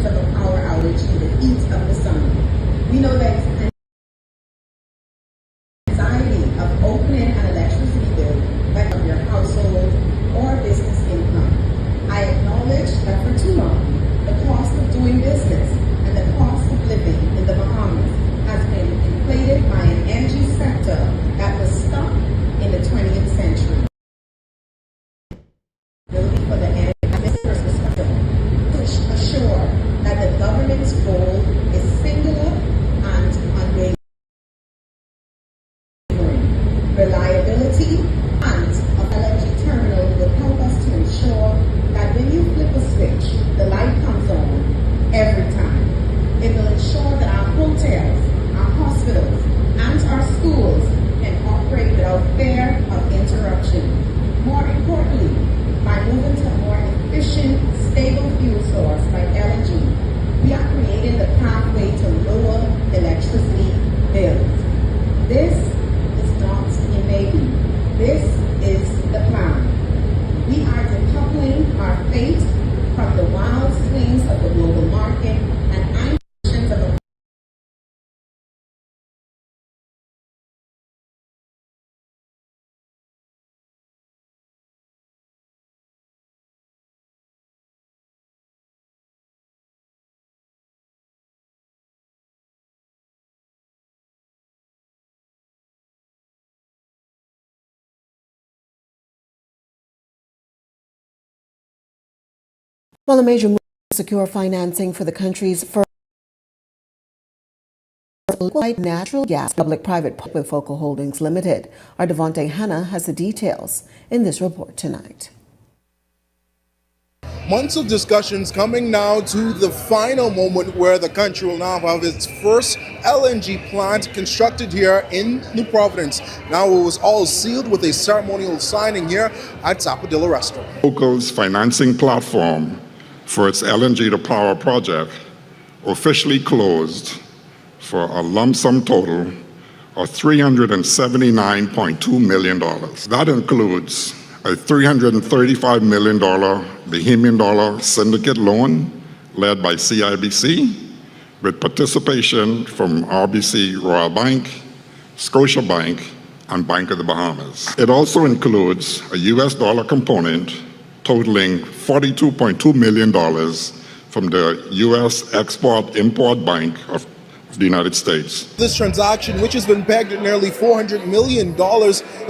Of a power outage in the heat of the summer. We know that anxiety of opening an electricity bill that of your household or business income. I acknowledge that for too long, the cost of doing business and the cost of living in the Bahamas has been inflated by an energy sector that was stuck in the 20th century. For the energy minister's responsible to assure that the government's goal is singular and unwavering. Reliability and of LNG terminal will help us to ensure that when you flip a switch, the light comes on every time. It will ensure that our hotels, our hospitals, and our schools can operate without fear of interruption. More importantly, by moving to a more efficient, stable fuel source like LNG, we are creating the pathway to lower electricity bills. This is not a maybe. This is the plan. We are decoupling our fate from the wild swings of the global market and ambitions of a Well, a major move to secure financing for the country's first liquefied natural gas public-private partnership with Focal Holdings Limited. Our Devontae Hanna has the details in this report tonight. Months of discussions coming now to the final moment where the country will now have its first LNG plant constructed here in New Providence. Now it was all sealed with a ceremonial signing here at Zapadilla Restaurant. Focal's financing platform for its LNG to power project officially closed for a lump sum total of $379.2 million. That includes a $335 million Bahamian dollar syndicate loan led by CIBC with participation from RBC Royal Bank, Scotiabank, and Bank of the Bahamas. It also includes a US dollar component totaling $42.2 million from the US Export-Import Bank of the United States. This transaction, which has been pegged at nearly $400 million,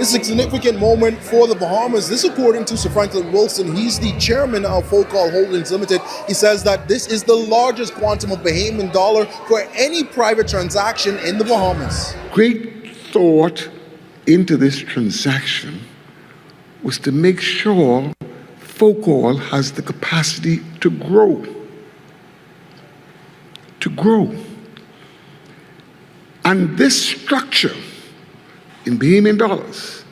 is a significant moment for the Bahamas. This, according to Sir Franklin Wilson, he's the chairman of Focal Holdings Limited. He says that this is the largest quantum of Bahamian dollar for any private transaction in the Bahamas. Great thought into this transaction was to make sure Focal has the capacity to grow. And this structure in Bahamian dollars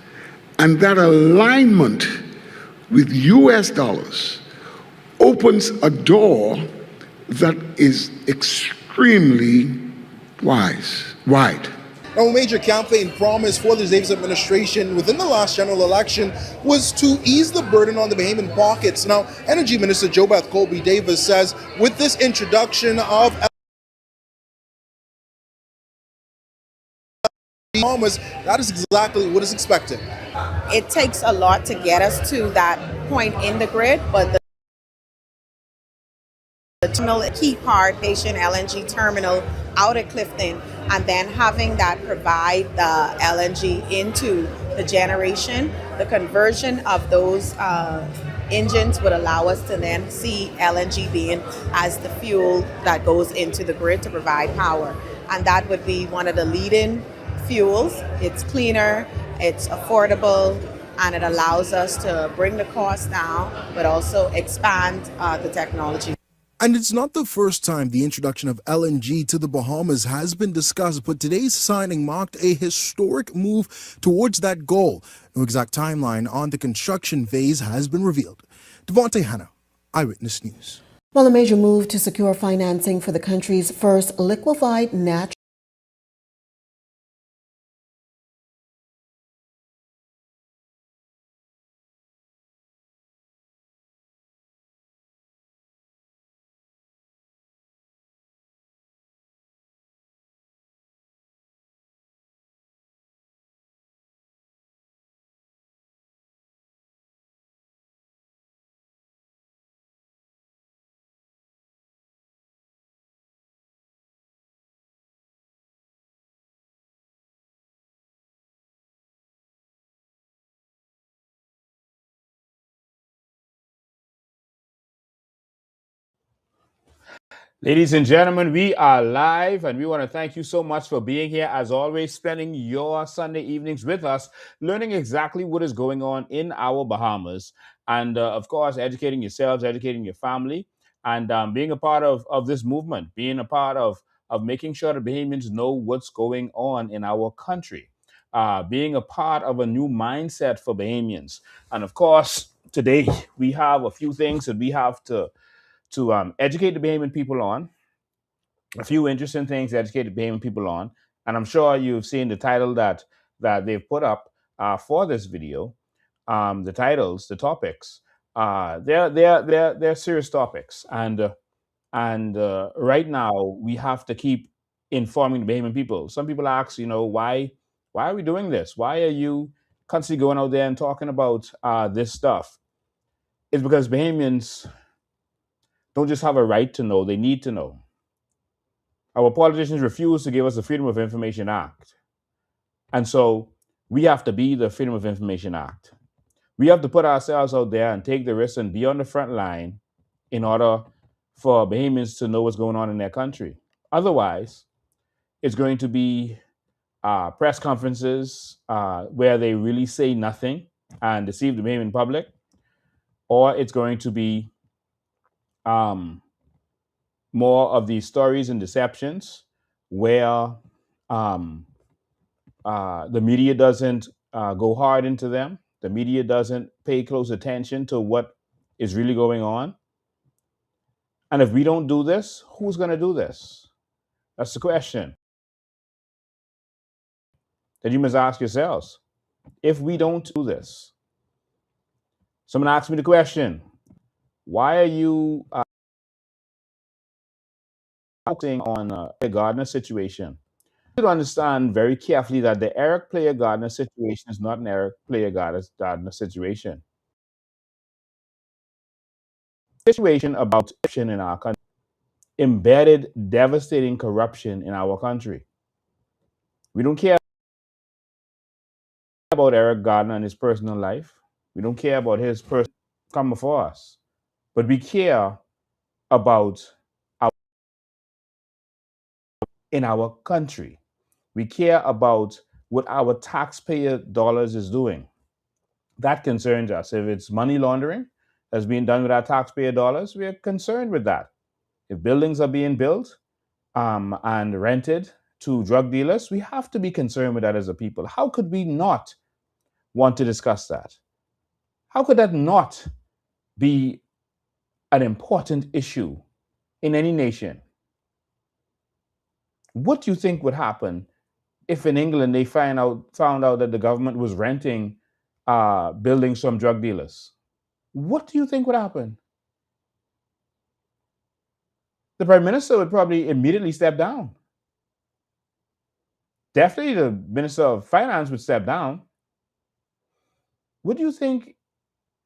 and that alignment with US dollars opens a door that is extremely wide. Now, a major campaign promise for the Davis administration within the last general election was to ease the burden on the Bahamian pockets. Now, Energy Minister JoBeth Colby Davis says with this introduction of Bahamas, that is exactly what is expected. It takes a lot to get us to that point in the grid, but the terminal, key part, Haitian LNG terminal out at Clifton, and then having that provide the LNG into the generation, the conversion of those engines would allow us to then see LNG being as the fuel that goes into the grid to provide power. And that would be one of the leading fuels. It's cleaner, it's affordable, and it allows us to bring the cost down, but also expand the technology. And it's not the first time the introduction of LNG to the Bahamas has been discussed, but today's signing marked a historic move towards that goal. No exact timeline on the construction phase has been revealed. Devontae Hanna, Eyewitness News. Well, a major move to secure financing for the country's first liquefied natural Ladies and gentlemen, we are live and we want to thank you so much for being here. As always, spending your Sunday evenings with us, learning exactly what is going on in our Bahamas. And of course, educating yourselves, educating your family, and being a part of this movement, being a part of making sure the Bahamians know what's going on in our country, being a part of a new mindset for Bahamians. And of course, today we have a few things that we have to educate the Bahamian people on, a few interesting things to educate the Bahamian people on. And I'm sure you've seen the title that they've put up for this video. The titles, the topics, they're serious topics. And right now we have to keep informing the Bahamian people. Some people ask, why are we doing this? Why are you constantly going out there and talking about this stuff? It's because Bahamians don't just have a right to know, they need to know. Our politicians refuse to give us the Freedom of Information Act. And so we have to be the Freedom of Information Act. We have to put ourselves out there and take the risk and be on the front line in order for Bahamians to know what's going on in their country. Otherwise, it's going to be press conferences where they really say nothing and deceive the Bahamian public, or it's going to be more of these stories and deceptions where the media doesn't go hard into them. The media doesn't pay close attention to what is really going on. And if we don't do this, who's going to do this? That's the question that you must ask yourselves. If we don't do this, someone asked me the question, why are you focusing on a Gardner situation? You should understand very carefully that the Eric Player Gardner situation is not an Eric Player Gardner situation. Situation about corruption in our country, embedded, devastating corruption in our country. We don't care about Eric Gardner and his personal life. We don't care about his person come before us. But we care about in our country. We care about what our taxpayer dollars is doing. That concerns us. If it's money laundering that's being done with our taxpayer dollars, we are concerned with that. If buildings are being built and rented to drug dealers, we have to be concerned with that as a people. How could we not want to discuss that? How could that not be an important issue in any nation? What do you think would happen if in England they found out that the government was renting buildings from drug dealers? What do you think would happen? The prime minister would probably immediately step down. Definitely the minister of finance would step down. What do you think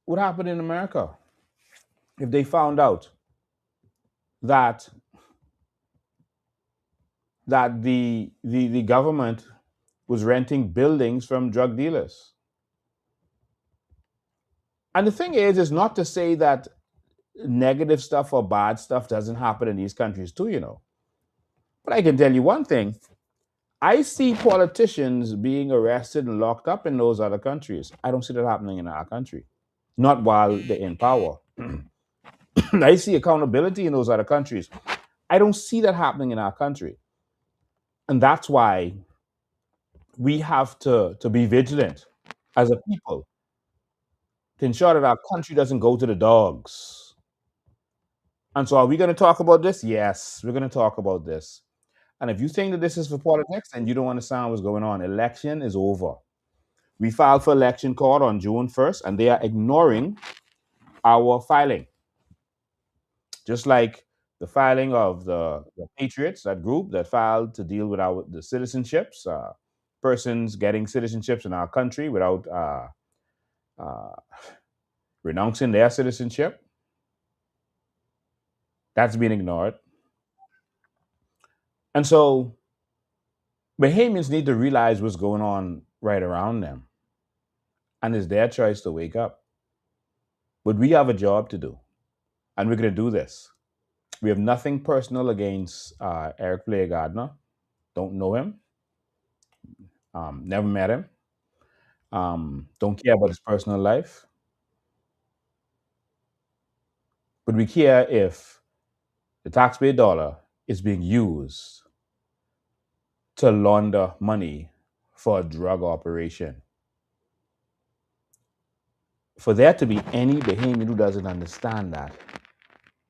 would happen in America if they found out that the government was renting buildings from drug dealers? And the thing is not to say that negative stuff or bad stuff doesn't happen in these countries too, you know. But I can tell you one thing. I see politicians being arrested and locked up in those other countries. I don't see that happening in our country. Not while they're in power. I see accountability in those other countries. I don't see that happening in our country. And that's why we have to be vigilant as a people to ensure that our country doesn't go to the dogs. And so are we going to talk about this? Yes, we're going to talk about this. And if you think that this is for politics and you don't understand what's going on, election is over. We filed for election court on June 1st, and they are ignoring our filing. Just like the filing of the Patriots, that group that filed to deal with the citizenships, persons getting citizenships in our country without renouncing their citizenship. That's been ignored. And so Bahamians need to realize what's going on right around them. And it's their choice to wake up. But we have a job to do. And we're going to do this. We have nothing personal against Eric Blair Gardner. Don't know him. Never met him. Don't care about his personal life. But we care if the taxpayer dollar is being used to launder money for a drug operation. For there to be any Bahamian who doesn't understand that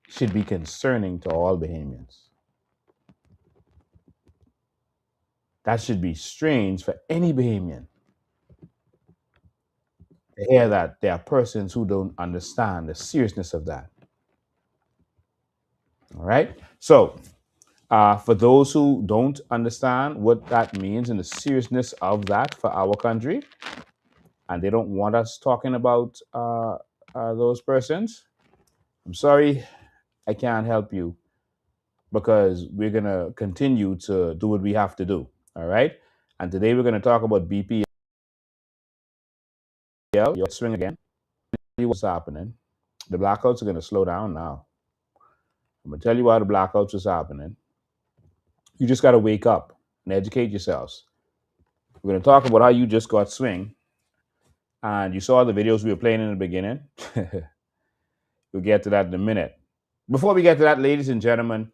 should be concerning to all Bahamians. That should be strange for any Bahamian to hear that there are persons who don't understand the seriousness of that. All right? So, for those who don't understand what that means and the seriousness of that for our country, and they don't want us talking about those persons, I'm sorry, I can't help you, because we're going to continue to do what we have to do. All right? And today we're going to talk about BPL. You'll swing again. See what's happening. The blackouts are going to slow down now. I'm going to tell you why the blackouts is happening. You just got to wake up and educate yourselves. We're going to talk about how you just got swing. And you saw the videos we were playing in the beginning. We'll get to that in a minute. Before we get to that, ladies and gentlemen,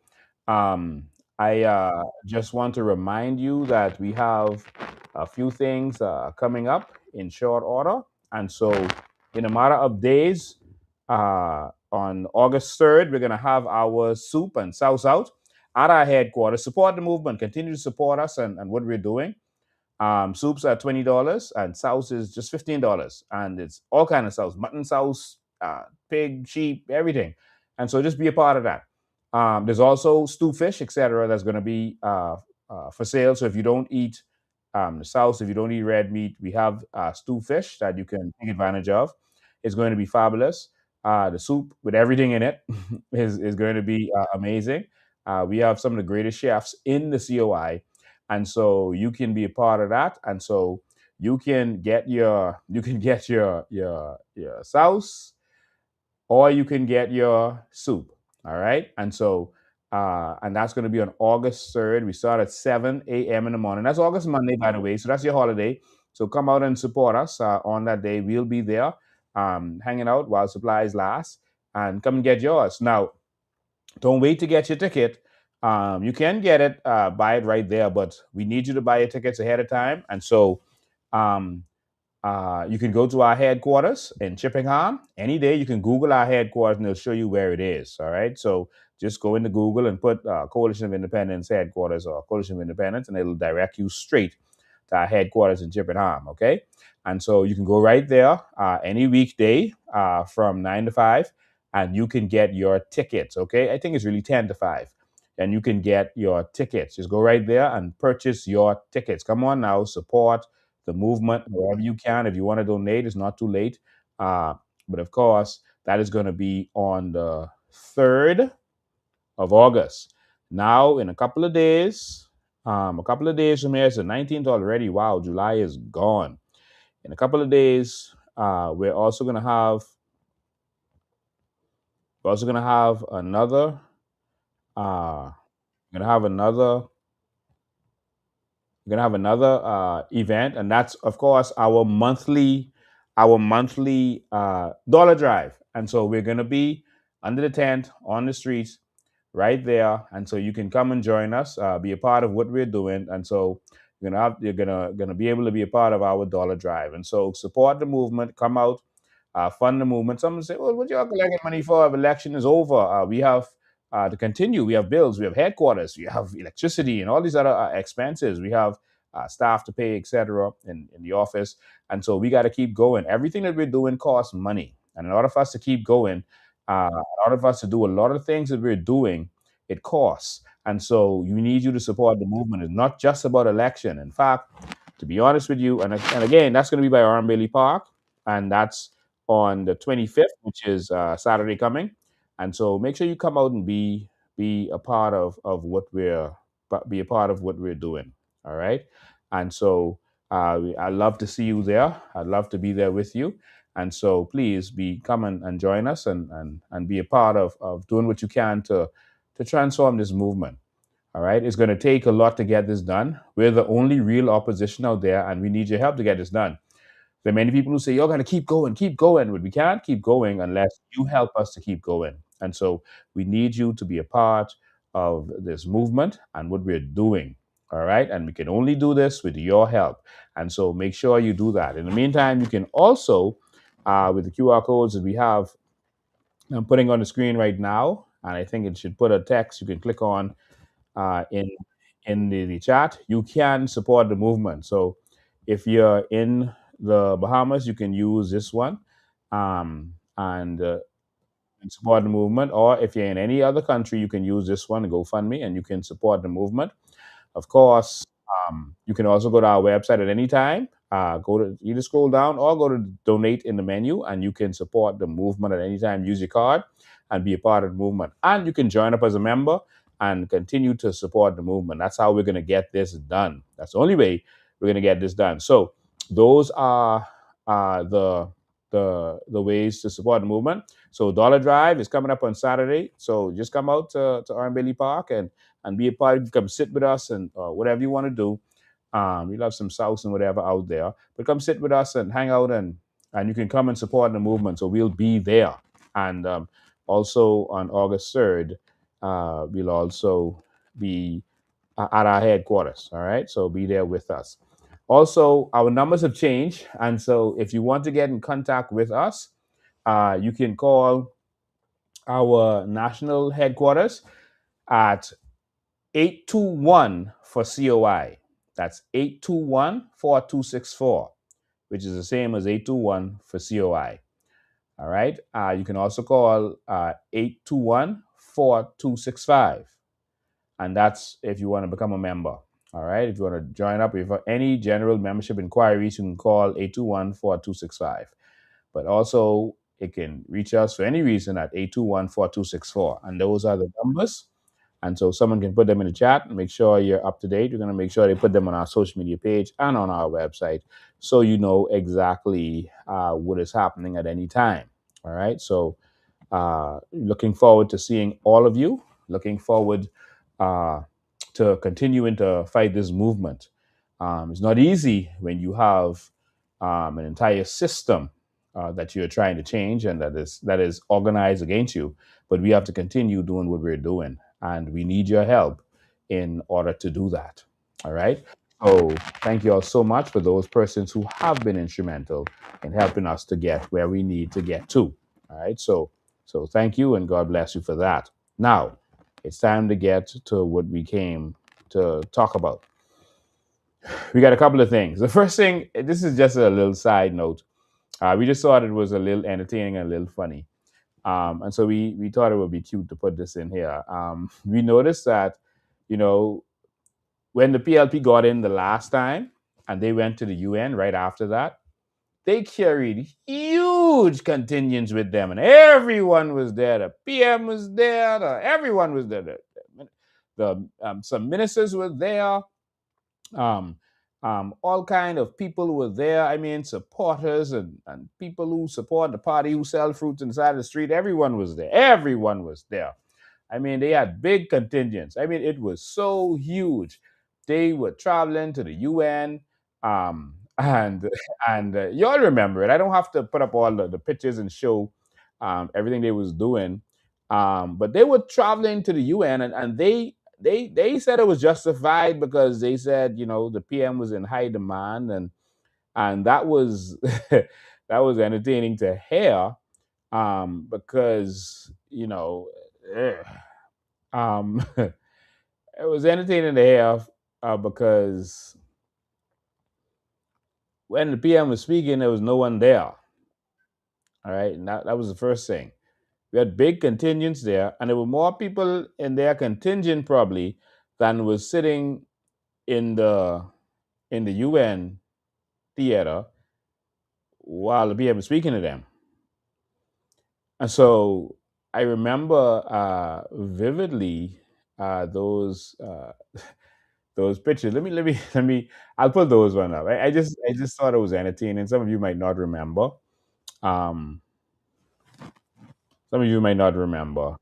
I just want to remind you that we have a few things coming up in short order. And so in a matter of days, on August 3rd, we're going to have our soup and sauce out at our headquarters. Support the movement. Continue to support us and what we're doing. Soups are $20 and sauce is just $15. And it's all kind of sauce, mutton sauce, pig, sheep, everything. And so just be a part of that. There's also stew fish, etc., that's going to be for sale. So if you don't eat the sauce, if you don't eat red meat, we have stew fish that you can take advantage of. It's going to be fabulous. The soup with everything in it is going to be amazing. We have some of the greatest chefs in the COI. And so you can be a part of that. And so you can get your sauce, or you can get your soup. All right. And so and that's going to be on August 3rd. We start at 7 a.m. in the morning. That's August Monday, by the way. So that's your holiday. So come out and support us on that day. We'll be there hanging out while supplies last, and come and get yours. Now, don't wait to get your ticket. You can get it, buy it right there, but we need you to buy your tickets ahead of time. And so you can go to our headquarters in Chippenham any day. You can Google our headquarters and it'll show you where it is. All right. So just go into Google and put Coalition of Independence headquarters or Coalition of Independence, and it'll direct you straight to our headquarters in Chippenham, okay? And so you can go right there any weekday from 9 to 5, and you can get your tickets, okay? I think it's really 10 to 5. And you can get your tickets. Just go right there and purchase your tickets. Come on now, support the movement wherever you can. If you want to donate, it's not too late. But of course, that is going to be on the 3rd of August. Now, in a couple of days from here, it's the 19th already. Wow, July is gone. In a couple of days, we're also gonna have another. We're gonna have another. We're gonna have another event, and that's of course our monthly dollar drive. And so we're gonna be under the tent on the streets right there, and so you can come and join us, be a part of what we're doing. And so you're gonna be able to be a part of our dollar drive. And so support the movement, come out, fund the movement. Some say, well, what y'all collecting money for if election is over? We have to continue. We have bills, we have headquarters, we have electricity and all these other expenses. We have staff to pay, etc. In the office. And so we got to keep going. Everything that we're doing costs money. And in order for us to keep going, in order for us to do a lot of things that we're doing, it costs. And so you need you to support the movement. It's not just about election. In fact, to be honest with you, and again, that's going to be by Arm Bailey Park, and that's on the 25th, which is Saturday coming. And so make sure you come out and be a part of what we're doing. All right. And so I'd love to see you there. I'd love to be there with you. And so please come and join us and be a part of doing what you can to transform this movement. All right. It's going to take a lot to get this done. We're the only real opposition out there, and we need your help to get this done. There are many people who say, you're going to keep going, but we can't keep going unless you help us to keep going. And so we need you to be a part of this movement and what we're doing. All right. And we can only do this with your help. And so make sure you do that. In the meantime, you can also, with the QR codes that we have, I'm putting on the screen right now, and I think it should put a text you can click on in the chat. You can support the movement. So if you're in the Bahamas, you can use this one and support the movement. Or if you're in any other country, you can use this one, GoFundMe, and you can support the movement. Of course, you can also go to our website at any time. Go to either scroll down or go to donate in the menu, and you can support the movement at any time. Use your card and be a part of the movement. And you can join up as a member and continue to support the movement. That's how we're going to get this done. That's the only way we're going to get this done. So those are the ways to support the movement. So Dollar Drive is coming up on Saturday. So just come out to Arm Bailey Park and be a part. You come sit with us and whatever you want to do. We love some sauce and whatever out there. But come sit with us and hang out, and you can come and support the movement. So we'll be there. And also on August 3rd, we'll also be at our headquarters. All right. So be there with us. Also, our numbers have changed. And so if you want to get in contact with us, you can call our national headquarters at 821 for COI. That's 821-4264, which is the same as 821 for COI. All right. You can also call 821-4265. And that's if you want to become a member. All right. If you want to join up, if you have any general membership inquiries, you can call 821-4265. But also, it can reach us for any reason at 821-4264. And those are the numbers. And so someone can put them in the chat and make sure you're up to date. We're going to make sure they put them on our social media page and on our website so you know exactly what is happening at any time. All right. So looking forward to seeing all of you. Looking forward to continuing to fight this movement. It's not easy when you have an entire system that you're trying to change and that is organized against you. But we have to continue doing what we're doing, and we need your help in order to do that. All right. So thank you all so much for those persons who have been instrumental in helping us to get where we need to get to. All right. So thank you, and God bless you for that. Now, it's time to get to what we came to talk about. we got a couple of things. The first thing, this is just a little side note. We just thought it was a little entertaining and a little funny. And so we thought it would be cute to put this in here. We noticed that, you know, when the PLP got in the last time and they went to the UN right after that, they carried huge contingents with them, and everyone was there. The PM was there. Everyone was there. Some ministers were there. Um, all kind of people were there. I mean, supporters and people who support the party, who sell fruits inside the street. Everyone was there. Everyone was there. I mean, they had big contingents. I mean, it was so huge. They were traveling to the UN, and y'all remember it. I don't have to put up all the pictures and show everything they was doing, but they were traveling to the UN, and they said it was justified because they said, you know, the PM was in high demand, and that was that was entertaining to hear, because, you know. It was entertaining to hear, because when the PM was speaking, there was no one there. All right, and that was the first thing. We had big contingents there, and there were more people in their contingent probably than was sitting in the UN theater while the PM was speaking to them. And so I remember vividly those pictures. Let me. I'll put those one up. I just thought it was entertaining. Some of you might not remember. Um, some of you might not remember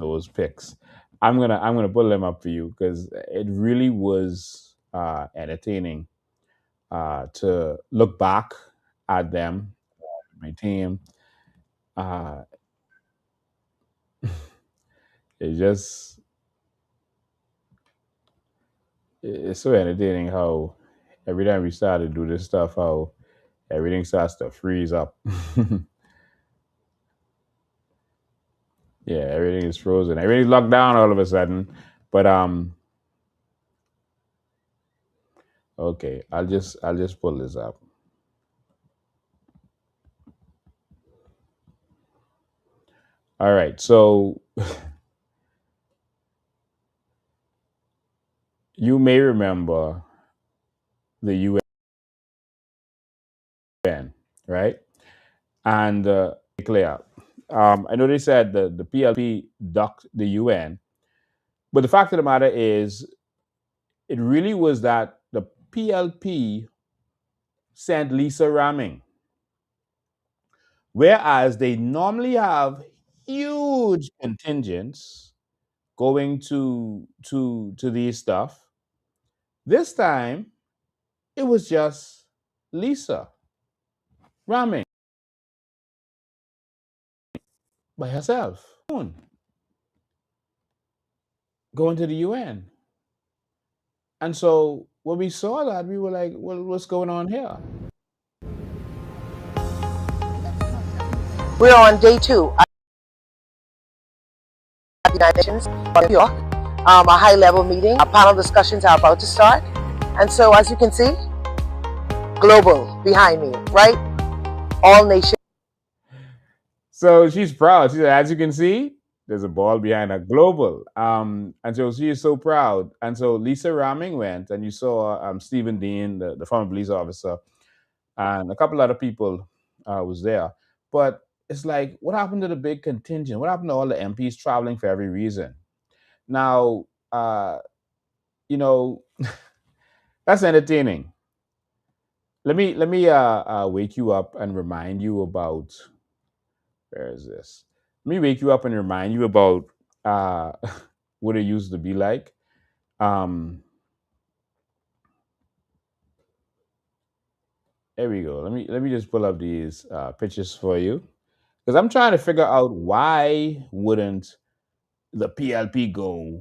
those pics. I'm gonna pull them up for you because it really was entertaining to look back at them, my team. Uh, it just it's so entertaining how every time we start to do this stuff, how everything starts to freeze up. Yeah, everything is frozen. Everything's locked down all of a sudden. But okay, I'll just pull this up. All right, so you may remember the UN, right? And clear. I know they said the PLP ducked the UN, but the fact of the matter is, it really was that the PLP sent Lisa ramming, whereas they normally have huge contingents going to these stuff. This time it was just Lisa ramming by herself, going to the UN. And so when we saw that, we were like, well, what's going on here? We're on day 2 at the United Nations, New York. A high-level meeting. Our panel discussions are about to start. And so, as you can see, global behind me, right? All nations. So she's proud. She said, as you can see, there's a ball behind her, global. And so she is so proud. And so Lisa Ramming went, and you saw Stephen Dean, the former police officer, and a couple other people was there. But it's like, what happened to the big contingent? What happened to all the MPs traveling for every reason? Now, you know, that's entertaining. Let me wake you up and remind you about, where is this? Let me wake you up and remind you about uh, what it used to be like. Um, there we go. Let me just pull up these pictures for you, because I'm trying to figure out why wouldn't the PLP go,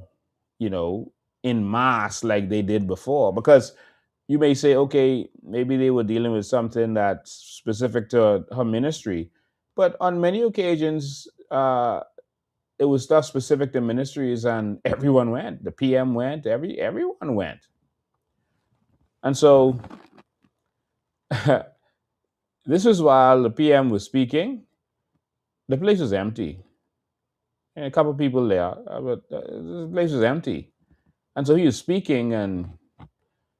you know, in mass like they did before? Because you may say, okay, maybe they were dealing with something that's specific to her ministry, but on many occasions, it was stuff specific to ministries, and everyone went. The PM went. Everyone went. And so this was while the PM was speaking. The place was empty. And a couple people there, but the place was empty. And so he was speaking, and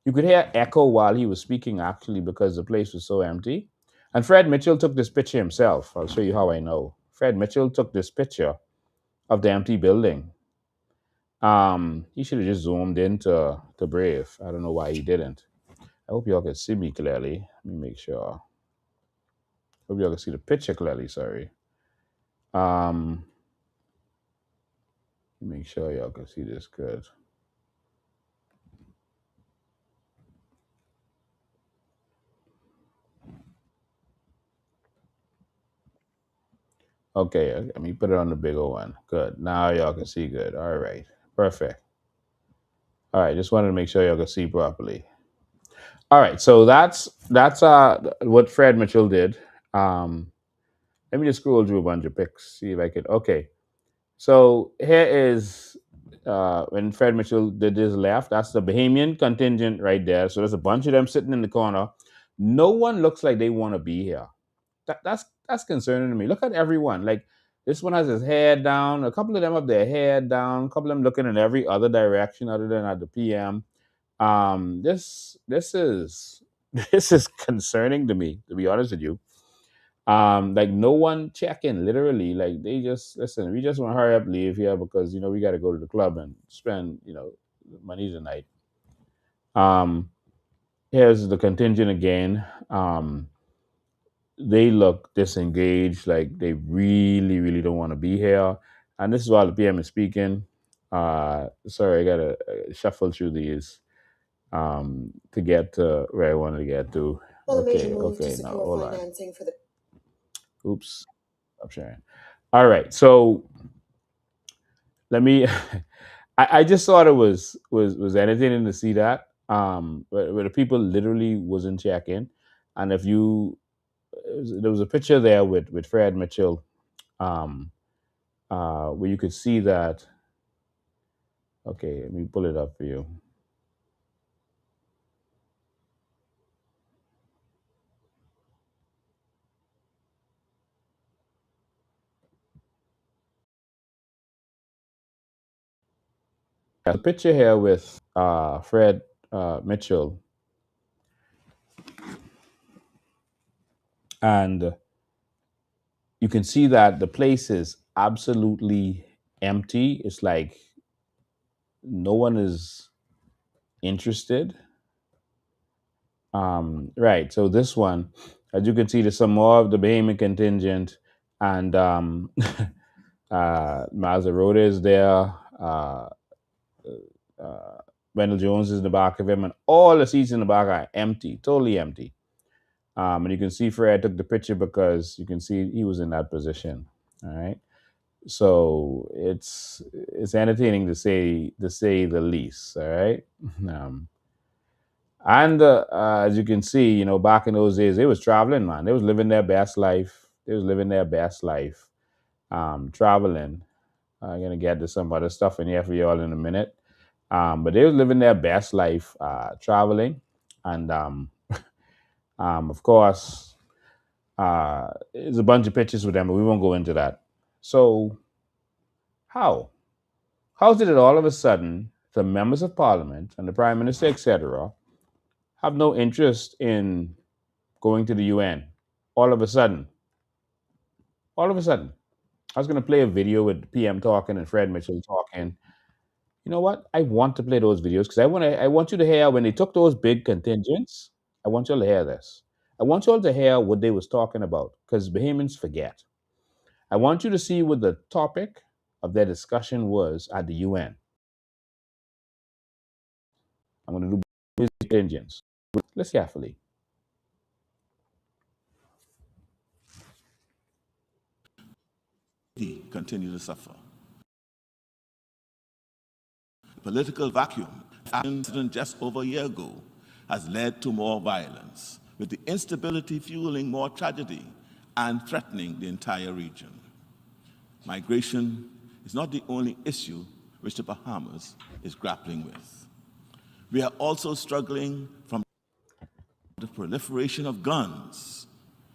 you could hear echo while he was speaking, actually, because the place was so empty. And Fred Mitchell took this picture himself. I'll show you how I know. Fred Mitchell took this picture of the empty building. He should have just zoomed into Brave. I don't know why he didn't. I hope y'all can see me clearly. Let me make sure. Hope y'all can see the picture clearly. Sorry. Make sure y'all can see this good. Okay, let me put it on the bigger one. Good. Now y'all can see good. All right. Perfect. All right. Just wanted to make sure y'all can see properly. All right. So that's what Fred Mitchell did. Let me just scroll through a bunch of pics. See if I could. Okay. So here is when Fred Mitchell did his left. That's the Bahamian contingent right there. So there's a bunch of them sitting in the corner. No one looks like they want to be here. That's concerning to me. Look at everyone. Like this one has his head down. A couple of them have their head down. A couple of them looking in every other direction other than at the PM. This is this is concerning to me, to be honest with you. Like no one checking, literally. Like they just listen. We just want to hurry up, leave here because we got to go to the club and spend money tonight. Here's the contingent again. They look disengaged, like they really, really don't want to be here. And this is while the PM is speaking. Sorry, I gotta shuffle through these to get to where I wanted to get to. Okay, now hold on. Oops, stop sharing. All right, so let me. I just thought it was entertaining to see that where the people literally wasn't checking, and if you there was a picture there with Fred Mitchell, where you could see that. Okay, let me pull it up for you. A picture here with Fred Mitchell, and you can see that the place is absolutely empty. It's like no one is interested. Right. So this one, as you can see, there's some more of the Bahamian contingent, and Maserota is there. Wendell Jones is in the back of him, and all the seats in the back are empty, totally empty. And you can see Fred took the picture because you can see he was in that position. All right. So it's entertaining to say the least. All right. And as you can see, back in those days, they was traveling, man. They was living their best life. Traveling. I'm gonna get to some other stuff in here for y'all in a minute. But they was living their best life, traveling, and of course, there's a bunch of pictures with them, but we won't go into that. So, how did it all of a sudden the members of parliament and the prime minister, etc., have no interest in going to the UN? All of a sudden, I was going to play a video with PM talking and Fred Mitchell talking. You know what? I want to play those videos because I want you to hear when they took those big contingents. I want you all to hear this. I want you all to hear what they was talking about because Bahamians forget. I want you to see what the topic of their discussion was at the UN. I'm going to do business contingents. Listen carefully. Continue to suffer. Political vacuum, incident just over a year ago, has led to more violence, with the instability fueling more tragedy and threatening the entire region. Migration is not the only issue which the Bahamas is grappling with. We are also struggling from the proliferation of guns.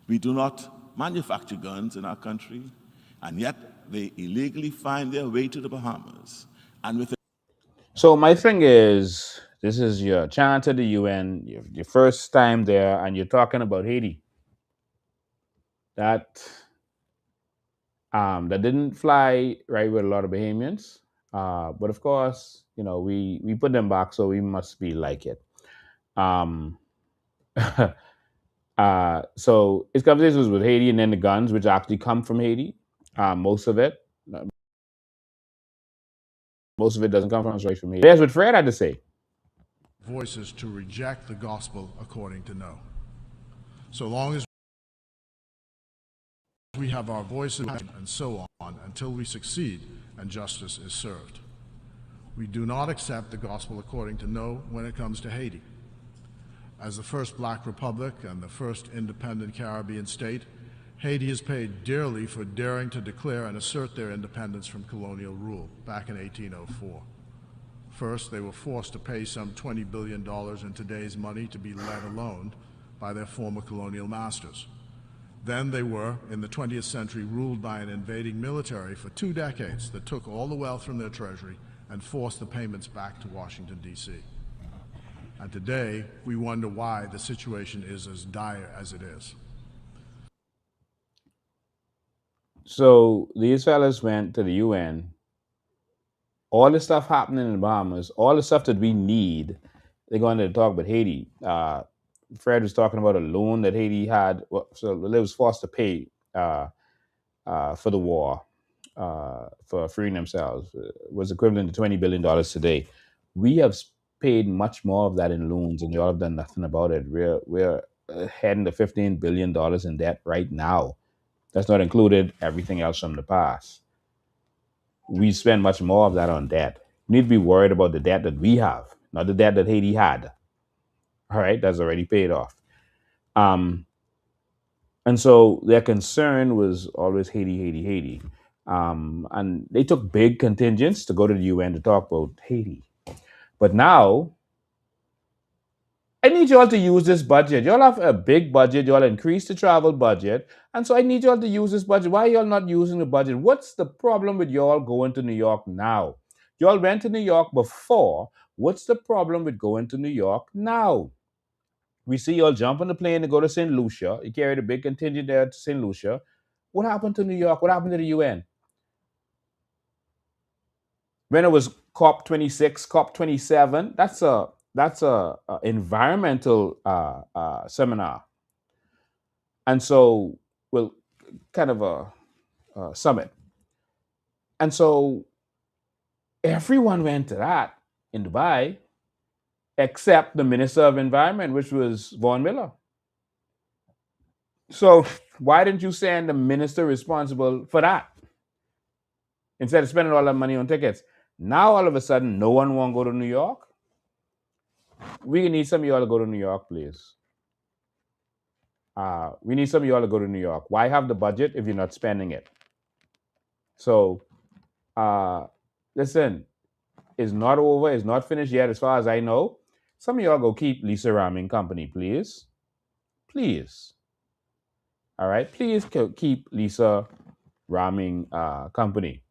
We do not manufacture guns in our country, and yet they illegally find their way to the Bahamas. And with So my thing is, this is your chance at the UN, your first time there, and you're talking about Haiti. That that didn't fly right with a lot of Bahamians. But of course, we put them back, so we must be like it. Um, so his conversations with Haiti, and then the guns, which actually come from Haiti. Most of it, doesn't come from straight from Haiti. Here's what Fred had to say. Voices to reject the gospel according to no. So long as we have our voices and so on until we succeed and justice is served. We do not accept the gospel according to no when it comes to Haiti. As the first black republic and the first independent Caribbean state, Haiti has paid dearly for daring to declare and assert their independence from colonial rule back in 1804. First, they were forced to pay some $20 billion in today's money to be let alone by their former colonial masters. Then they were, in the 20th century, ruled by an invading military for 2 decades that took all the wealth from their treasury and forced the payments back to Washington, D.C. And today, we wonder why the situation is as dire as it is. So these fellas went to the UN. All the stuff happening in the Bahamas, all the stuff that we need, they're going to talk about Haiti. Fred was talking about a loan that Haiti had, so it was forced to pay for the war, for freeing themselves. It was equivalent to $20 billion today. We have paid much more of that in loans, and y'all have done nothing about it. We're heading to $15 billion in debt right now. That's not included everything else from the past. We spend much more of that on debt. We need to be worried about the debt that we have, not the debt that Haiti had. All right, that's already paid off. And so their concern was always Haiti, Haiti, Haiti. And they took big contingents to go to the UN to talk about Haiti. But now, I need y'all to use this budget. Y'all have a big budget. Y'all increase the travel budget. And so I need y'all to use this budget. Why are y'all not using the budget? What's the problem with y'all going to New York now? Y'all went to New York before. What's the problem with going to New York now? We see y'all jump on the plane to go to St. Lucia. You carried a big contingent there to St. Lucia. What happened to New York? What happened to the UN? When it was COP26, COP27, that's a environmental seminar, and so well, kind of a summit, and so everyone went to that in Dubai, except the Minister of Environment, which was Vaughan Miller. So why didn't you send the minister responsible for that instead of spending all that money on tickets? Now all of a sudden, no one want to go to New York. We need some of y'all to go to New York, please. We need some of y'all to go to New York. Why have the budget if you're not spending it? So, listen, it's not over. It's not finished yet, as far as I know. Some of y'all go keep Lisa Ramming company, please. Please. All right? Please keep Lisa Ramming company.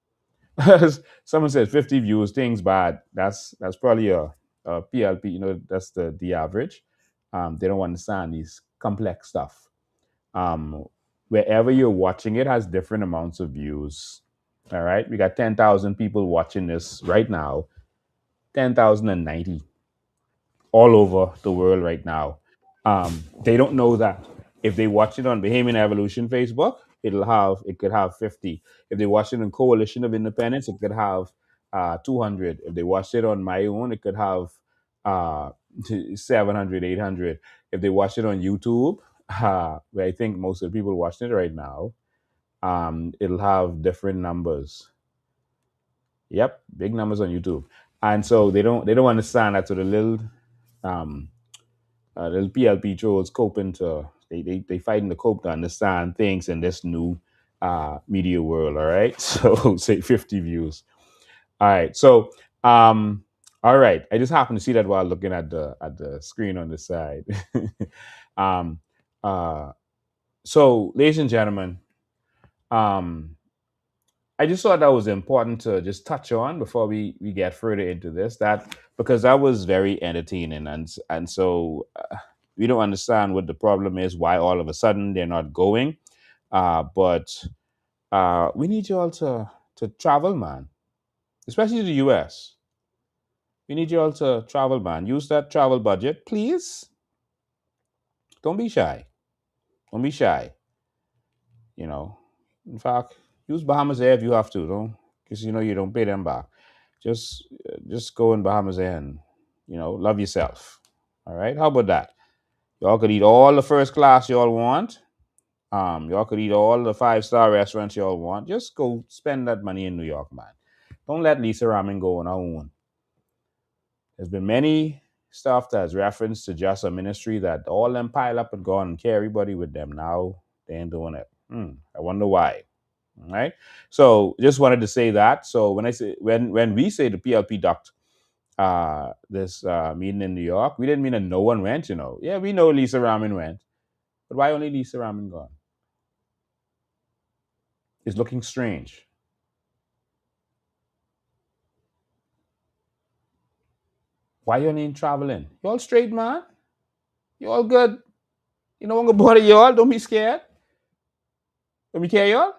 Someone says 50 views, things bad. That's probably a PLP, that's the average. They don't understand these complex stuff. Wherever you're watching it has different amounts of views. All right, we got 10,000 people watching this right now, 10,090 all over the world right now. They don't know that if they watch it on Bahamian Evolution Facebook, it could have 50. If they watch it on Coalition of Independence, it could have 200. If they watch it on my own, it could have 700, 800. If they watch it on YouTube, where I think most of the people watching it right now, it'll have different numbers. Yep, big numbers on YouTube. And so they don't understand that. So the little PLP trolls coping to they fighting to cope to understand things in this new media world. All right, so say 50 views. All right, so All right. I just happened to see that while looking at the screen on the side. um, uh, so, ladies and gentlemen, um, I just thought that was important to just touch on before we get further into this. That because that was very entertaining, and so we don't understand what the problem is. Why all of a sudden they're not going? But we need you all to travel, man, especially to the U.S. We need you all to travel, man. Use that travel budget, please. Don't be shy. Don't be shy. You know, in fact, use Bahamas Air if you have to. Don't because you don't pay them back. Just go in Bahamas Air and love yourself. All right. How about that? Y'all could eat all the first class y'all want. Y'all could eat all the 5-star restaurants y'all want. Just go spend that money in New York, man. Don't let Lisa Ramen go on her own. There's been many stuff that's referenced to just a ministry that all them pile up and go on and carry everybody with them. Now they ain't doing it. I wonder why. All right. So just wanted to say that. So when we say the PLP ducked this meeting in New York, we didn't mean that no one went. Yeah, we know Lisa Ramen went, but why only Lisa Ramen gone? It's looking strange. Why you ain't traveling? You all straight, man? You all good? You know I'm gonna bother you all. Don't be scared. Don't be care, y'all.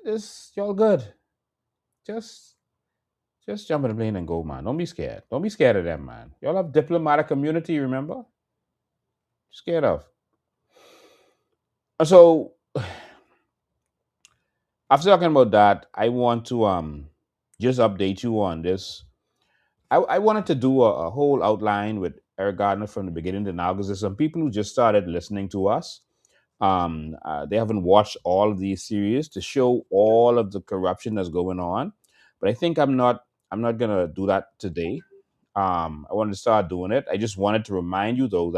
This y'all good. Just jump in the plane and go, man. Don't be scared. Don't be scared of them, man. Y'all have diplomatic community, remember? Scared of. So after talking about that, I want to just update you on this. I wanted to do a whole outline with Eric Gardner from the beginning to now because there's some people who just started listening to us. They haven't watched all of these series to show all of the corruption that's going on. But I think I'm not gonna do that today. I wanted to start doing it. I just wanted to remind you though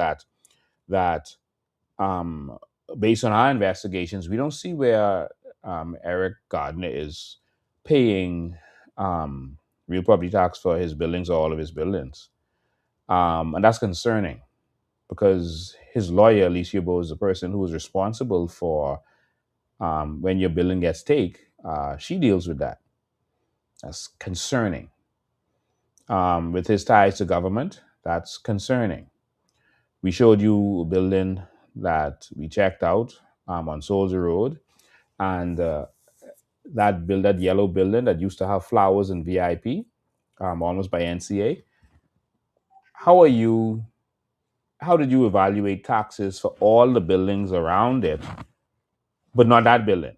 that um, based on our investigations, we don't see where Eric Gardner is paying real property tax for his buildings or all of his buildings, and that's concerning because his lawyer, Alicia Bo, is the person who is responsible for when your building gets taken. She deals with that. That's concerning. With his ties to government, that's concerning. We showed you a building that we checked out on Soldier Road, and that yellow building that used to have flowers and VIP, almost by NCA. How are you? How did you evaluate taxes for all the buildings around it, but not that building?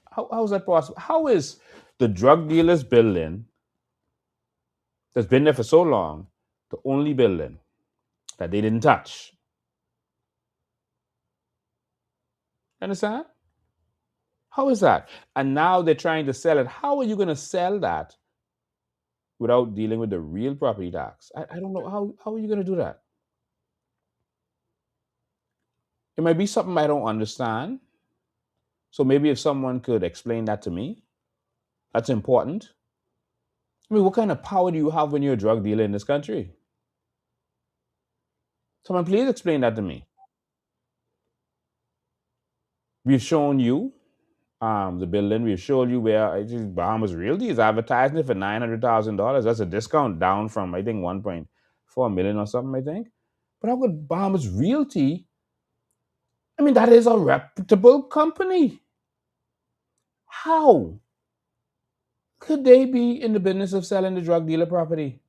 How is that possible? How is the drug dealer's building that's been there for so long the only building that they didn't touch? Understand? How is that? And now they're trying to sell it. How are you going to sell that without dealing with the real property tax? I don't know. How are you going to do that? It might be something I don't understand. So maybe if someone could explain that to me, that's important. I mean, what kind of power do you have when you're a drug dealer in this country? Someone please explain that to me. We've shown you the building. We've shown you where I think Bahamas Realty is advertising it for $900,000. That's a discount down from I think 1.4 million or something. I think. But how could Bahamas Realty? I mean, that is a reputable company. How could they be in the business of selling the drug dealer property?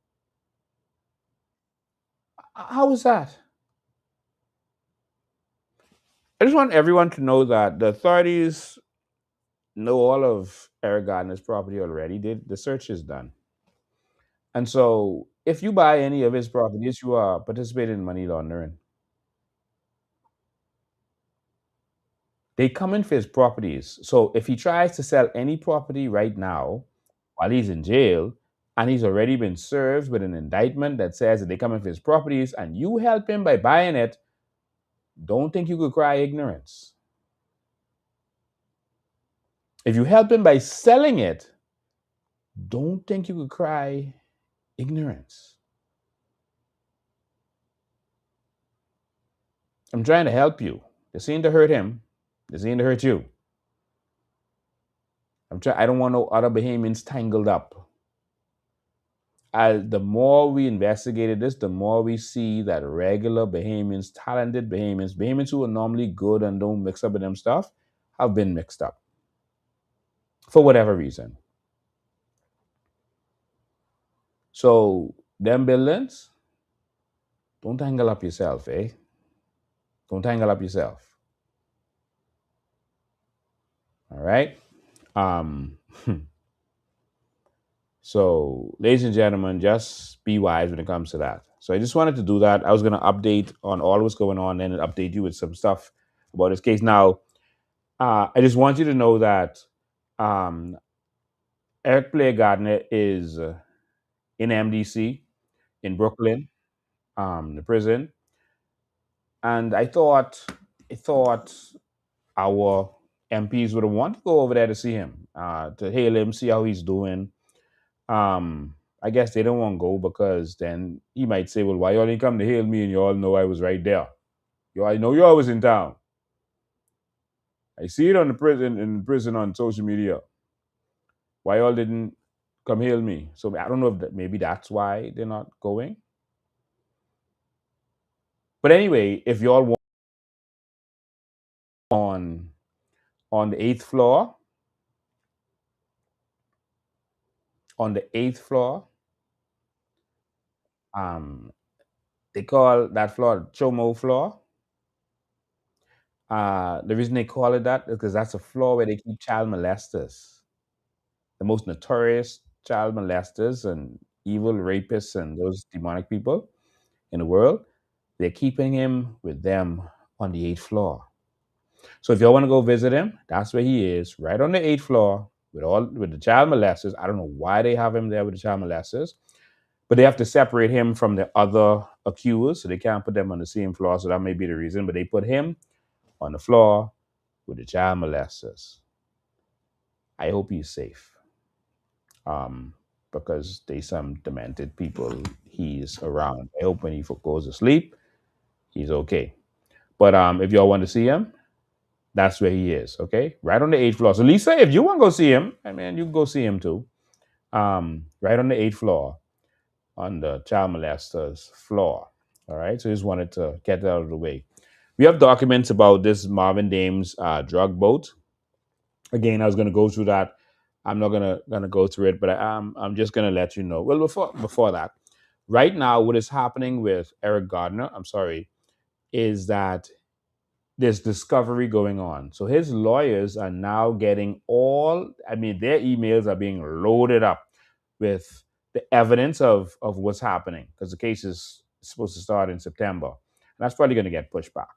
How is that? I just want everyone to know that the authorities know all of Eric Gardner's property already. The search is done. And so if you buy any of his properties, you are participating in money laundering. They come in for his properties. So if he tries to sell any property right now while he's in jail and he's already been served with an indictment that says that they come in for his properties and you help him by buying it, don't think you could cry ignorance. If you help him by selling it, Don't think you could cry ignorance. I'm trying to help you. This ain't to hurt him. This ain't to hurt you. I don't want no other Bahamians tangled up. The more we investigated this, the more we see that regular Bahamians, talented Bahamians, Bahamians who are normally good and don't mix up with them stuff, have been mixed up for whatever reason. So them buildings, don't tangle up yourself, eh? Don't tangle up yourself. All right. Um, so, ladies and gentlemen, just be wise when it comes to that. So, I just wanted to do that. I was going to update on all what's going on and update you with some stuff about this case. Now, I just want you to know that Eric Blair Gardner is in MDC in Brooklyn, the prison, and I thought our MPs would want to go over there to see him, to hail him, see how he's doing. I guess they don't want to go because then he might say, "Well, why y'all didn't come to hail me? And you all know I was right there. I know you all was in town. I see it in prison on social media. Why y'all didn't come hail me?" So I don't know if maybe that's why they're not going. But anyway, if y'all want on the eighth floor, they call that floor Chomo floor. The reason they call it that is because that's a floor where they keep child molesters, the most notorious child molesters and evil rapists and those demonic people in the world. They're keeping him with them on the eighth floor. So if y'all want to go visit him, that's where he is, right on the eighth floor with the child molesters. I don't know why they have him there with the child molesters, but they have to separate him from the other accused, so they can't put them on the same floor. So that may be the reason. But they put him on the floor with the child molesters. I hope he's safe, because they some demented people he's around. I hope when he goes to sleep, he's okay. But if y'all want to see him, that's where he is, okay? Right on the eighth floor. So Lisa, if you want to go see him, I mean, you can go see him too. Right on the eighth floor, on the child molesters floor. All right. So just wanted to get that out of the way. We have documents about this Marvin Dames drug boat. Again, I was going to go through that. I'm not gonna go through it, but I'm just gonna let you know. Well, before that, right now, what is happening with Eric Gardner? I'm sorry, is that there's discovery going on. So his lawyers are now getting their emails are being loaded up with the evidence of what's happening, because the case is supposed to start in September. And that's probably going to get pushed back,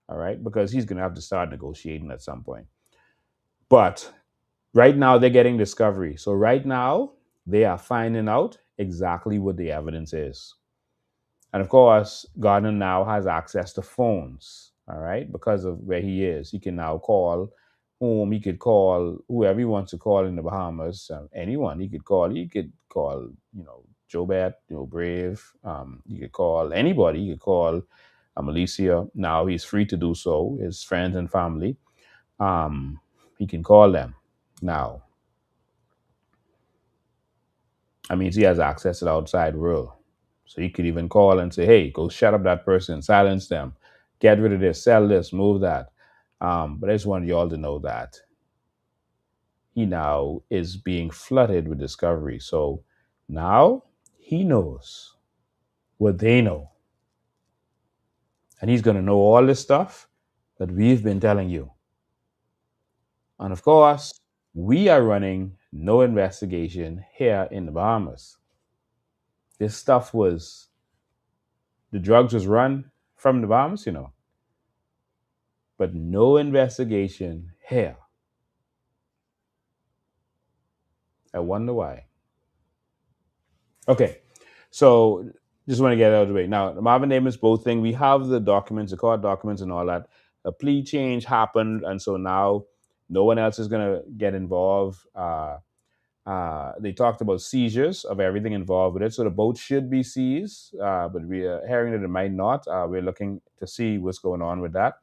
all right, because he's going to have to start negotiating at some point. But right now, they're getting discovery. So right now, they are finding out exactly what the evidence is. And of course, Gardner now has access to phones, all right, because of where he is. He can now call whom he could call whoever he wants to call in the Bahamas. Anyone he could call. He could call, Jobet, Brave. He could call anybody. He could call Alicia. Now he's free to do so. His friends and family. He can call them now. I mean, he has access to the outside world. So he could even call and say, "Hey, go shut up that person, silence them, get rid of this, sell this, move that." But I just wanted you all to know that he now is being flooded with discovery. So now he knows what they know. And he's going to know all this stuff that we've been telling you. And of course, we are running no investigation here in the Bahamas. The drugs was run from the Bahamas, but no investigation here. I wonder why. Okay, so just want to get it out of the way. Now, the Marvin Davis both thing, we have the documents, the court documents and all that. A plea change happened, and so now no one else is going to get involved. They talked about seizures of everything involved with it. So the boat should be seized, but we are hearing that it might not. We're looking to see what's going on with that,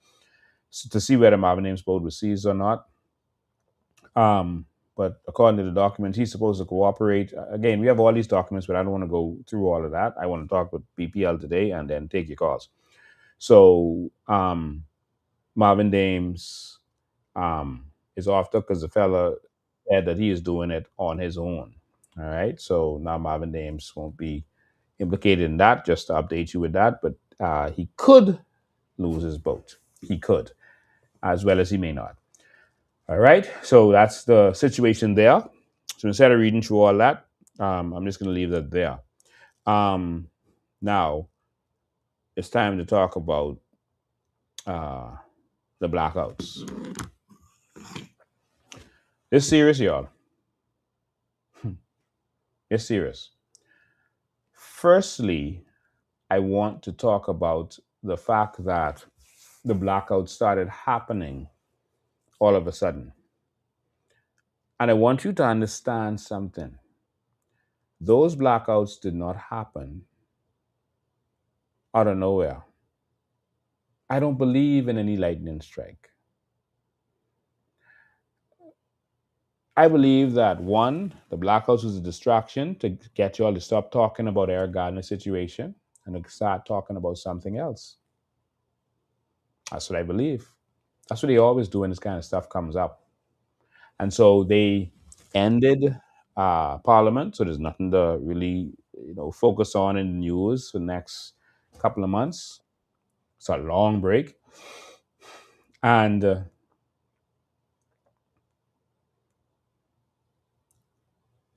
to see whether Marvin Ames' boat was seized or not. But according to the documents, he's supposed to cooperate. Again, we have all these documents, but I don't want to go through all of that. I want to talk with BPL today and then take your calls. So Marvin Dames is off the because the fella said that he is doing it on his own. All right. So now Marvin Dames won't be implicated in that, just to update you with that. But he could lose his boat. He could, as well as he may not. All right. So that's the situation there. So instead of reading through all that, I'm just going to leave that there. Now, it's time to talk about the blackouts. It's serious, y'all. It's serious. Firstly, I want to talk about the fact that the blackouts started happening all of a sudden. And I want you to understand something. Those blackouts did not happen out of nowhere. I don't believe in any lightning strike. I believe that one, the blackouts was a distraction to get you all to stop talking about Eric Gardner's situation and to start talking about something else. That's what I believe. That's what they always do when this kind of stuff comes up. And so they ended Parliament, so there's nothing to really focus on in the news for the next couple of months. It's a long break. And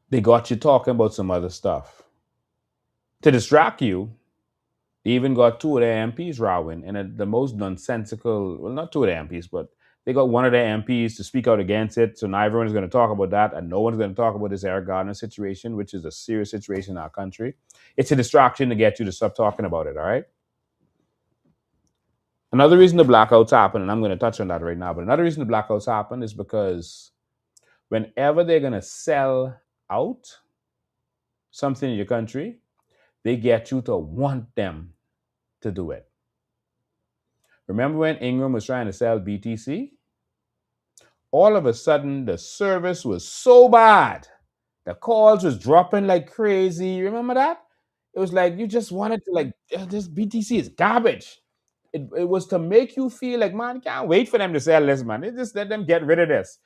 they got you talking about some other stuff. To distract you, they even got two of their MPs rowing in the most nonsensical, well, not two of their MPs, but they got one of their MPs to speak out against it. So now everyone is going to talk about that, and no one's going to talk about this Eric Gardner situation, which is a serious situation in our country. It's a distraction to get you to stop talking about it, all right? Another reason the blackouts happen, and I'm going to touch on that right now, but another reason the blackouts happen is because whenever they're going to sell out something in your country, they get you to want them to do it. Remember when Ingram was trying to sell BTC? All of a sudden, the service was so bad. The calls was dropping like crazy. Remember that? It was like you just wanted to this BTC is garbage. It was to make you feel like, man, can't wait for them to sell this, man. It just let them get rid of this.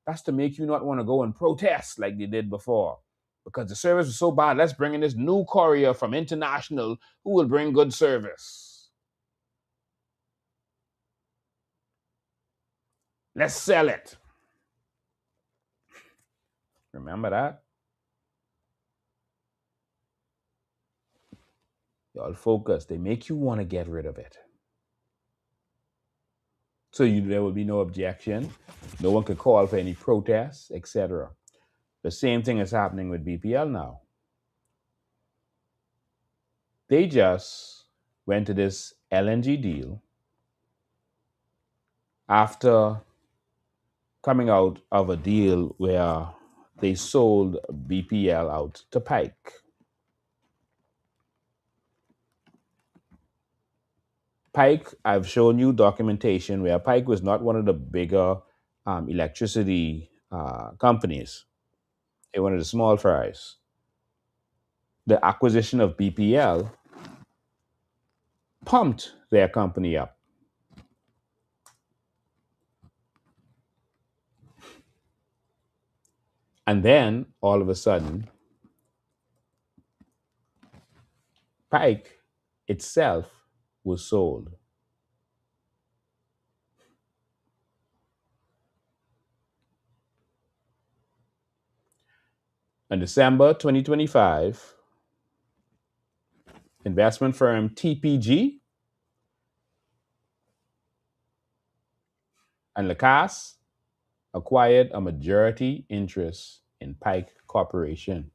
That's to make you not want to go and protest like they did before. Because the service was so bad, let's bring in this new courier from International who will bring good service. Let's sell it. Remember that? Y'all focus. They make you want to get rid of it. So there will be no objection. No one could call for any protests, etc. The same thing is happening with BPL now. They just went to this LNG deal after coming out of a deal where they sold BPL out to Pike. Pike, I've shown you documentation where Pike was not one of the bigger electricity companies. They were one of the small fries. The acquisition of BPL pumped their company up. And then, all of a sudden, Pike itself was sold. In December 2025, investment firm TPG and Lacasse acquired a majority interest in Pike Corporation.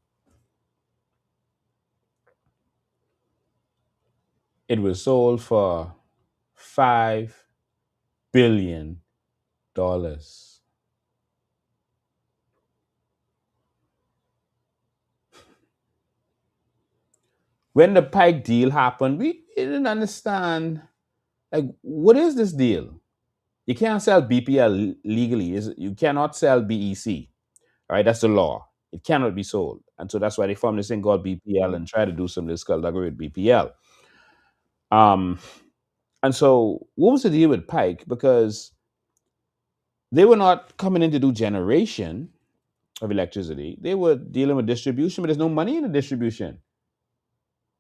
It was sold for $5 billion. When the Pike deal happened, we didn't understand, like, what is this deal? You can't sell BPL legally. You cannot sell BEC, right? That's the law. It cannot be sold. And so that's why they formed this thing called BPL and try to do some of this skullduggery with BPL. Um, and so what was the deal with Pike? Because they were not coming in to do generation of electricity. They were dealing with distribution, but there's no money in the distribution.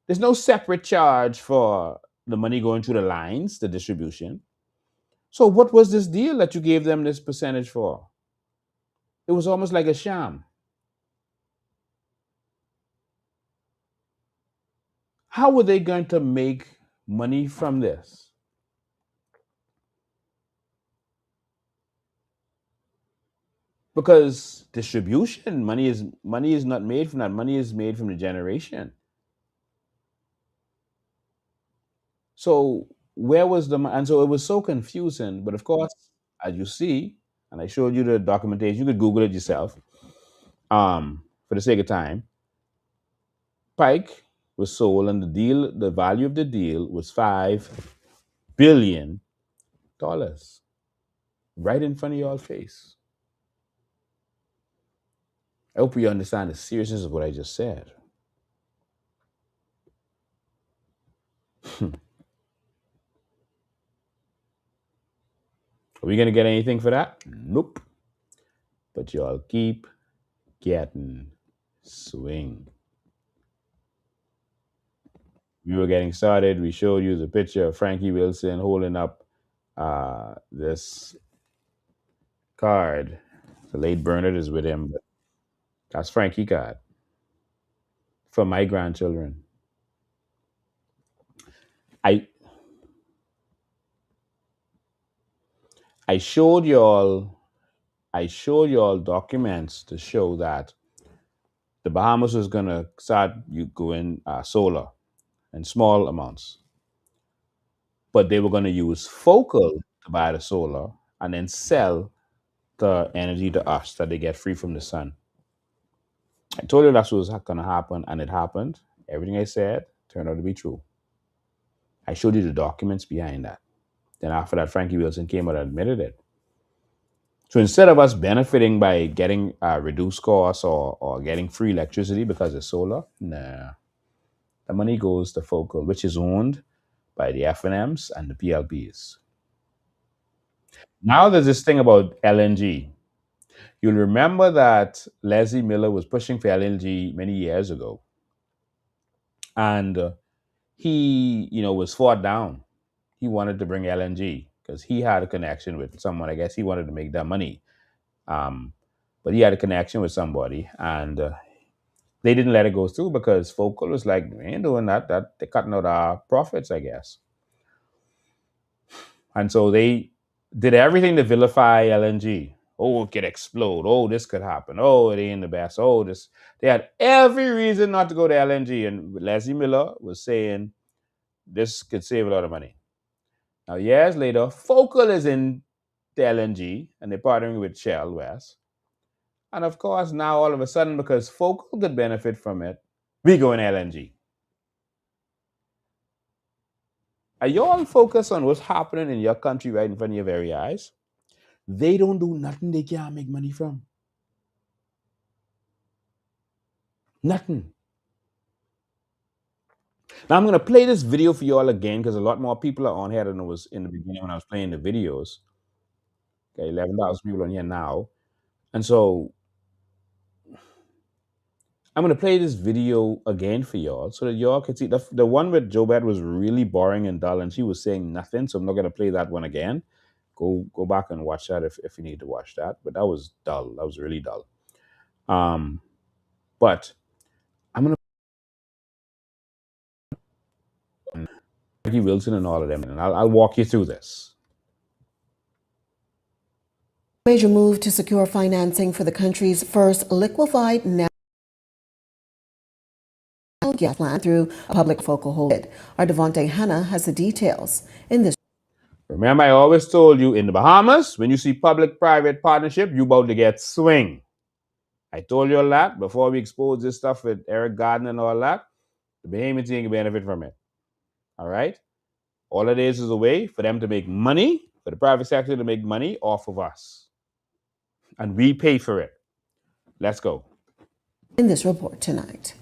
There's no separate charge for the money going through the lines, the distribution. So what was this deal that you gave them this percentage for? It was almost like a sham. How were they going to make money from this? Because distribution, money is not made from that. Money is made from the generation. So where was the and so it was so confusing. But of course, as you see, and I showed you the documentation, you could Google it yourself. For the sake of time, Pike was sold, and the value of the deal was $5 billion, right in front of y'all face. I hope you understand the seriousness of what I just said. Are we gonna get anything for that? Nope. But y'all keep getting swing. We were getting started. We showed you the picture of Frankie Wilson holding up this card. The late Bernard is with him, but that's Frankie card for my grandchildren. I I showed y'all documents to show that the Bahamas was gonna start you going solar in small amounts, but they were gonna use Focal to buy the solar and then sell the energy to us that they get free from the sun. I told you that's what was gonna happen, and it happened. Everything I said turned out to be true. I showed you the documents behind that. Then after that, Frankie Wilson came out and admitted it. So instead of us benefiting by getting reduced costs or getting free electricity because it's solar, nah. The money goes to Focal, which is owned by the FNMs and the PLPs. Now there's this thing about LNG. You'll remember that Leslie Miller was pushing for LNG many years ago. And he, was fought down. He wanted to bring LNG because he had a connection with someone. I guess he wanted to make that money. But he had a connection with somebody, and they didn't let it go through because Focal was like, we ain't doing that. That they're cutting out our profits, I guess. And so they did everything to vilify LNG. Oh, it could explode. Oh, this could happen. Oh, it ain't the best. Oh, this. They had every reason not to go to LNG. And Leslie Miller was saying this could save a lot of money. Now, years later, Focal is in the LNG and they're partnering with Shell West. And of course, now all of a sudden, because Focal could benefit from it, we go in LNG. Are you all focused on what's happening in your country right in front of your very eyes? They don't do nothing they can't make money from. Nothing. Now I'm going to play this video for you all again because a lot more people are on here than it was in the beginning when I was playing the videos. Okay, 11,000 people on here now. And so I'm going to play this video again for y'all so that y'all can see. The one with Jobette was really boring and dull and she was saying nothing. So I'm not going to play that one again. Go back and watch that if you need to watch that. But that was dull. That was really dull. But I'm going to Frankie Wilson and all of them, and I'll walk you through this. Major move to secure financing for the country's first liquefied natural gas plant through a public focal hold. Our Devontae Hanna has the details in this. Remember, I always told you in the Bahamas, when you see public-private partnership, you about to get swing. I told you all that before we exposed this stuff with Eric Gardner and all that. The Bahamians ain't gonna benefit from it. All right? All it is a way for them to make money, for the private sector to make money off of us. And we pay for it. Let's go. In this report tonight.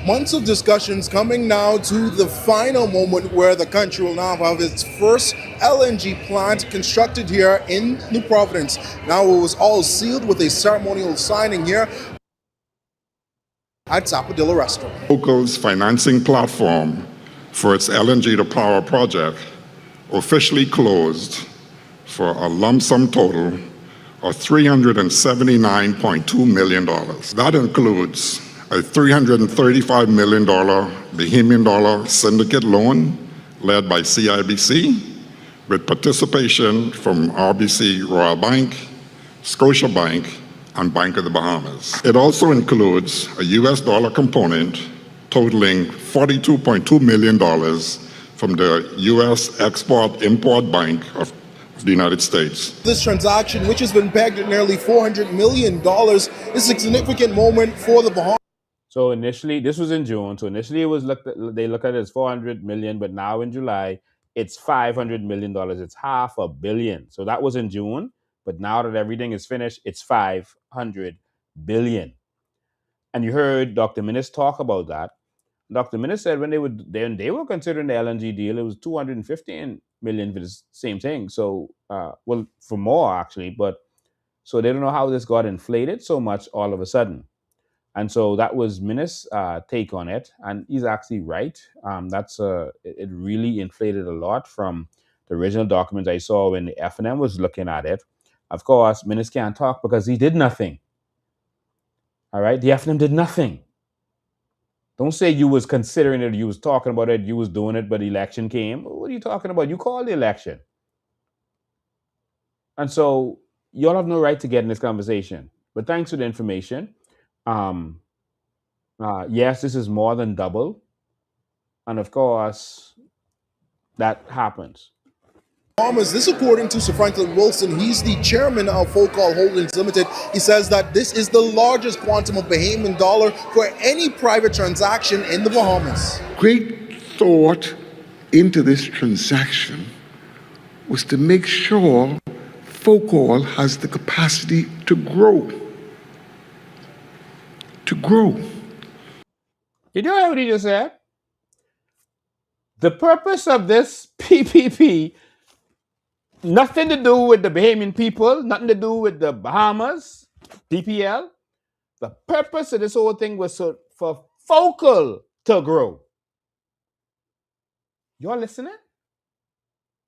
Months of discussions coming now to the final moment where the country will now have its first LNG plant constructed here in New Providence. Now it was all sealed with a ceremonial signing here at Zapadilla Restaurant. Local's financing platform for its LNG to power project officially closed for a lump sum total of $379.2 million. That includes a $335 million Bahamian dollar syndicate loan led by CIBC with participation from RBC Royal Bank, Scotiabank, and Bank of the Bahamas. It also includes a US dollar component totaling $42.2 million from the US Export-Import Bank of the United States. This transaction, which has been pegged at nearly $400 million, is a significant moment for the Bahamas. So initially, this was in June. So initially, they looked at it as 400 million, but now in July, it's $500 million. It's $500 million. So that was in June, but now that everything is finished, it's $500 billion. And you heard Dr. Minnis talk about that. Dr. Minnis said when they were considering the LNG deal, it was 215 million for the same thing. So, well, for more actually, but so they don't know how this got inflated so much all of a sudden. And so that was Minnis' take on it, and he's actually right. It really inflated a lot from the original documents I saw when the F&M was looking at it. Of course, Minnis can't talk because he did nothing. All right, the F&M did nothing. Don't say you was considering it, you was talking about it, you was doing it, but the election came. What are you talking about? You called the election. And so y'all have no right to get in this conversation. But thanks for the information. Yes, this is more than double. And of course, that happens. This according to Sir Franklin Wilson. He's the chairman of Focal Holdings Limited. He says that this is the largest quantum of Bahamian dollar for any private transaction in the Bahamas. Great thought into this transaction was to make sure Focal has the capacity to grow. To grow. Did you hear what he just said? The purpose of this PPP, nothing to do with the Bahamian people, nothing to do with the Bahamas, BPL. The purpose of this whole thing was for Focal to grow. Y'all listening?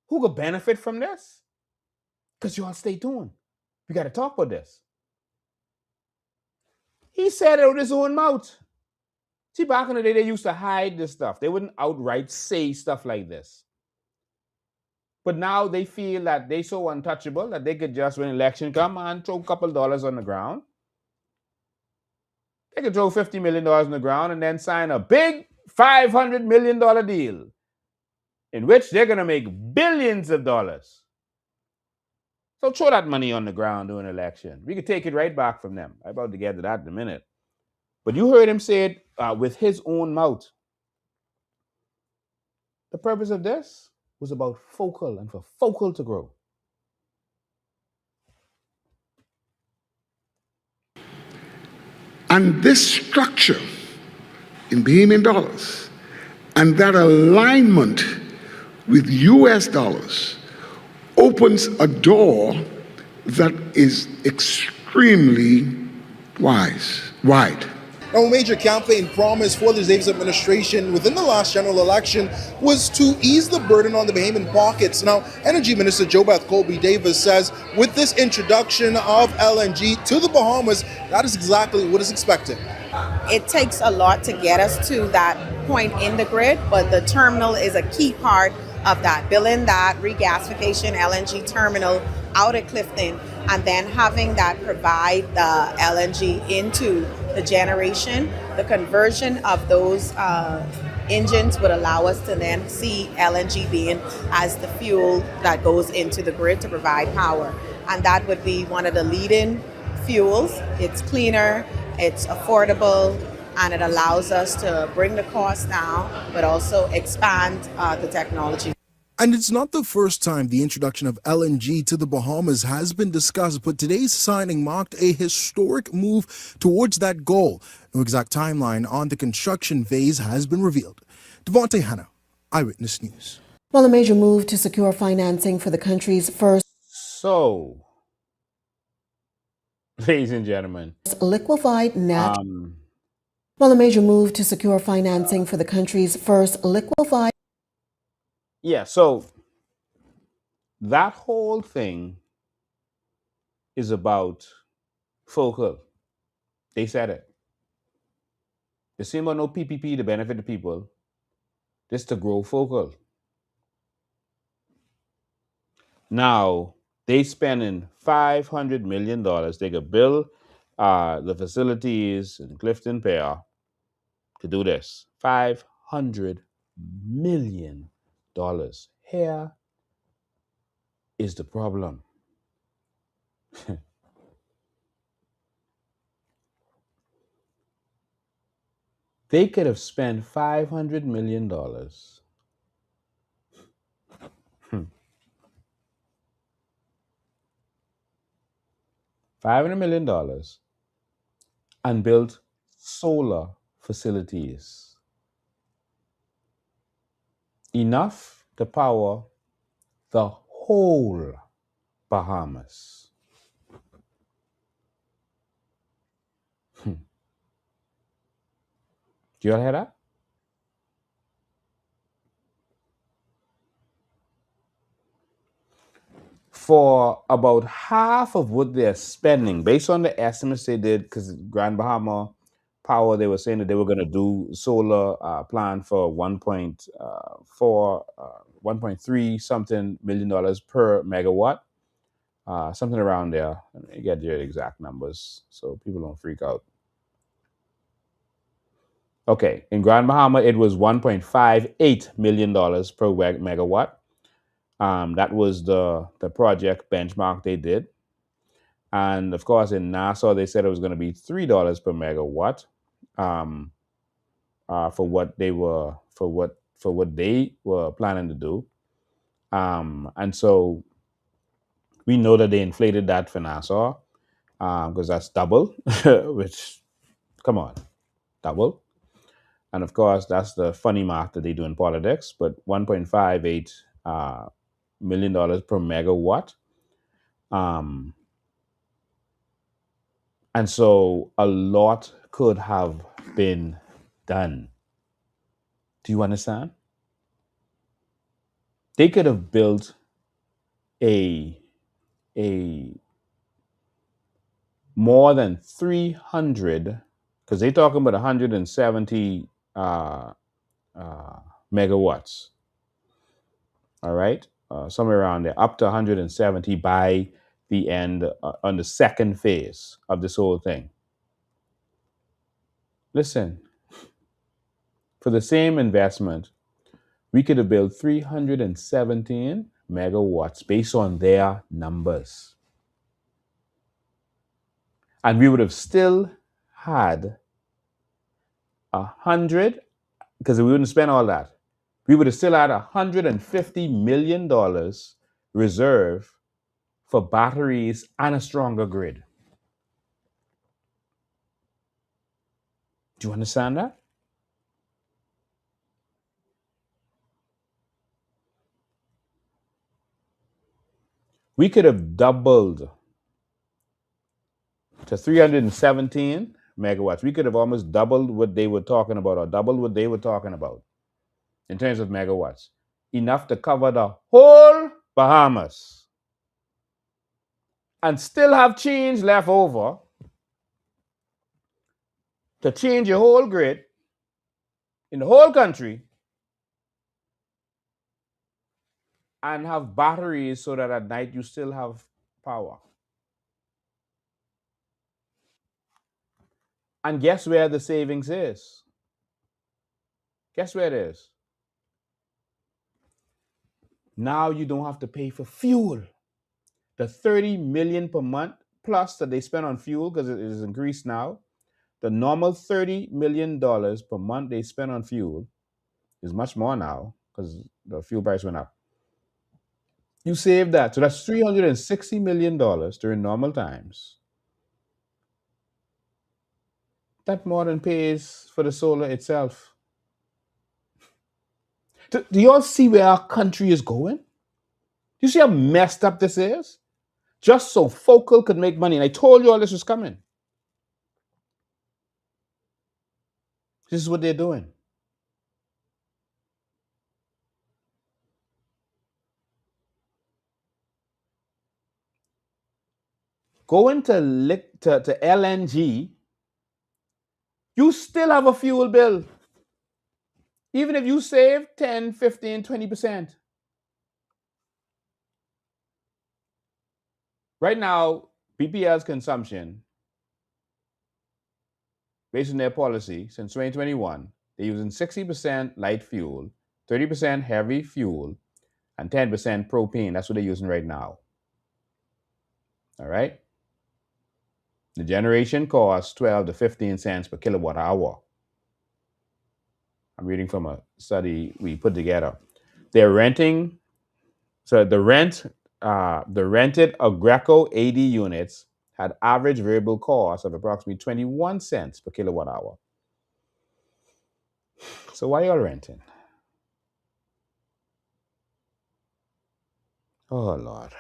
Who could benefit from this? Because y'all stay tuned. We got to talk about this. He said it with his own mouth. See, back in the day, they used to hide this stuff. They wouldn't outright say stuff like this. But now they feel that they're so untouchable that they could just, when election come, and throw a couple dollars on the ground. They could throw $50 million on the ground and then sign a big $500 million deal in which they're going to make billions of dollars. So throw that money on the ground during an election. We could take it right back from them. I'm about to get to that in a minute. But you heard him say it with his own mouth. The purpose of this was about Focal and for Focal to grow. And this structure in Bahamian dollars and that alignment with US dollars opens a door that is extremely wide. Now, a major campaign promise for the Davis administration within the last general election was to ease the burden on the Bahamian pockets. Now, Energy Minister JoBeth Colby-Davis says with this introduction of LNG to the Bahamas, that is exactly what is expected. It takes a lot to get us to that point in the grid, but the terminal is a key part of that. Building that regasification LNG terminal out at Clifton and then having that provide the LNG into the generation, the conversion of those engines would allow us to then see LNG being as the fuel that goes into the grid to provide power. And that would be one of the leading fuels. It's cleaner, it's affordable, and it allows us to bring the cost down, but also expand the technology. And it's not the first time the introduction of LNG to the Bahamas has been discussed, but today's signing marked a historic move towards that goal. No exact timeline on the construction phase has been revealed. Devontae Hanna, Eyewitness News. While a major move to secure financing for the country's first So, ladies and gentlemen, liquefied natural while a major move to secure financing for the country's first liquefied so that whole thing is about focal. They said it. There seems no PPP to benefit the people. This to grow focal. Now they spending $500 million. They could build the facilities in Clifton Pier to do this. $500 million. Here is the problem. They could have spent $500 million. $500 million and built solar facilities. Enough to power the whole Bahamas. Do you all hear that? For about half of what they're spending, based on the estimates they did, because Grand Bahama Power, they were saying that they were going to do solar plant for 1.3 something million dollars per megawatt, something around there. Let me get your exact numbers so people don't freak out. Okay, in Grand Bahama, it was $1.58 million per megawatt. That was the project benchmark they did. And of course, in Nassau, they said it was going to be $3 per megawatt for what they were planning to do. And so we know that they inflated that for Nassau because that's double, which, come on, double. And of course, that's the funny math that they do in politics, but $1.58 million per megawatt. And so a lot could have been done. Do you understand? They could have built a more than 300, because they're talking about 170 megawatts. All right, somewhere around there, up to 170 by the end on the second phase of this whole thing. Listen, for the same investment, we could have built 317 megawatts based on their numbers. And we would have still had 100, because we wouldn't spend all that. We would have still had $150 million reserved for batteries and a stronger grid. Do you understand that? We could have doubled to 317 megawatts. We could have almost doubled what they were talking about, or doubled what they were talking about in terms of megawatts. Enough to cover the whole Bahamas. And still have change left over to change your whole grid in the whole country and have batteries so that at night you still have power. And guess where the savings is? Guess where it is? Now you don't have to pay for fuel. The $30 million per month plus that they spend on fuel, because it is increased now, the normal $30 million per month they spend on fuel is much more now because the fuel price went up. You save that. So that's $360 million during normal times. That more than pays for the solar itself. Do you all see where our country is going? Do you see how messed up this is? Just so Focal could make money. And I told you all this was coming. This is what they're doing. Going to LNG, you still have a fuel bill. Even if you save 10, 15, 20%. Right now, BPL's consumption, based on their policy since 2021, they're using 60% light fuel, 30% heavy fuel, and 10% propane. That's what they're using right now. All right? The generation costs 12 to 15 cents per kilowatt hour. I'm reading from a study we put together. They're renting, so the rented Agreco 80 units had average variable cost of approximately 21 cents per kilowatt hour. So why are you renting? Oh, Lord.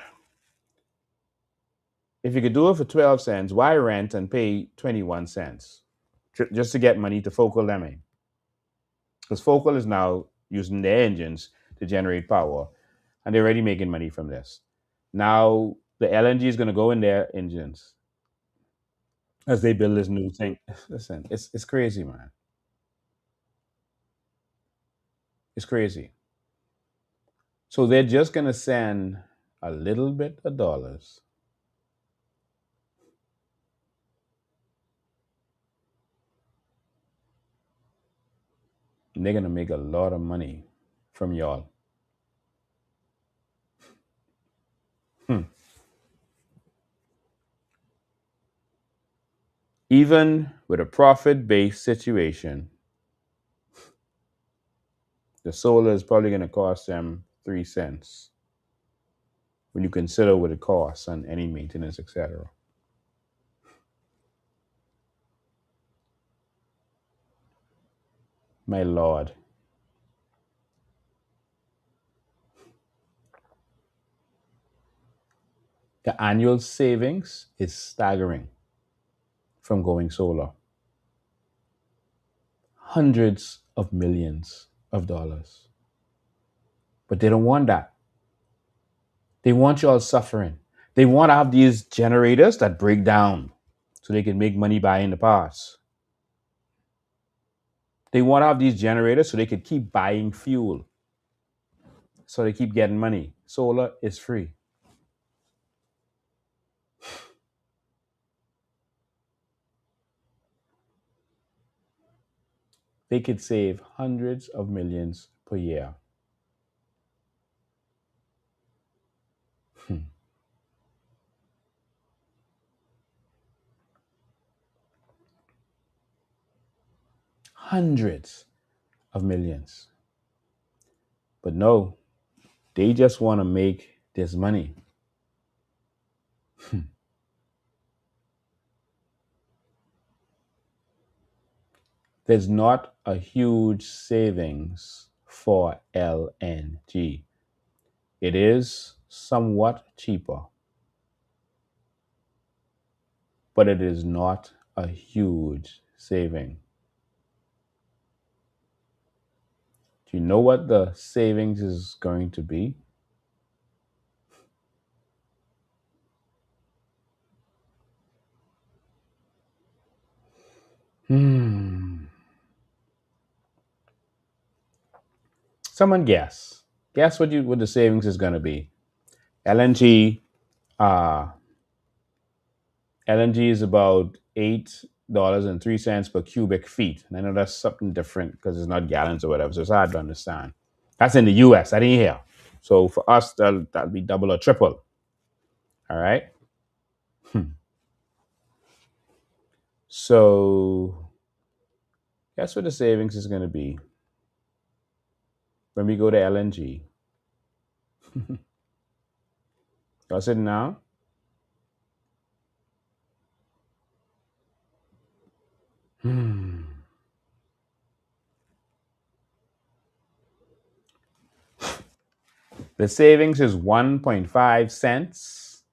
If you could do it for 12 cents, why rent and pay 21 cents? Just to get money to Focal Lemming. Because Focal is now using their engines to generate power, and they're already making money from this. Now, the LNG is going to go in their engines as they build this new thing. Listen, it's crazy, man. It's crazy. So they're just going to send a little bit of dollars. And they're going to make a lot of money from y'all. Even with a profit-based situation, the solar is probably going to cost them 3 cents when you consider what it costs on any maintenance, etc. My Lord. The annual savings is staggering from going solar. Hundreds of millions of dollars. But they don't want that. They want you all suffering. They want to have these generators that break down so they can make money buying the parts. They want to have these generators so they can keep buying fuel. So they keep getting money. Solar is free. They could save hundreds of millions per year. Hundreds of millions. But no, they just want to make this money. There's not a huge savings for LNG. It is somewhat cheaper, but it is not a huge saving. Do you know what the savings is going to be? Someone guess. Guess what the savings is going to be. LNG is about $8.03 per cubic feet. And I know that's something different because it's not gallons or whatever, so it's hard to understand. That's in the US, I didn't hear. So for us, that'll be double or triple. All right? So guess what the savings is going to be when we go to LNG. Y'all sitting now? The savings is 1.5 cents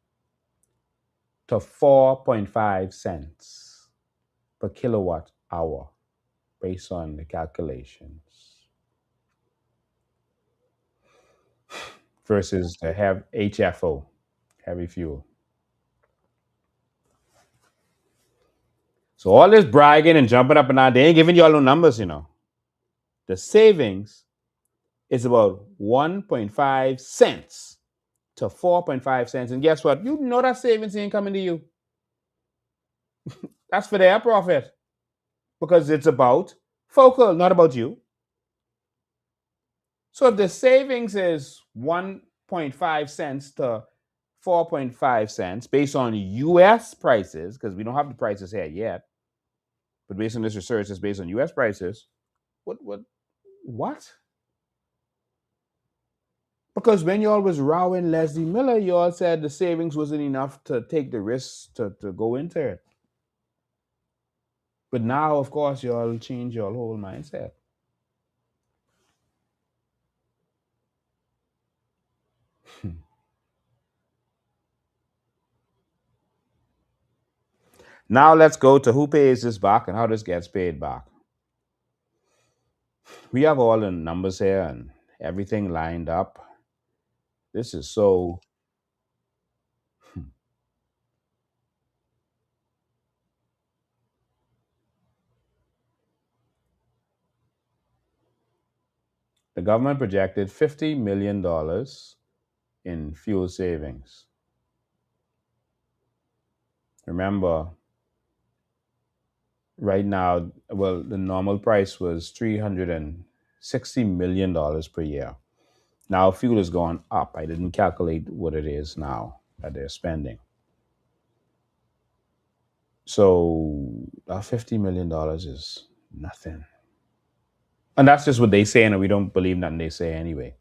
to 4.5 cents per kilowatt hour based on the calculations versus the HFO, heavy fuel. So all this bragging and jumping up and down, they ain't giving you all no numbers, you know. The savings is about 1.5 cents to 4.5 cents. And guess what? You know that savings ain't coming to you. That's for their profit because it's about Focal, not about you. So if the savings is 1.5 cents to 4.5 cents based on US prices, because we don't have the prices here yet, but based on this research, it's based on US prices. What? Because when y'all was rowing Leslie Miller, y'all said the savings wasn't enough to take the risks to go into it. But now, of course, y'all change your whole mindset. Now let's go to who pays this back and how this gets paid back. We have all the numbers here and everything lined up. This is so. The government projected $50 million in fuel savings. Remember, right now, well, the normal price was $360 million per year. Now fuel has gone up. I didn't calculate what it is now that they're spending. So that $50 million is nothing. And that's just what they say, and we don't believe nothing they say anyway.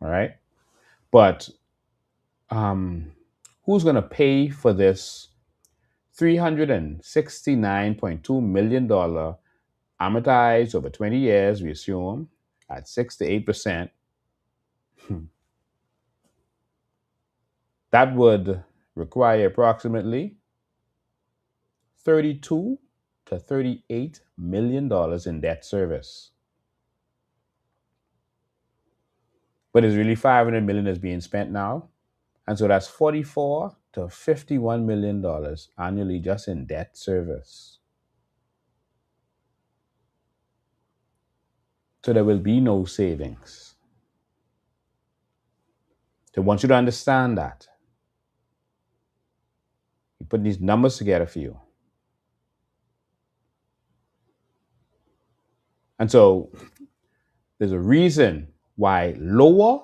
All right? But who's going to pay for this $369.2 million amortized over 20 years, we assume, at 6 to 8%? That would require approximately $32 to $38 million in debt service. But it's really $500 million is being spent now. And so that's $44 to $51 million annually just in debt service. So there will be no savings. So I want you to understand that. We put these numbers together for you. And so there's a reason why lower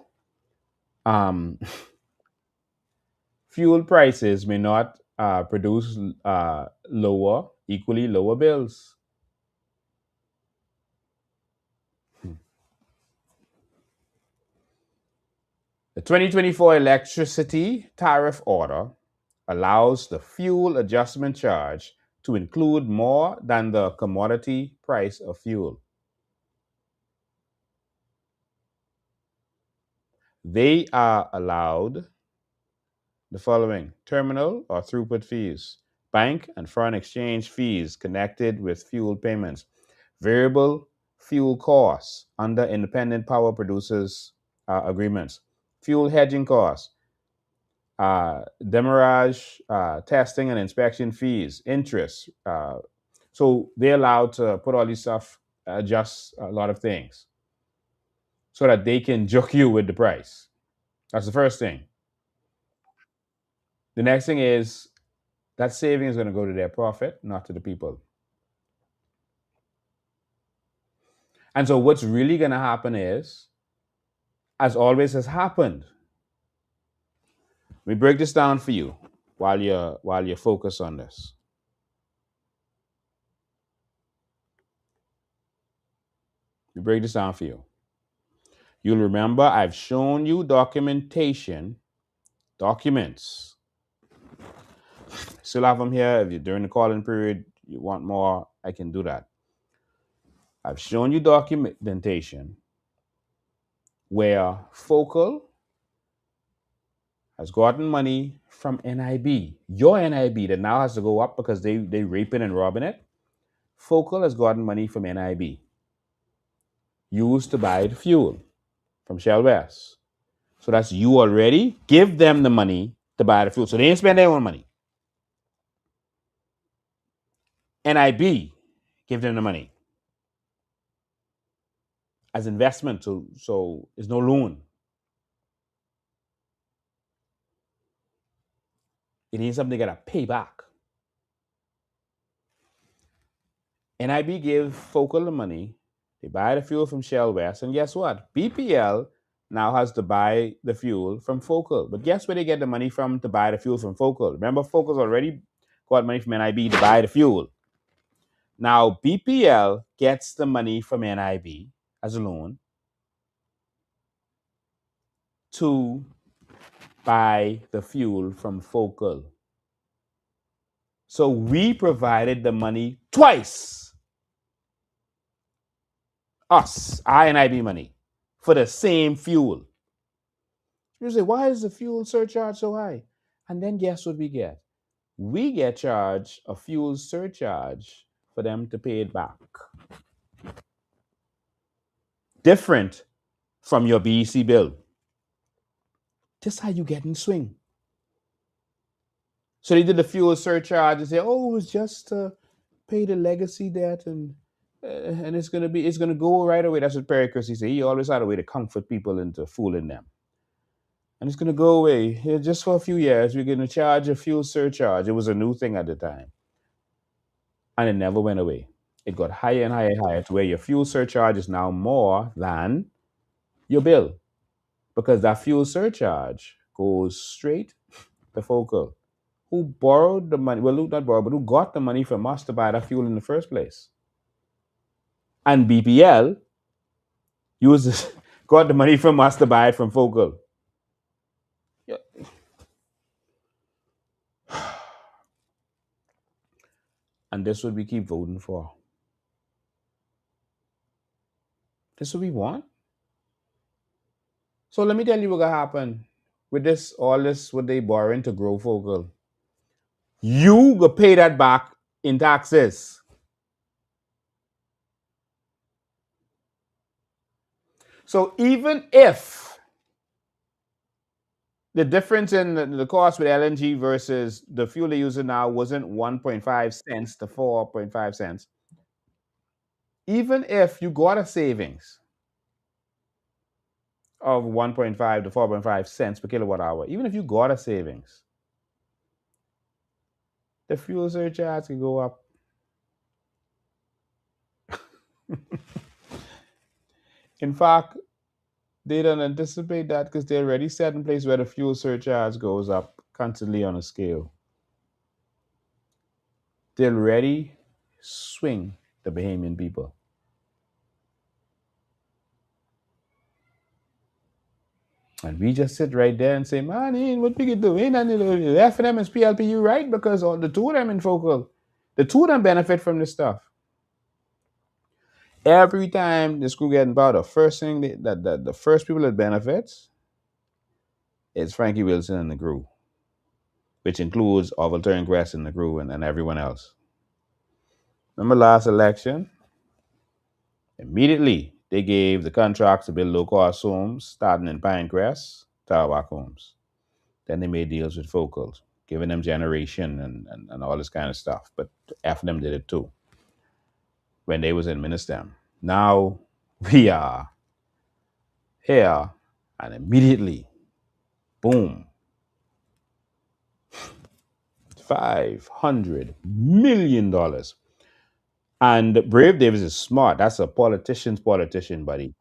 fuel prices may not produce equally lower bills. The 2024 electricity tariff order allows the fuel adjustment charge to include more than the commodity price of fuel. They are allowed the following: terminal or throughput fees, bank and foreign exchange fees connected with fuel payments, variable fuel costs under independent power producers agreements, fuel hedging costs, demurrage, testing and inspection fees, interest. So they're allowed to put all these stuff, adjust a lot of things so that they can joke you with the price. That's the first thing. The next thing is that saving is going to go to their profit, not to the people. And so what's really going to happen is, as always has happened, let me break this down for you while you're focused on this. me break this down for you. You'll remember I've shown you documents. Still have them here. If you're during the calling period, you want more, I can do that. I've shown you documentation where Focal has gotten money from NIB, your NIB that now has to go up because they raping and robbing it. Focal has gotten money from NIB used to buy the fuel from Shell West. So that's you already give them the money to buy the fuel. So they ain't spend their own money. NIB give them the money as investment. So it's no loan. It ain't something they gotta pay back. NIB give Focal the money. They buy the fuel from Shell West. And guess what? BPL now has to buy the fuel from Focal. But guess where they get the money from to buy the fuel from Focal? Remember, Focal's already got money from NIB to buy the fuel. Now, BPL gets the money from NIB as a loan to buy the fuel from Focal. So we provided the money twice. Us, our NIB money, for the same fuel. You say, why is the fuel surcharge so high? And then guess what we get? We get charged a fuel surcharge for them to pay it back. Different from your BEC bill. This how you get in swing. So they did the fuel surcharge and say, oh, it was just to pay the legacy debt and it's gonna go right away. That's what Perry Christie said. He always had a way to comfort people into fooling them. And it's gonna go away. Here, just for a few years, we're gonna charge a fuel surcharge. It was a new thing at the time. And it never went away. It got higher and higher and higher to where your fuel surcharge is now more than your bill. Because that fuel surcharge goes straight to Focal, who borrowed the money, well, not borrowed, but who got the money from us to buy that fuel in the first place. And BPL got the money from us to buy it from Focal. Yeah. And this is what we keep voting for. This is what we want. So let me tell you what's gonna happen with this, all this, what they borrowing to grow Focal. You go pay that back in taxes. So even if the difference in the cost with LNG versus the fuel they're using now wasn't 1.5 cents to 4.5 cents, even if you got a savings of 1.5 to 4.5 cents per kilowatt hour, even if you got a savings, the fuel surcharge can go up. In fact, they don't anticipate that because they're already set in place where the fuel surcharge goes up constantly on a scale. They'll already swing the Bahamian people. And we just sit right there and say, man, what we can do? Ain't nothing to do. F&M and PLPU, right? Because all the two of them in Focal, the two of them benefit from this stuff. Every time this crew get involved, the first thing that the first people that benefits is Frankie Wilson and the crew, which includes Orville Turnquest and the crew and everyone else. Remember last election? Immediately, they gave the contracts to build low-cost homes, starting in Pinecrest, Tarwac Homes. Then they made deals with Focals, giving them generation and all this kind of stuff. But F&M did it too when they was in Minister. Now we are here, and immediately, boom, $500 million. And Brave Davis is smart. That's a politician's politician, buddy.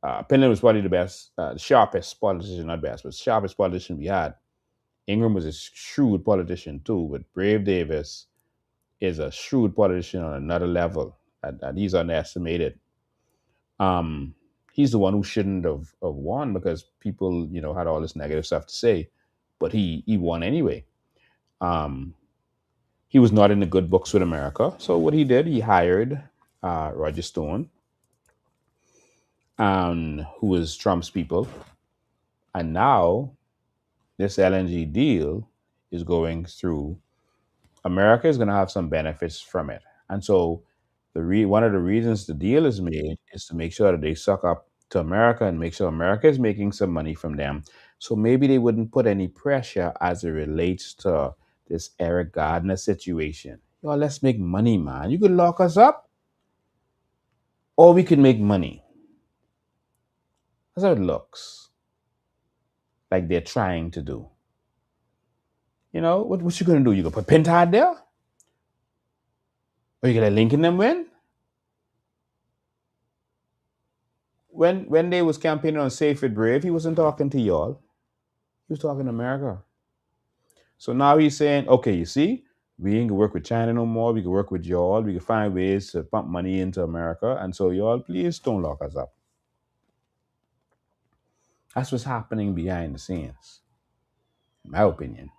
Penland was probably the best, sharpest politician, not best, but sharpest politician we had. Ingram was a shrewd politician too, but Brave Davis is a shrewd politician on another level, and he's underestimated. He's the one who shouldn't have won because people, had all this negative stuff to say, but he won anyway. Um, he was not in the good books with America, so what he did, he hired Roger Stone, who was Trump's people, and now this LNG deal is going through. America is going to have some benefits from it, and so one of the reasons the deal is made is to make sure that they suck up to America and make sure America is making some money from them. So maybe they wouldn't put any pressure as it relates to this Eric Gardner situation. Yo, let's make money, man. You could lock us up, or we could make money. That's how it looks like they're trying to do. What you gonna do? You gonna put Pintard there? Or you gonna Lincoln them win? When they was campaigning on Safe It Brave, he wasn't talking to y'all. He was talking to America. So now he's saying, okay, you see, we ain't gonna work with China no more. We can work with y'all. We can find ways to pump money into America. And so y'all, please don't lock us up. That's what's happening behind the scenes, in my opinion.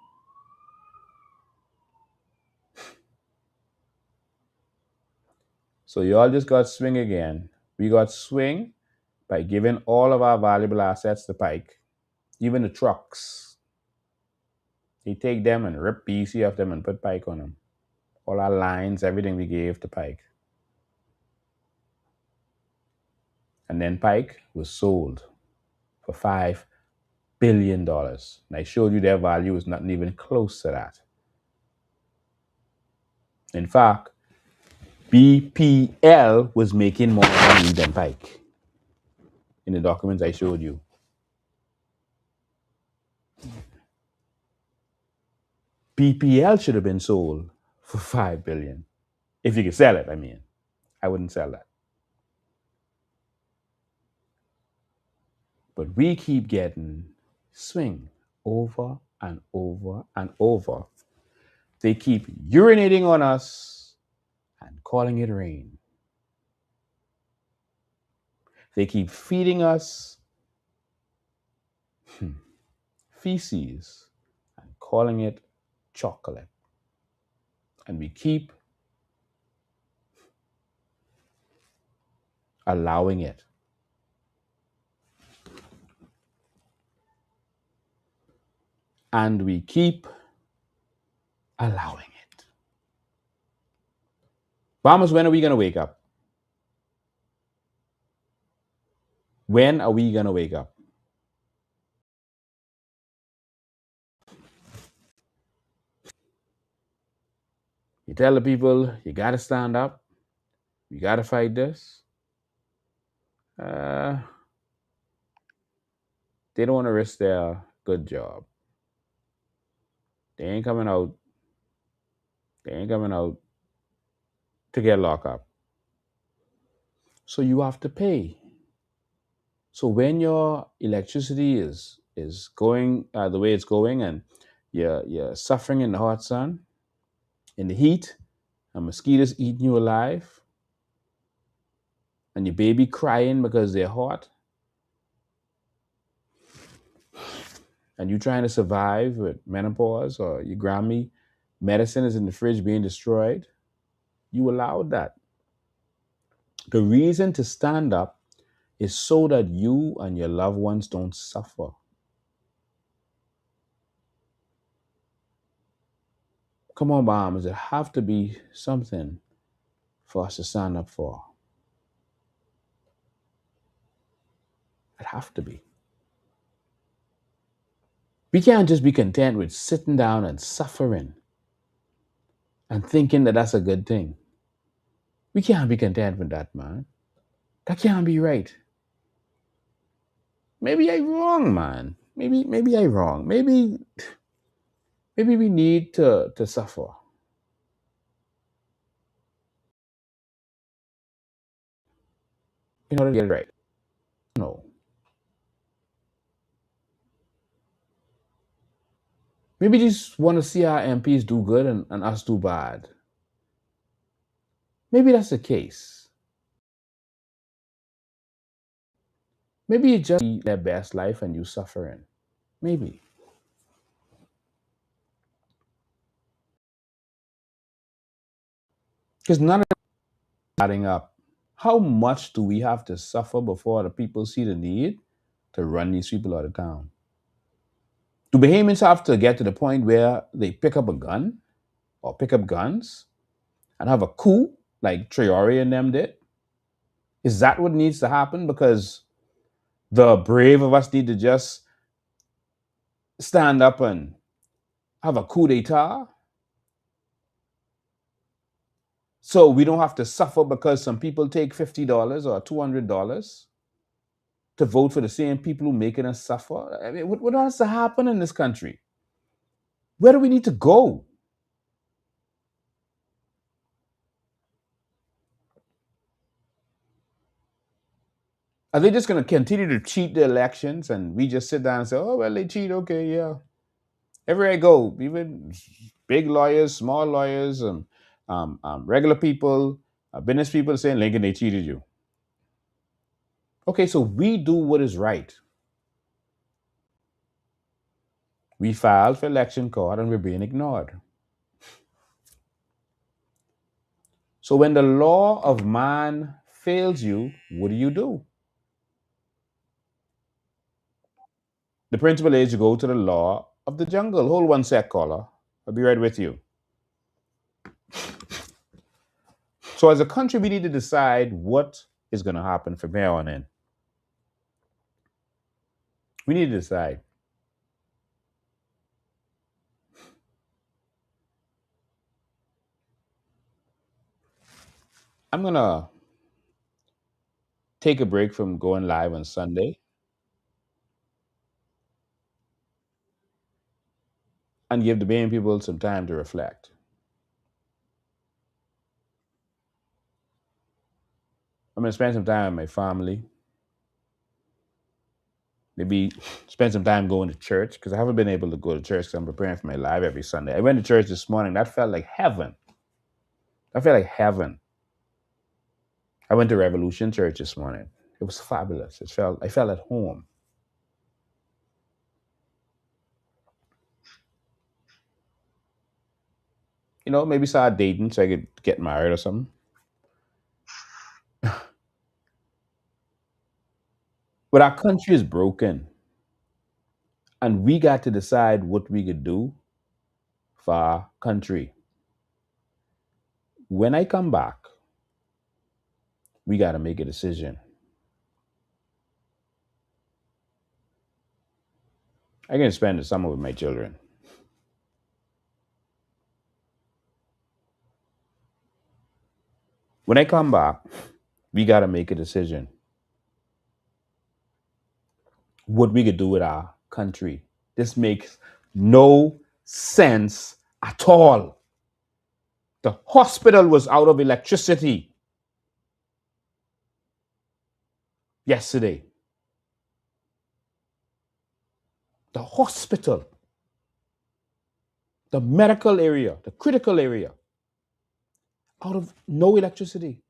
So y'all just got swing again. We got swing by giving all of our valuable assets to Pike, even the trucks. He take them and rip BC off them and put Pike on them. All our lines, everything we gave to Pike. And then Pike was sold for $5 billion. And I showed you their value is not even close to that. In fact, BPL was making more money than Pike in the documents I showed you. BPL should have been sold for $5 billion. If you could sell it, I mean. I wouldn't sell that. But we keep getting swing over and over and over. They keep urinating on us and calling it rain. They keep feeding us feces and calling it chocolate. And we keep allowing it. And we keep allowing it. Farmers, when are we going to wake up? When are we going to wake up? You tell the people, you got to stand up. You got to fight this. They don't want to risk their good job. They ain't coming out. They ain't coming out to get locked up. So you have to pay. So when your electricity is going the way it's going, and you're suffering in the hot sun, in the heat, and mosquitoes eating you alive, and your baby crying because they're hot, and you trying to survive with menopause, or your Grammy medicine is in the fridge being destroyed, you allowed that. The reason to stand up is so that you and your loved ones don't suffer. Come on, Bahamas, it have to be something for us to stand up for. It have to be. We can't just be content with sitting down and suffering and thinking that that's a good thing. We can't be content with that, man. That can't be right. Maybe I'm wrong, man. Maybe I'm wrong. Maybe we need to suffer in order to get it right. No. Maybe just want to see our MPs do good and us do bad. Maybe that's the case. Maybe it just be their best life and you suffering. Maybe. Because none of it is adding up. How much do we have to suffer before the people see the need to run these people out of town? Do Bahamians have to get to the point where they pick up a gun or pick up guns and have a coup like Traore and them did? Is that what needs to happen? Because the brave of us need to just stand up and have a coup d'etat so we don't have to suffer because some people take $50 or $200 to vote for the same people who making us suffer? I mean, what has to happen in this country? Where do we need to go? Are they just going to continue to cheat the elections and we just sit down and say, oh, well, they cheat. Okay, yeah. Everywhere I go, even big lawyers, small lawyers, regular people, business people saying, Lincoln, they cheated you. Okay, so we do what is right. We filed for election court and we're being ignored. So when the law of man fails you, what do? The principle is you go to the law of the jungle. Hold one sec, caller. I'll be right with you. So as a country, we need to decide what is going to happen from here on in. We need to decide. I'm going to take a break from going live on Sunday and give the Bahian people some time to reflect. I'm going to spend some time with my family. Maybe spend some time going to church because I haven't been able to go to church because I'm preparing for my live every Sunday. I went to church this morning. That felt like heaven. I went to Revolution Church this morning. It was fabulous. I felt at home. You know, maybe start dating so I could get married or something. But our country is broken. And we got to decide what we could do for our country. When I come back, we got to make a decision. I'm going to spend the summer with my children. When I come back, we got to make a decision. What we could do with our country. This makes no sense at all. The hospital was out of electricity yesterday. The hospital, the medical area, the critical area, out of no electricity.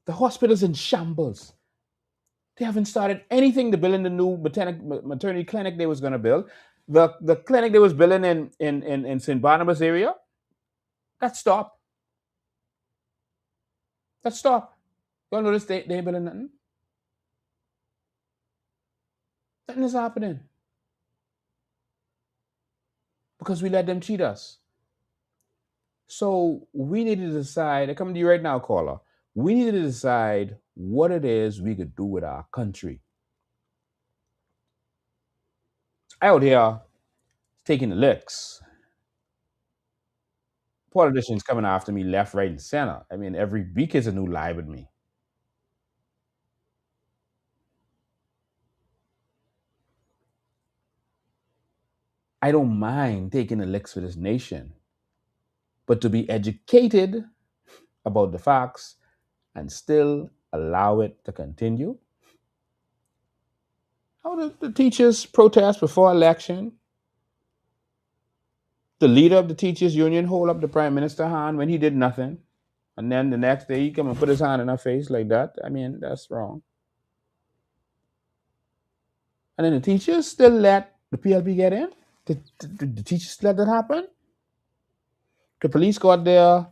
The hospital's in shambles. They haven't started anything to build in the new maternity clinic they was going to build. The clinic they was building in St. Barnabas area, that stopped. That stopped. Y'all notice they ain't building nothing? Nothing is happening. Because we let them cheat us. So we need to decide, I come to you right now, caller. We need to decide what it is we could do with our country. Out here taking the licks. Politicians coming after me left, right, and center. I mean, every week is a new lie with me. I don't mind taking the licks for this nation, but to be educated about the facts and still allow it to continue. How did the teachers protest before election? The leader of the teachers union hold up the prime minister hand when he did nothing. And then the next day he come and put his hand in her face like that. I mean, that's wrong. And then the teachers still let the PLP get in? The teachers let that happen? The police got their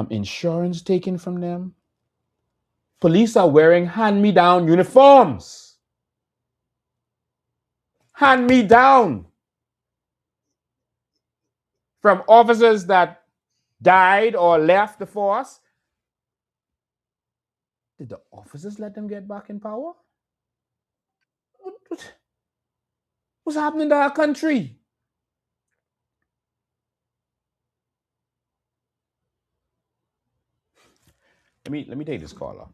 insurance taken from them. Police are wearing hand-me-down uniforms. Hand-me-down. From officers that died or left the force. Did the officers let them get back in power? What's happening to our country? Let me take this caller.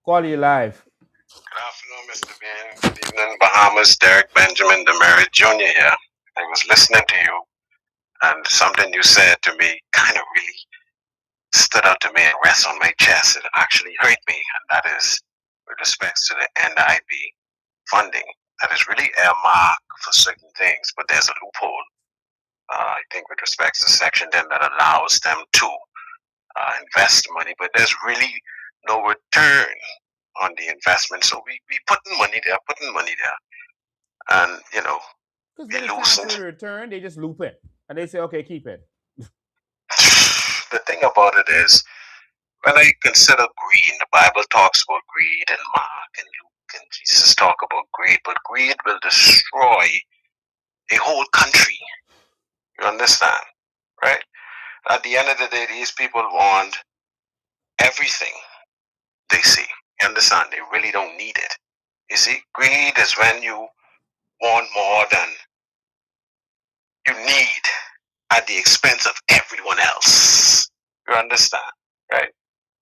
Call you live. Good afternoon, Mr. Bean. Good evening, Bahamas. Derek Benjamin Demerit Jr. here. I was listening to you, and something you said to me kind of really stood out to me and rests on my chest. It actually hurt me, and that is with respect to the NIB funding. That is really earmarked for certain things, but there's a loophole. I think with respect to Section 10 that allows them to invest money, but there's really no return on the investment. So we putting money there, and Because we when it's time for loosened. the return, they just loop it. And they say, okay, keep it. The thing about it is, when I consider greed, the Bible talks about greed, and Mark and Luke and Jesus talk about greed, but greed will destroy a whole country. You understand, right? At the end of the day, these people want everything they see. You understand? They really don't need it. You see, greed is when you want more than you need at the expense of everyone else. You understand, right?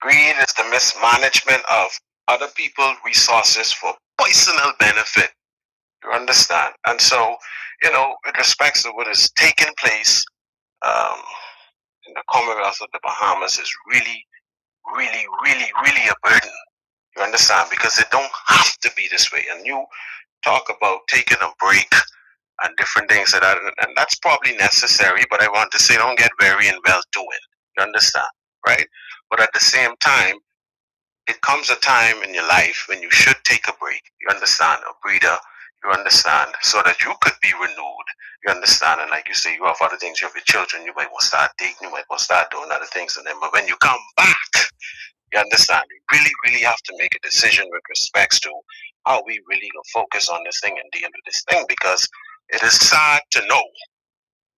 Greed is the mismanagement of other people's resources for personal benefit. You understand? And so, with respect to what is taking place um, in the Commonwealth of the Bahamas is really, really, really, really a burden. You understand? Because it don't have to be this way. And you talk about taking a break and different things like that, and that's probably necessary, but I want to say don't get weary and well doing. You understand? Right? But at the same time, it comes a time in your life when you should take a break. You understand? A breather. You understand? So that you could be renewed. You understand? And like you say, you have other things. You have your children. You might want to start dating. You might want to start doing other things. And then, but when you come back, you understand? You really, really have to make a decision with respects to how we really go focus on this thing and deal with this thing, because it is sad to know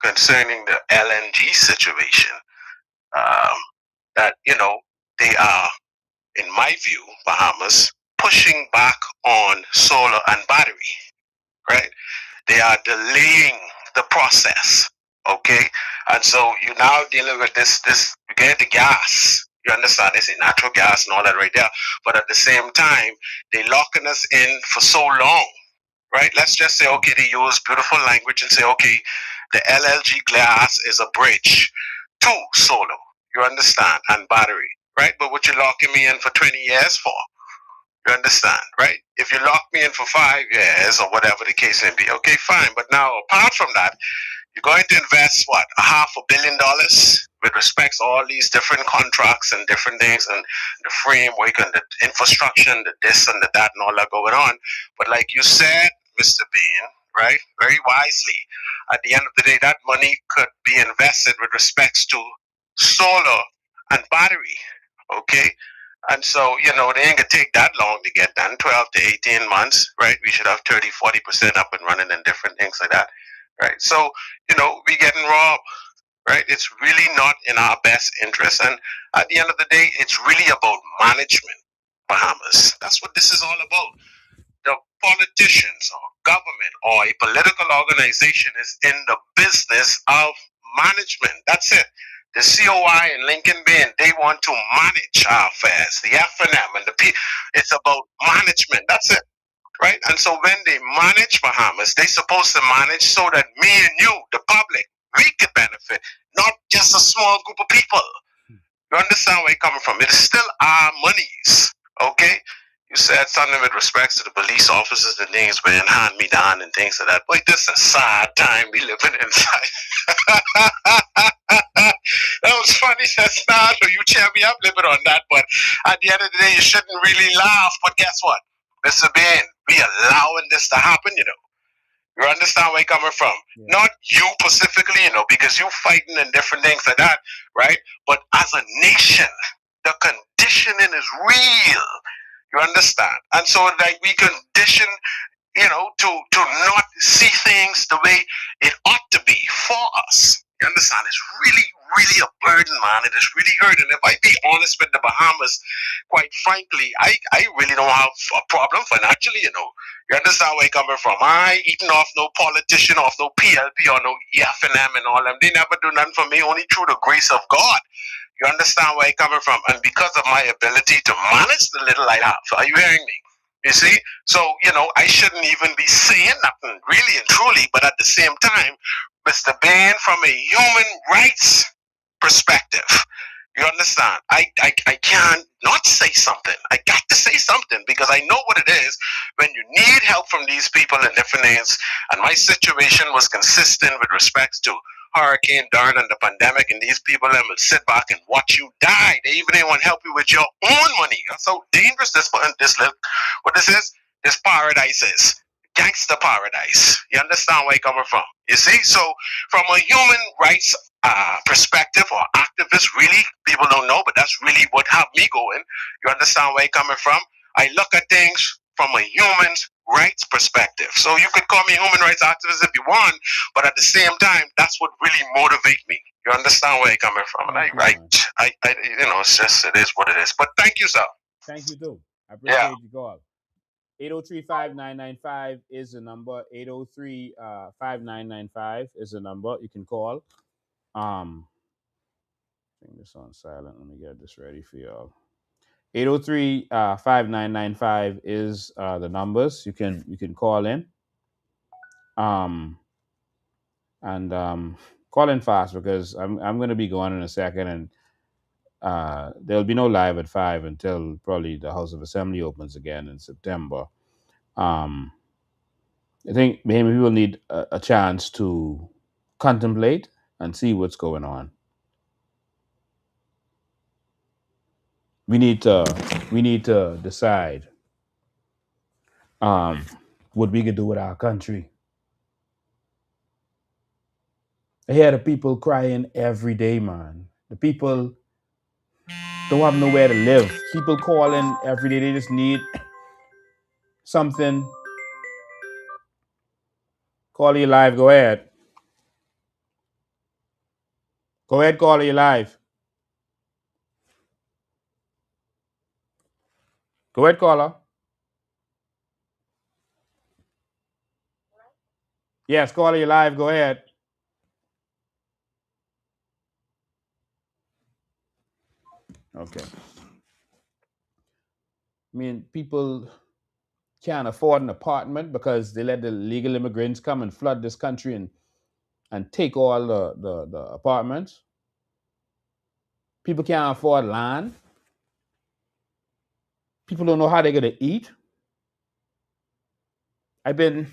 concerning the LNG situation um, that they are, in my view, Bahamas, pushing back on solar and battery, right? They are delaying the process, okay? And so you're now dealing with you get the gas. You understand? They say natural gas and all that right there. But at the same time, they locking us in for so long, right? Let's just say, okay, they use beautiful language and say, okay, the LLG glass is a bridge to solar. You understand? And battery, right? But what you locking me in for 20 years for? You understand, right? If you lock me in for 5 years or whatever the case may be, okay, fine. But now, apart from that, you're going to invest what, $500 million with respect to all these different contracts and different things and the framework and the infrastructure and the this and the that and all that going on. But like you said, Mr. Bean, right, very wisely, at the end of the day, that money could be invested with respects to solar and battery. Okay, and so, they ain't gonna take that long to get done, 12 to 18 months, right? We should have 30, 40% up and running and different things like that, right? So, we getting robbed, right? It's really not in our best interest. And at the end of the day, it's really about management, Bahamas. That's what this is all about. The politicians or government or a political organization is in the business of management. That's it. The COI and Lincoln Bay, they want to manage our affairs. The FNM and the P. It's about management. That's it, right? And so when they manage Bahamas, they're supposed to manage so that me and you, the public, we could benefit, not just a small group of people. You understand where you're coming from? It is still our monies, okay? You said something with respects to the police officers and things being hand me down and things like that. Boy, this is a sad time we living inside. That was funny. That's not. You cheer me up living on that. But at the end of the day, you shouldn't really laugh. But guess what? Mr. Bain, we allowing this to happen, you know. You understand where I'm coming from? Yeah. Not you specifically, you know, because you fighting and different things like that, right? But as a nation, the conditioning is real. You understand? And so, like, we condition, you know, to not see things the way it ought to be for us. You understand? It's really, really a burden, man. It is really hurting. If I be honest with the Bahamas, quite frankly, I really don't have a problem financially, you know. You understand where I'm coming from? I ain't eating off no politician, off no PLP or no EFNM and all them. They never do nothing for me, only through the grace of God. You understand where I'm coming from? And because of my ability to manage the little I have. Are you hearing me? You see? So, you know, I shouldn't even be saying nothing, really and truly, but at the same time, Mr. Bain, from a human rights perspective, you understand? I can't not say something. I got to say something because I know what it is when you need help from these people in different names. And my situation was consistent with respects to Hurricane Darn and the pandemic, and these people them will sit back and watch you die. They even ain't want to help you with your own money. That's how dangerous this little, what this is? This paradise is. Gangster paradise. You understand where I'm coming from? You see? So from a human rights perspective or activist, really, people don't know, but that's really what have me going. You understand where I'm coming from? I look at things from a human rights perspective. So you could call me a human rights activist if you want, but at the same time, that's what really motivates me. You understand where I'm coming from? And you know, it's just, it is what it is. But thank you, sir. Thank you too. I Yeah. appreciate you call. 803-5995 is the number. 803-5995 is the number. You can call. Bring this on silent. Let me get this ready for y'all. 803-5995 is the numbers. You can call in. And call in fast because I'm going to be going in a second, and there'll be no live at 5 until probably the House of Assembly opens again in September. I think maybe we will need a chance to contemplate and see what's going on. We need to decide what we can do with our country. I hear the people crying every day, man. The people don't have nowhere to live. People calling every day. They just need something. Call you live. Go ahead. Go ahead, call you live. Go ahead, caller. Yes, caller, you live. Go ahead. Okay. I mean, people can't afford an apartment because they let the illegal immigrants come and flood this country and take all the apartments. People can't afford land. People don't know how they're going to eat. I've been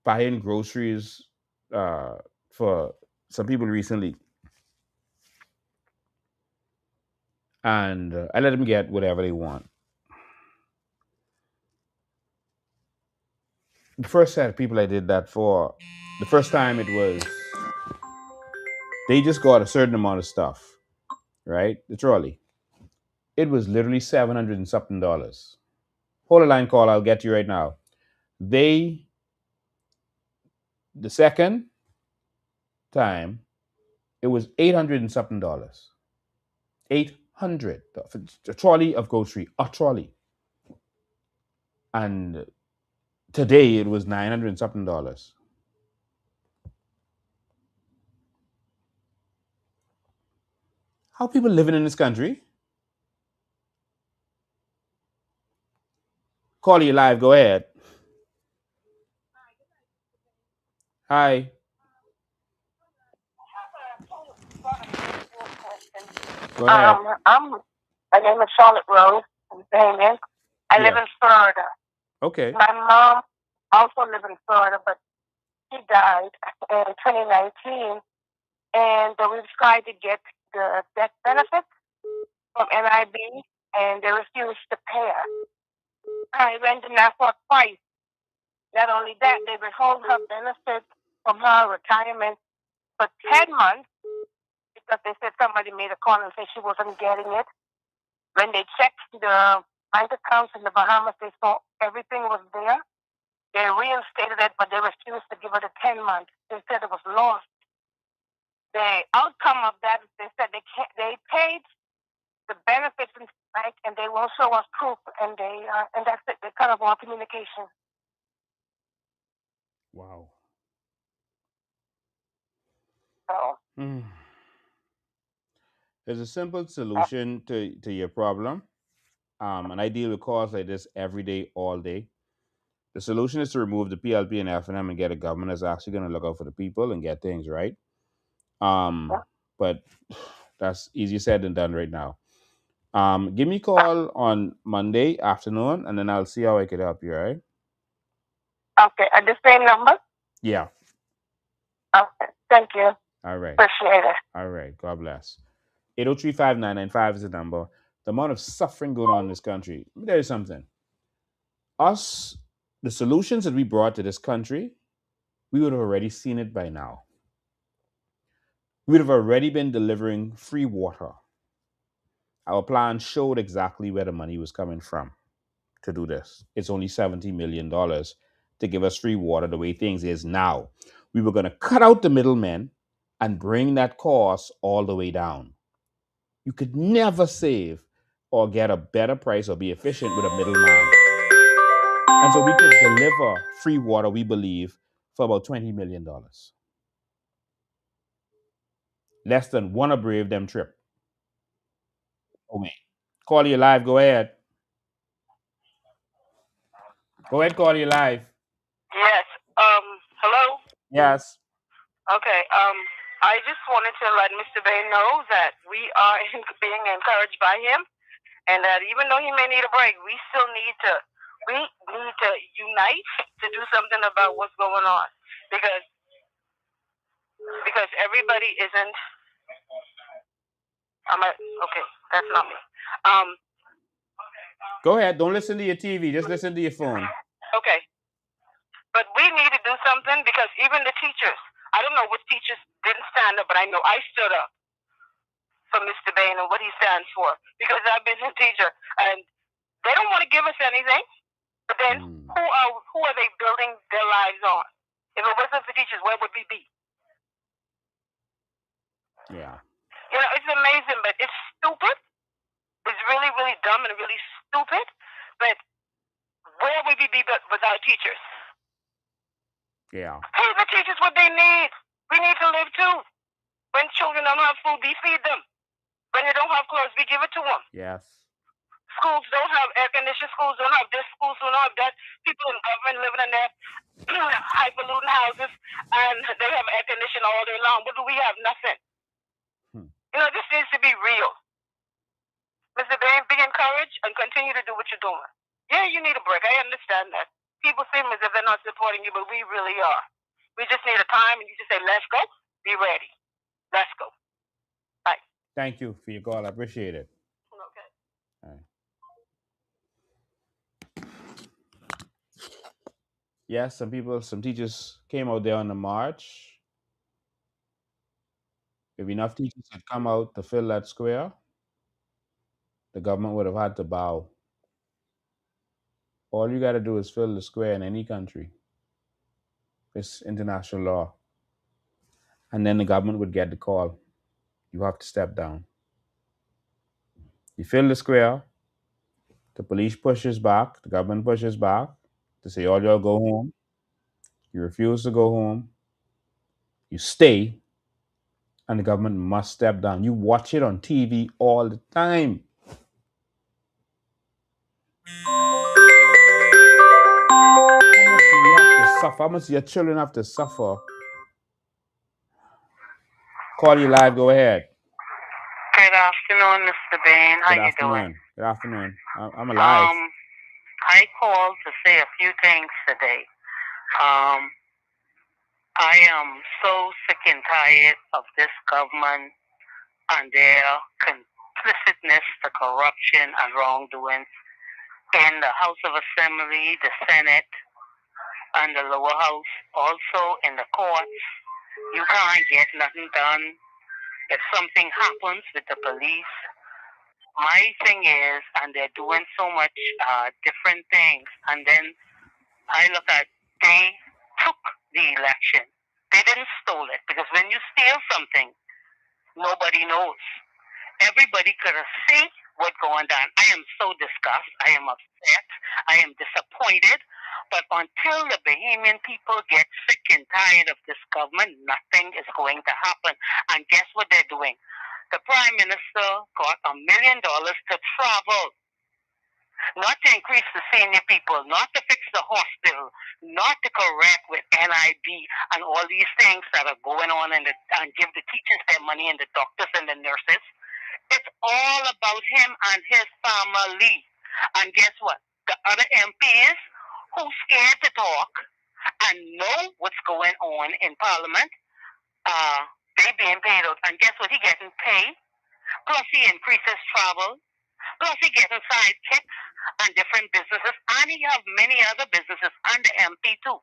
buying groceries for some people recently, and I let them get whatever they want. The first set of people I did that for, the first time it was, they just got a certain amount of stuff, right? The trolley. It was literally $700 and something. Hold a line, call. I'll get you right now. The second time, it was $800 and something. $800 for a trolley of grocery, a trolley. And today it was $900 and something. How people living in this country? Call you live. Go ahead. Hi. Go ahead. My name is Charlotte Rose. I live in Florida. Okay. My mom also lives in Florida, but she died in 2019, and we've tried to get the death benefits from NIB, and they refused to pay us. I went to Nassau twice. Not only that, they withhold her benefits from her retirement for 10 months because they said somebody made a call and said she wasn't getting it. When they checked the bank accounts in the Bahamas, they saw everything was there. They reinstated it, but they refused to give her the 10 months. They said it was lost. The outcome of that is they said they paid the benefits in bank and they won't show us proof, and that's it. They cut off all communication. Wow. So There's a simple solution to your problem. And I deal with calls like this every day, all day. The solution is to remove the PLP and F&M and get a government that's actually going to look out for the people and get things right. But that's easier said than done right now. Give me a call on Monday afternoon, and then I'll see how I could help you, all right? okay, at the same number. Yeah. Okay, thank you. All right. Appreciate it. All right. God bless. 803-5995 is the number. The amount of suffering going on in this country. Let me tell you something. The solutions that we brought to this country, we would have already seen it by now. We would have already been delivering free water. Our plan showed exactly where the money was coming from to do this. It's only $70 million to give us free water the way things is now. We were going to cut out the middlemen and bring that cost all the way down. You could never save or get a better price or be efficient with a middleman. And so we could deliver free water, we believe, for about $20 million. Less than one a brave them trip. Oh, man. Call you live. Go ahead. Go ahead, call you live. Yes. Hello. Yes. Okay. I just wanted to let Mr. Bay know that we are being encouraged by him, and that even though he may need a break, we need to unite to do something about what's going on, because everybody isn't. Okay, that's not me. Go ahead. Don't listen to your TV. Just listen to your phone. Okay, but we need to do something, because even the teachers, I don't know what teachers didn't stand up, but I know I stood up for Mr. Bain and what he stands for, because I've been his teacher, and they don't want to give us anything. But then, who are they building their lives on? If it wasn't for teachers, where would we be? Yeah. You know, it's amazing, but it's stupid. It's really, really dumb and really stupid. But where would we be without teachers? Yeah. Pay the teachers what they need. We need to live too. When children don't have food, we feed them. When they don't have clothes, we give it to them. Yes. Schools don't have air conditioned. Schools don't have this. Schools don't have that. People in government living in their highfalutin houses, and they have air conditioning all day long. What do we have? Nothing. You know, this needs to be real. Mr. Bain, be encouraged and continue to do what you're doing. Yeah, you need a break. I understand that. People seem as if they're not supporting you, but we really are. We just need a time, and you just say, let's go. Be ready. Let's go. Bye. Thank you for your call. I appreciate it. Okay. All right. Yes, some teachers came out there on the march. If enough teachers had come out to fill that square, the government would have had to bow. All you got to do is fill the square in any country. It's international law. And then the government would get the call. You have to step down. You fill the square, the police pushes back, the government pushes back to say, all y'all go home. You refuse to go home. You stay, and the government must step down. You watch it on TV all the time. How much do you have to suffer? How much do your children have to suffer? Call you live. Go ahead. Good afternoon, Mr. Bain. How Good you doing? afternoon. Good afternoon. I'm alive. I called to say a few things today. I am so sick and tired of this government and their complicitness to corruption and wrongdoing. in the House of Assembly, the Senate, and the lower house, also in the courts. You can't get nothing done. If something happens with the police, my thing is, and they're doing so much different things, and then I look at, they took the election. They didn't steal it, because when you steal something, nobody knows. Everybody could have seen what's going on. I am so disgusted. I am upset. I am disappointed. But until the Bahamian people get sick and tired of this government, nothing is going to happen. And guess what they're doing? The Prime Minister got $1 million to travel, not to increase the senior people, not to fix the hospital, not to correct with NIB and all these things that are going on and give the teachers their money and the doctors and the nurses. It's all about him and his family. And guess what? The other MPs who scared to talk and know what's going on in Parliament, they being paid out. And guess what? He getting paid. Plus he increases travel. Plus he getting sidekicks and different businesses. And he have many other businesses and the MP too.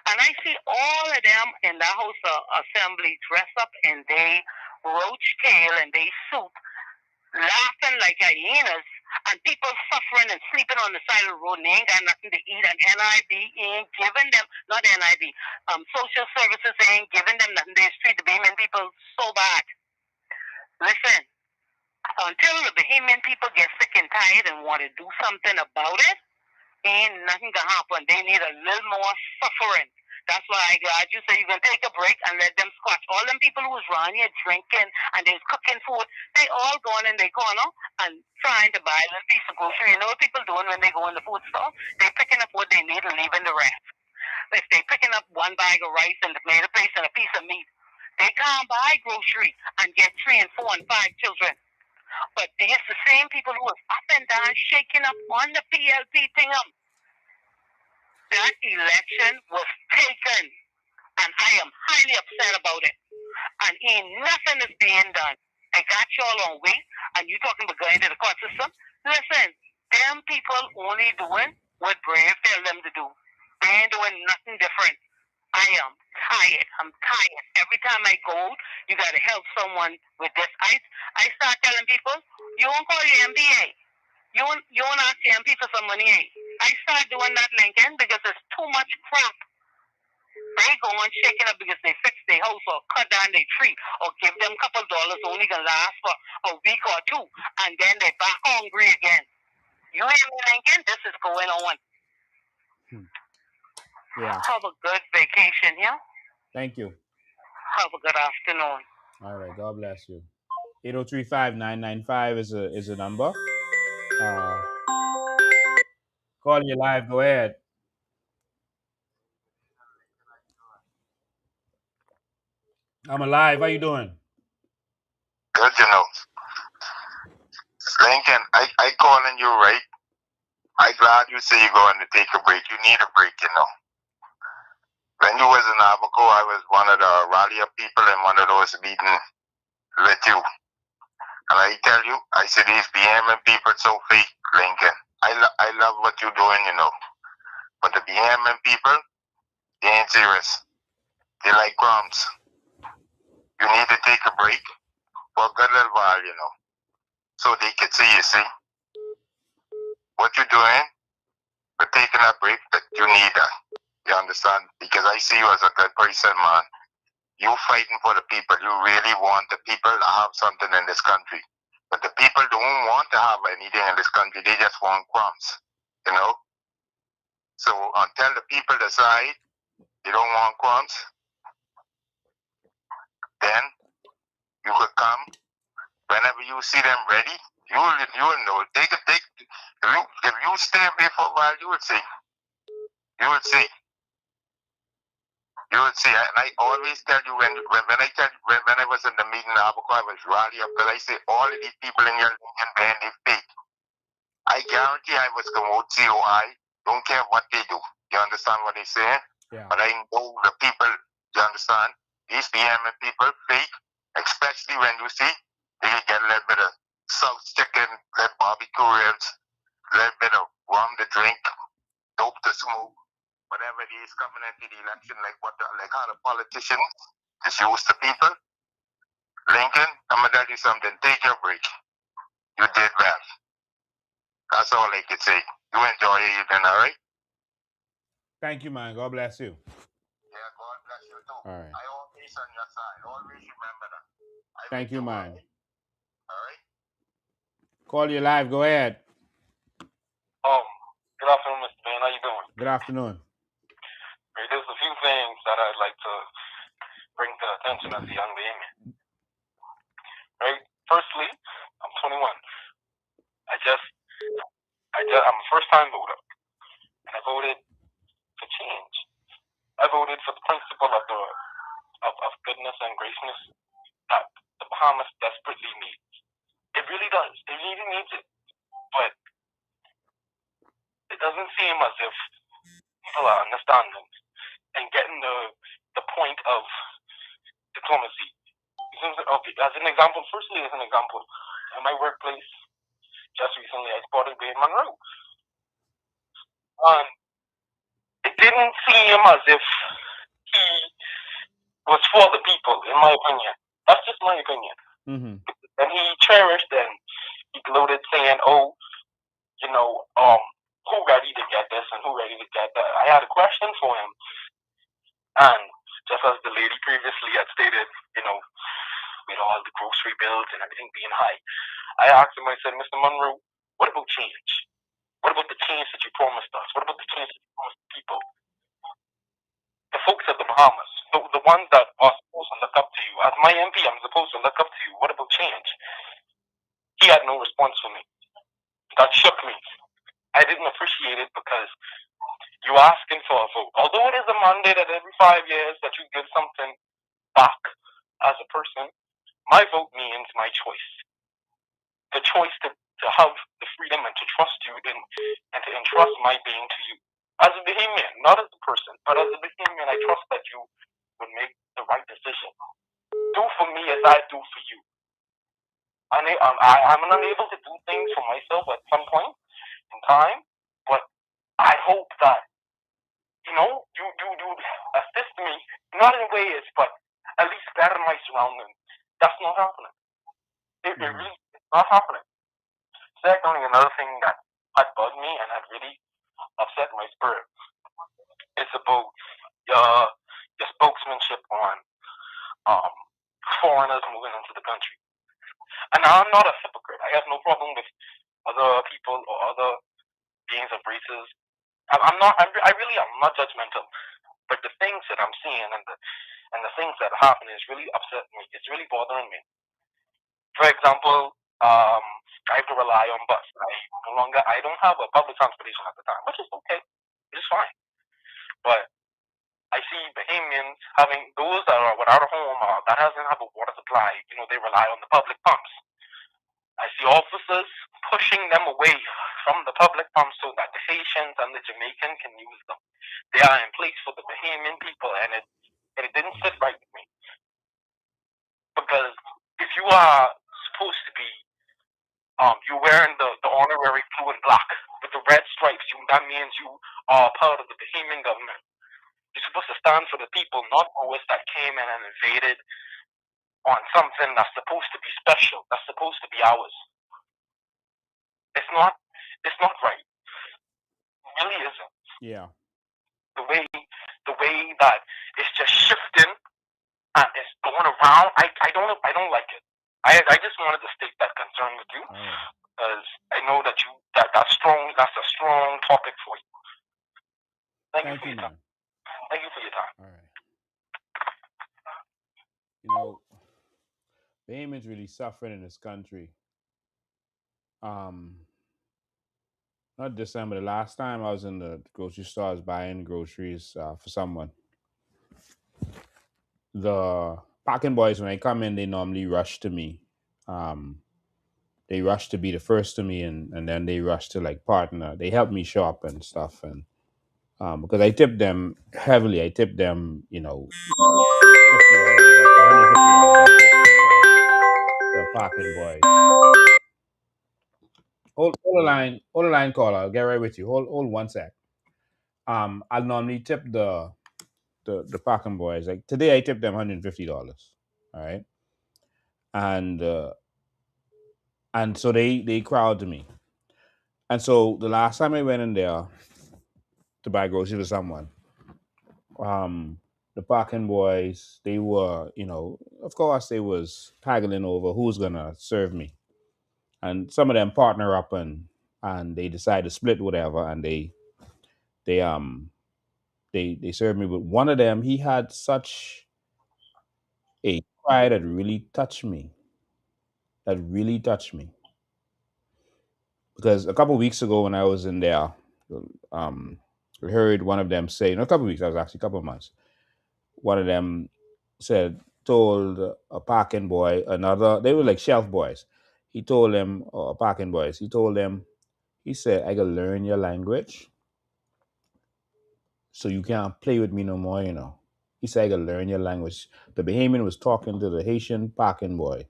And I see all of them in the House of Assembly dress up in their roach tail and they suit, laughing like hyenas, and people suffering and sleeping on the side of the road and they ain't got nothing to eat, and NIB ain't giving them, not NIB, social services ain't giving them nothing. They treat the Bahamian people so bad. Listen, until the Bahamian people get sick and tired and want to do something about it, ain't nothing gonna happen. They need a little more suffering. That's why I glad you say you can take a break and let them squash. All them people who was around here drinking and they was cooking food, they all going in their corner and trying to buy a little piece of grocery. You know what people doing when they go in the food store? They picking up what they need and leaving the rest. If they picking up one bag of rice and tomato paste and a piece of meat, they can't buy grocery and get 3 and 4 and 5 children. But there's the same people who was up and down shaking up on the PLP thing. That election was taken, and I am highly upset about it. And ain't nothing is being done. I got y'all on wait, and you talking about going to the court system? Listen, them people only doing what Brave tell them to do. They ain't doing nothing different. I am tired. I'm tired. Every time I go, you got to help someone with this. I start telling people, you won't call your MBA. You won't ask the MP for some money. I start doing that, Lincoln, because there's too much crap. They go on shaking up because they fix their house or cut down their tree or give them a couple dollars only gonna last for a week or two, and then they back hungry again. You hear me, Lincoln? This is going on. Yeah. Have a good vacation, yeah? Thank you. Have a good afternoon. All right. God bless you. 803-5995 is a number. Call you live. Go ahead. I'm alive. How you doing? Good, you know. Lincoln, I calling you, right? I glad you say you're going to take a break. You need a break, you know. When you was in Abaco, I was one of the rally of people in one of those meetings with you. And I tell you, I said these BM people so fake, Lincoln. I love what you're doing, you know. But the BM people, they ain't serious. They like crumbs. You need to take a break for a good little while, you know. So they can see, you see. What you're doing, but taking a break, that you need that. You understand? Because I see you as a good person, man. You fighting for the people. You really want the people to have something in this country. But the people don't want to have anything in this country. They just want crumbs, you know? So until the people decide they don't want crumbs, then you could come. Whenever you see them ready, you will know. If you stay away for a while, you will see. You will see. You would see, and I always tell you when I was in the meeting in Abaco, I was rally up because I say all of these people in your Lincoln band, they fake. I guarantee I was going to vote COI, don't care what they do. You understand what I'm saying? Yeah. But I know the people, you understand? These PM people fake, especially when you see they can get a little bit of South chicken, little barbecue ribs, a little bit of rum to drink, dope to smoke, whatever it is coming into the election, like how the politicians just use the people. Lincoln, I'm gonna tell you something. Take your break. You did well. That's all I could say. You enjoy your evening, all right? Thank you, man. God bless you. Yeah, God bless you too. All right. I always on your side. Always remember that. Thank you, man. All right? Call you live. Go ahead. Good afternoon, Mr. Bain. How you doing? Good afternoon. Right, there's a few things that I'd like to bring to attention as a young layman. Right? Firstly, I'm 21. I'm a first-time voter, and I voted for change. I voted for the principle of goodness and graciousness that the Bahamas desperately needs. It really does. It really needs it. But it doesn't seem as if people are understanding and getting the point of diplomacy. Okay, as an example, in my workplace, just recently I spotted Dave Monroe. And it didn't seem as if he was for the people, in my opinion. That's just my opinion. Mm-hmm. And he cherished and he gloated saying, who ready to get this and who ready to get that. I had a question for him. And just as the lady previously had stated, with all the grocery bills and everything being high, I asked him, I said, Mr. Monroe, what about change? What about the change that you promised us? What about the change that you promised the people? The folks of the Bahamas, the ones that are supposed to look up to you. As my MP, I'm supposed to look up to you. What about change? He had no response for me. That shook me. I didn't appreciate it because you're asking for a vote. Although it is a mandate that every 5 years that you give something back as a person, my vote means my choice. The choice to have the freedom and to trust you and to entrust my being to you. As a Bahamian, not as a person, but as a Bahamian, I trust that you would make the right decision. Do for me as I do for you. I'm unable to do things for myself at some point in time, but I hope that you assist me, not in ways, but at least better my surroundings. That's not happening. It really is not happening. Secondly, another thing that had bugged me and had really upset my spirit is about your spokesmanship on foreigners moving into the country. And I'm not a hypocrite. I have no problem with other people or other beings of races. I'm not judgmental. But the things that I'm seeing and the things that happen is really upsetting me. It's really bothering me. For example, I have to rely on bus. I don't have a public transportation at the time, which is okay. It's fine. But I see Bahamians having those that are without a home or that doesn't have a water supply, they rely on the public pumps. I see officers pushing them away from the public pumps so that the Haitians and the Jamaican can use them. They are in place for the Bahamian people, and it didn't sit right with me. Because if you are supposed to be, you're wearing the honorary blue and black with the red stripes, that means you are part of the Bahamian government. You're supposed to stand for the people, not always that came in and invaded on something that's supposed to be special, that's supposed to be ours. It's not right. It really isn't. Yeah. The way that it's just shifting and it's going around, I don't like it. I just wanted to state that concern with you because I know that that's a strong topic for you. Thank you for your time. Thank you for your time. All right. Bahamians really suffering in this country. Not December. The last time I was in the grocery store, I was buying groceries for someone. The packing boys, when they come in, they normally rush to me. They rush to be the first to me, and then they rush to partner. They help me shop and stuff, and because I tip them heavily. I tip them, $50, $150 the packing boys. hold the line, caller. I'll get right with you. Hold one sec. I'll normally tip the parking boys. Like today, I tipped them $150. All right, and so they crowd to me. And so the last time I went in there to buy groceries for someone, um, the parking boys, they were, of course, they was haggling over who's gonna serve me, and some of them partner up and they decide to split whatever, and they they served me. But one of them, he had such a cry that really touched me. That really touched me because a couple of weeks ago when I was in there, um, I heard one of them say, no, a couple of weeks, I was actually a couple of months. One of them told a parking boy, another, they were like shelf boys. He told them, or parking boys, he told them, he said, I gotta learn your language so you can't play with me no more, He said, I gotta learn your language. The Bahamian was talking to the Haitian parking boy.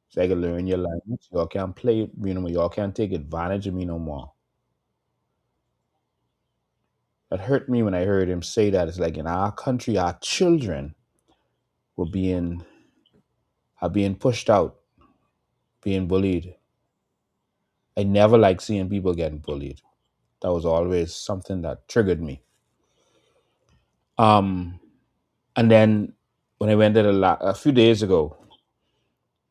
So I gotta learn your language. Y'all can't play with me no more. Y'all can't take advantage of me no more. That hurt me when I heard him say that. It's like in our country, our children were are being pushed out, being bullied. I never liked seeing people getting bullied. That was always something that triggered me. Um, and then when I went there a few days ago,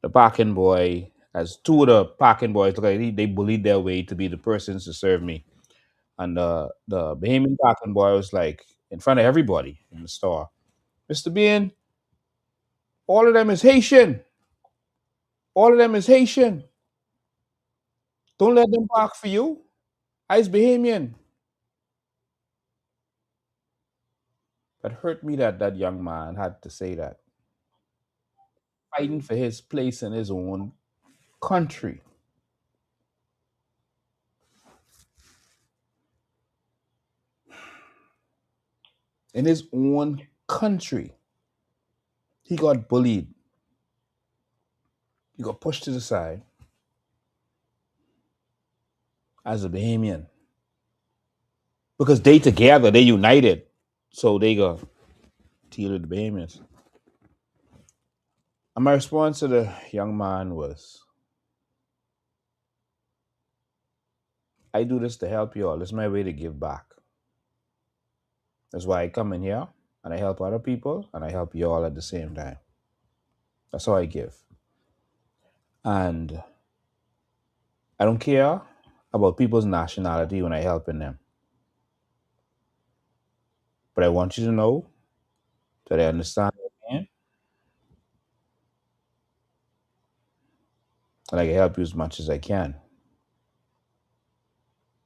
the parking boy, as two of the parking boys, look like they bullied their way to be the persons to serve me. And the Bahamian parking boy was like in front of everybody in the store, Mr. Bean, all of them is Haitian. All of them is Haitian. Don't let them park for you. I's Bahamian. That hurt me that that young man had to say that. Fighting for his place in his own country. In his own country. He got bullied. He got pushed to the side as a Bahamian. Because they together, they united. So they got deal with the Bahamians. And my response to the young man was, I do this to help you all. It's my way to give back. That's why I come in here and I help other people and I help you all at the same time. That's how I give. And I don't care about people's nationality when I helping them. But I want you to know that I understand your pain and I can help you as much as I can.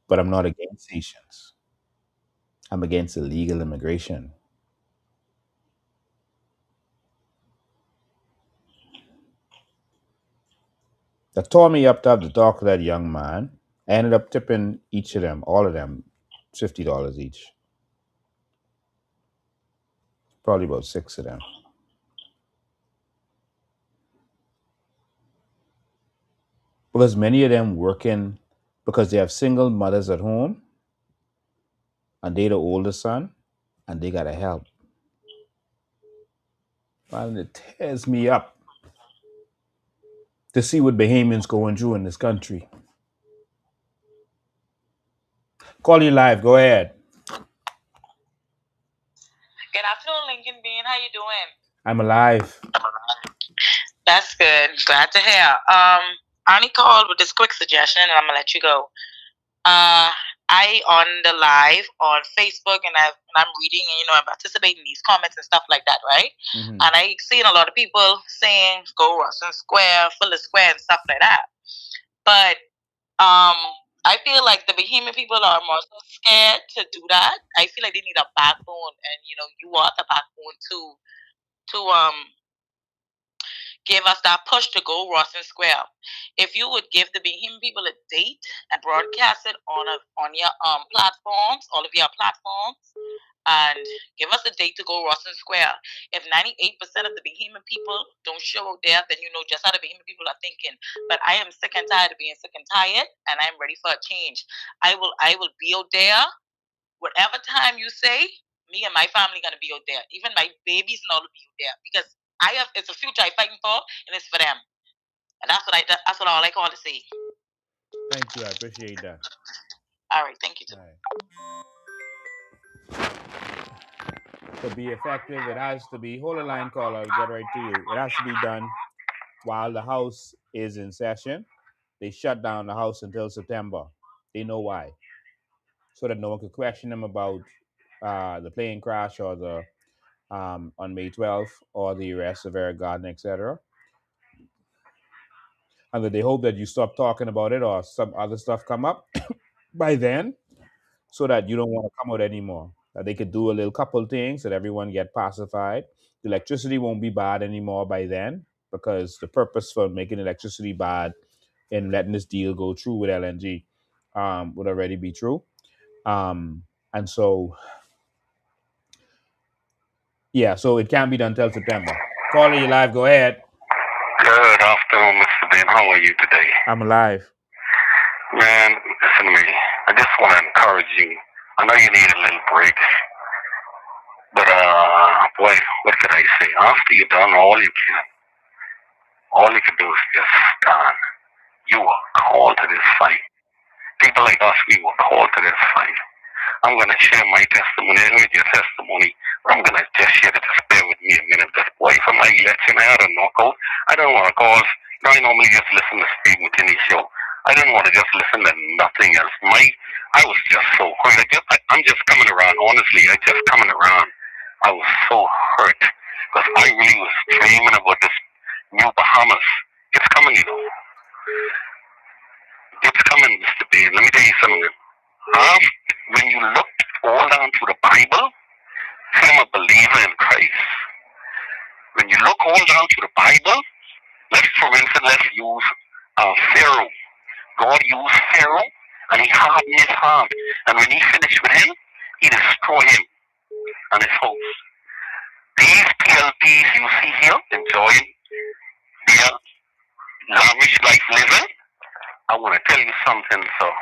But I'm not against Haitians. I'm against illegal immigration. That tore me up to have to talk to that young man. I ended up tipping each of them, all of them, $50 each. Probably about 6 of them. Because many of them working because they have single mothers at home and they the oldest son and they gotta help. And it tears me up to see what Bahamians going through in this country. Call you live. Go ahead. Good afternoon, Lincoln Bean. How you doing? I'm alive. That's good. Glad to hear. I only called with this quick suggestion, and I'm gonna let you go. I on the live on Facebook, and I'm reading, and I'm participating in these comments and stuff like that, right? Mm-hmm. And I seen a lot of people saying go Russell Square, Fuller Square, and stuff like that. But I feel like the Bahamian people are more so scared to do that. I feel like they need a backbone, and you are the backbone to give us that push to go Rawson Square. If you would give the Bahamian people a date and broadcast it on your platforms, all of your platforms, and give us a date to go Russell Square. If 98% of the Bahamian people don't show up there, then just how the Bahamian people are thinking. But I am sick and tired of being sick and tired, and I'm ready for a change. I will be out there, whatever time you say. Me and my family gonna be out there. Even my babies and all will be out there because it's a future I'm fighting for, and it's for them. And that's what all I call to say. Thank you. I appreciate that. All right, thank you too. To be effective, it has to be. Hold the line, call. I'll get right to you. It has to be done while the House is in session. They shut down the House until September. They know why, so that no one could question them about the plane crash or the on May 12th or the arrest of Eric Garner, etc. And that they hope that you stop talking about it or some other stuff come up by then, so that you don't want to come out anymore. That they could do a little couple things that everyone get pacified. The electricity won't be bad anymore by then because the purpose for making electricity bad and letting this deal go through with LNG would already be true. And so, yeah, so it can't be done till September. Caller, you live. Go ahead. Good afternoon, Mr. Ben. How are you today? I'm alive. Man, listen to me. I just want to encourage you. I know you need a little break. But, boy, what could I say? After you've done all you can do is just stand. You were called to this fight. People like us, we were called to this fight. I'm going to share my testimony. I heard your testimony. I'm going to just share it. Just bear with me a minute. Just boy, for my election, I had a knockout. I don't want to call. I normally just listen to Steve McKinney's show. I didn't want to just listen to nothing else. I was just so hurt. I'm just coming around. Honestly, I just coming around. I was so hurt because I really was dreaming about this new Bahamas. It's coming, It's coming, Mr. B. Let me tell you something. When you look all down to the Bible, I'm a believer in Christ. When you look all down to the Bible, let's use Pharaoh. God used Pharaoh, and he hardened his heart. And when he finished with him, he destroyed him and his house. These PLPs you see here enjoying their lavish life living, I want to tell you something, sir.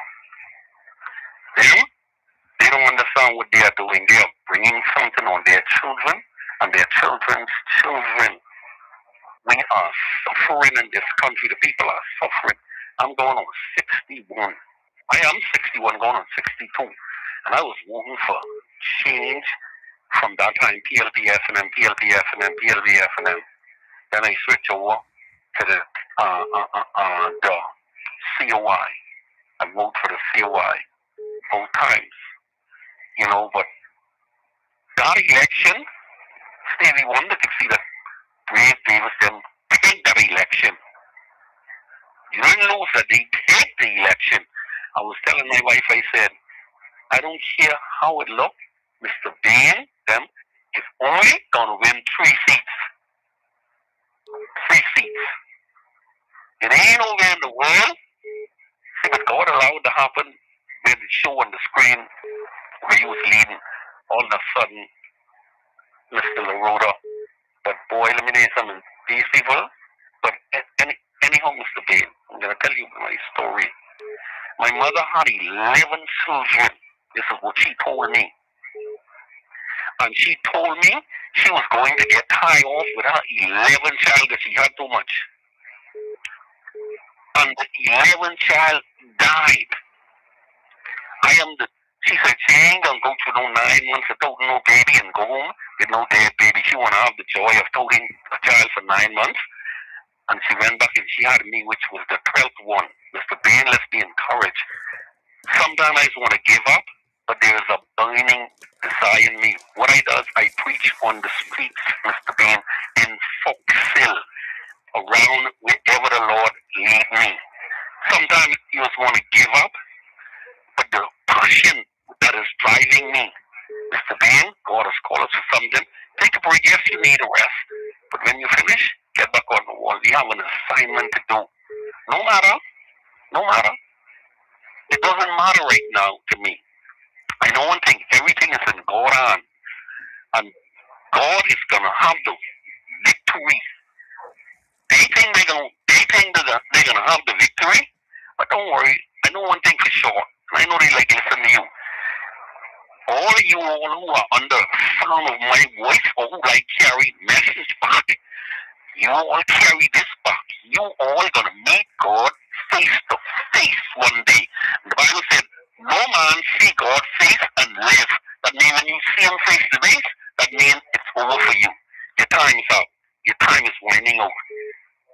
They don't understand what they are doing. They are bringing something on their children and their children's children. We are suffering in this country. The people are suffering. I'm going on 61. I am 61, going on 62. And I was waiting for change from that time, PLP, FNM, PLP, FNM, PLP, FNM. Then I switch over to the COI. I vote for the COI both times. But that election, Stevie Wonder could see that Brave Davis didn't take that election. You didn't lose that, they take the election. I was telling my wife, I said, I don't care how it looked, Mr. Bain, them is only going to win 3 seats. 3 seats. It ain't nowhere in the world. See, but God allowed to happen when the show on the screen where he was leading. All of a sudden, Mr. LaRota. But boy, let me tell you something. These people, but anyhow, Mr. Bain, I'm going to tell you my story. My mother had 11 children. This is what she told me. And she told me she was going to get tied off with her 11 child because she had too much. And the 11th child died. She said she ain't going to go through no 9 months of toting no baby and go home with no dead baby. She want to have the joy of toting a child for 9 months. And she went back and she had me, which was the 12th one. Mr. Bain, let's be encouraged. Sometimes I just want to give up, but there is a burning desire in me. What I do is I preach on the streets, Mr. Bain, in Folksville, around wherever the Lord lead me. Sometimes you just want to give up, but the passion that is driving me, Mr. Bain, God has called us for something. Take a break. Yes, you need a rest, but when you finish, get back on the wall. We have an assignment to do. No matter. It doesn't matter right now to me. I know one thing. Everything is in God's hand. And God is gonna have the victory. They think they're gonna have the victory, but don't worry. I know one thing for sure. I know they like listen to you. All of you all who are under the sound of my voice or who like carry message back, you all carry this back. You all gonna meet God face to face one day. The Bible said, "No man see God face and live." That means when you see Him face to face, that means it's over for you. Your time's up. Your time is winding over.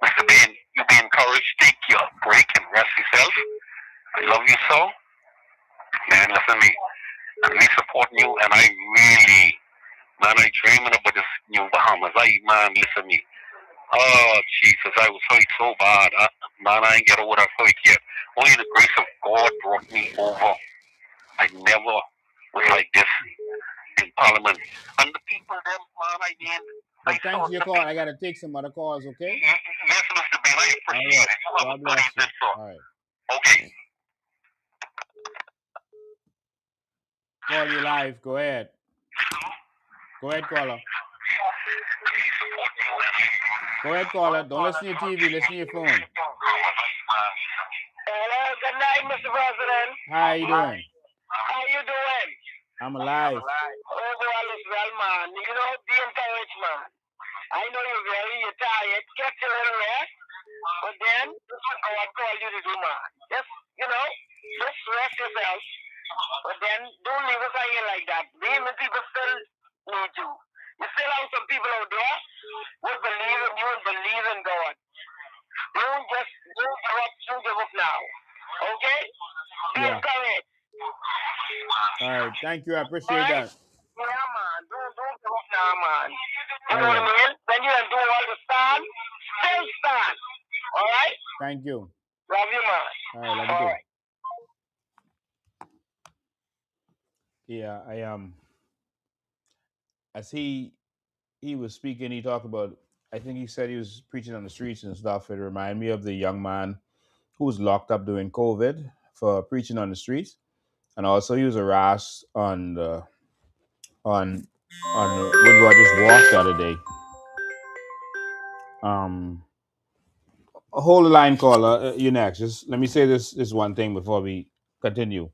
Mr. Ben, you be encouraged. Take your break and rest yourself. I love you so. Man, listen to me. And we support you. And I really, man, I dreaming about this new Bahamas. Man, listen to me. Oh, Jesus, I was hurt so bad. Man, I ain't get over that hurt yet. Only the grace of God brought me over. I never was like this in Parliament. And the people, them, man, I mean, But thanks for your call. I got to take some other calls, okay? Yes, Mr. Ben, I appreciate it. You have God a good bless you. evening, sir. All right. Okay. Call you live. Go ahead. Go ahead, caller. Go ahead, caller. Don't listen to your TV. Listen to your phone. Hello, good night, Mr. President. How you doing? How you doing? I'm alive. Overall is well, man. You know, be encouraged, man. I know you're tired. Get your little rest. But then, this is what God called you to do, man. Just, just rest yourself. But then, don't leave us out here like that. Even people still need you. You still have some people out there who believe in you and believe in God. Don't give up now. Okay? Be Yeah. encouraged. All right. Thank you. I appreciate that. Yeah, man. Don't give up now, man. You All know what I right. mean? When you do all the stand, still stand. All right? Thank you. Love you, man. All right. Love you too. Yeah, as he was speaking, he talked about, I think he said he was preaching on the streets and stuff. It reminded me of the young man who was locked up during COVID for preaching on the streets, and also he was harassed on Woodrow just walked the other day. Hold the line, caller. You next. Just let me say this one thing before we continue.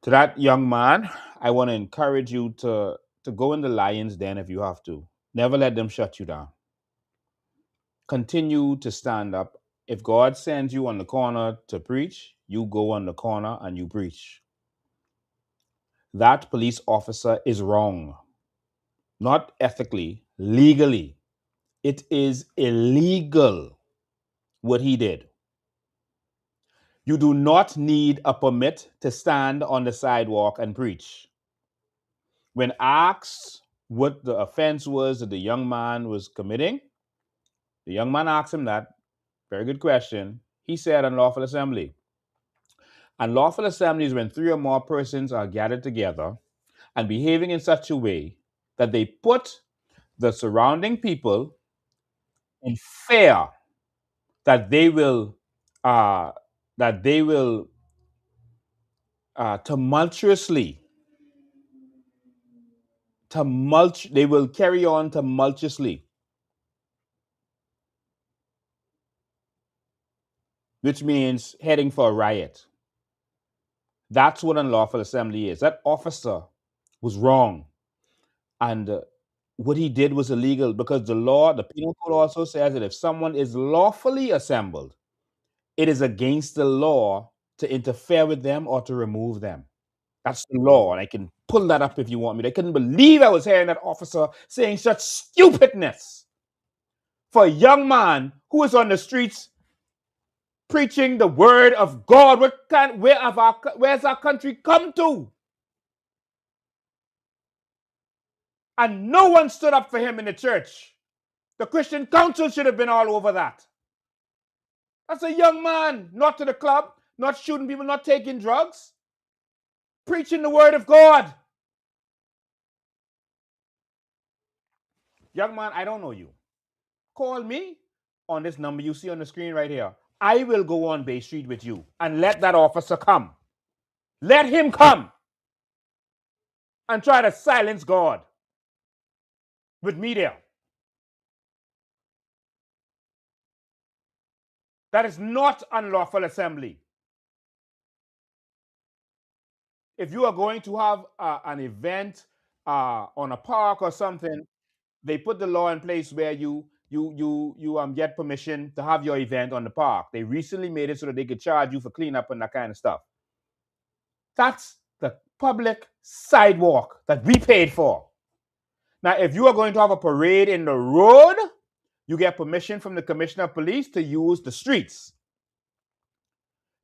To that young man, I want to encourage you to go in the lion's den if you have to. Never let them shut you down. Continue to stand up. If God sends you on the corner to preach, you go on the corner and you preach. That police officer is wrong. Not ethically, legally. It is illegal what he did. You do not need a permit to stand on the sidewalk and preach. When asked what the offense was that the young man was committing, the young man asked him that. Very good question. He said unlawful assembly. Unlawful assembly is when 3 or more persons are gathered together and behaving in such a way that they put the surrounding people in fear that they will tumultuously they will carry on tumultuously, which means heading for a riot. That's what unlawful assembly is. That officer was wrong, and what he did was illegal because the law, the penal code also says that if someone is lawfully assembled, it is against the law to interfere with them or to remove them. That's the law, and I can pull that up if you want me. I couldn't believe I was hearing that officer saying such stupidness for a young man who is on the streets preaching the word of God. Where's our country come to? And no one stood up for him in the church. The Christian Council should have been all over that. That's a young man, not to the club, not shooting people, not taking drugs, preaching the word of God. Young man, I don't know you. Call me on this number you see on the screen right here. I will go on Bay Street with you and let that officer come. Let him come and try to silence God. with media. That is not unlawful assembly. If you are going to have an event on a park or something, they put the law in place where you get permission to have your event on the park. They recently made it so that they could charge you for cleanup and that kind of stuff. That's the public sidewalk that we paid for. Now, if you are going to have a parade in the road, you get permission from the commissioner of police to use the streets.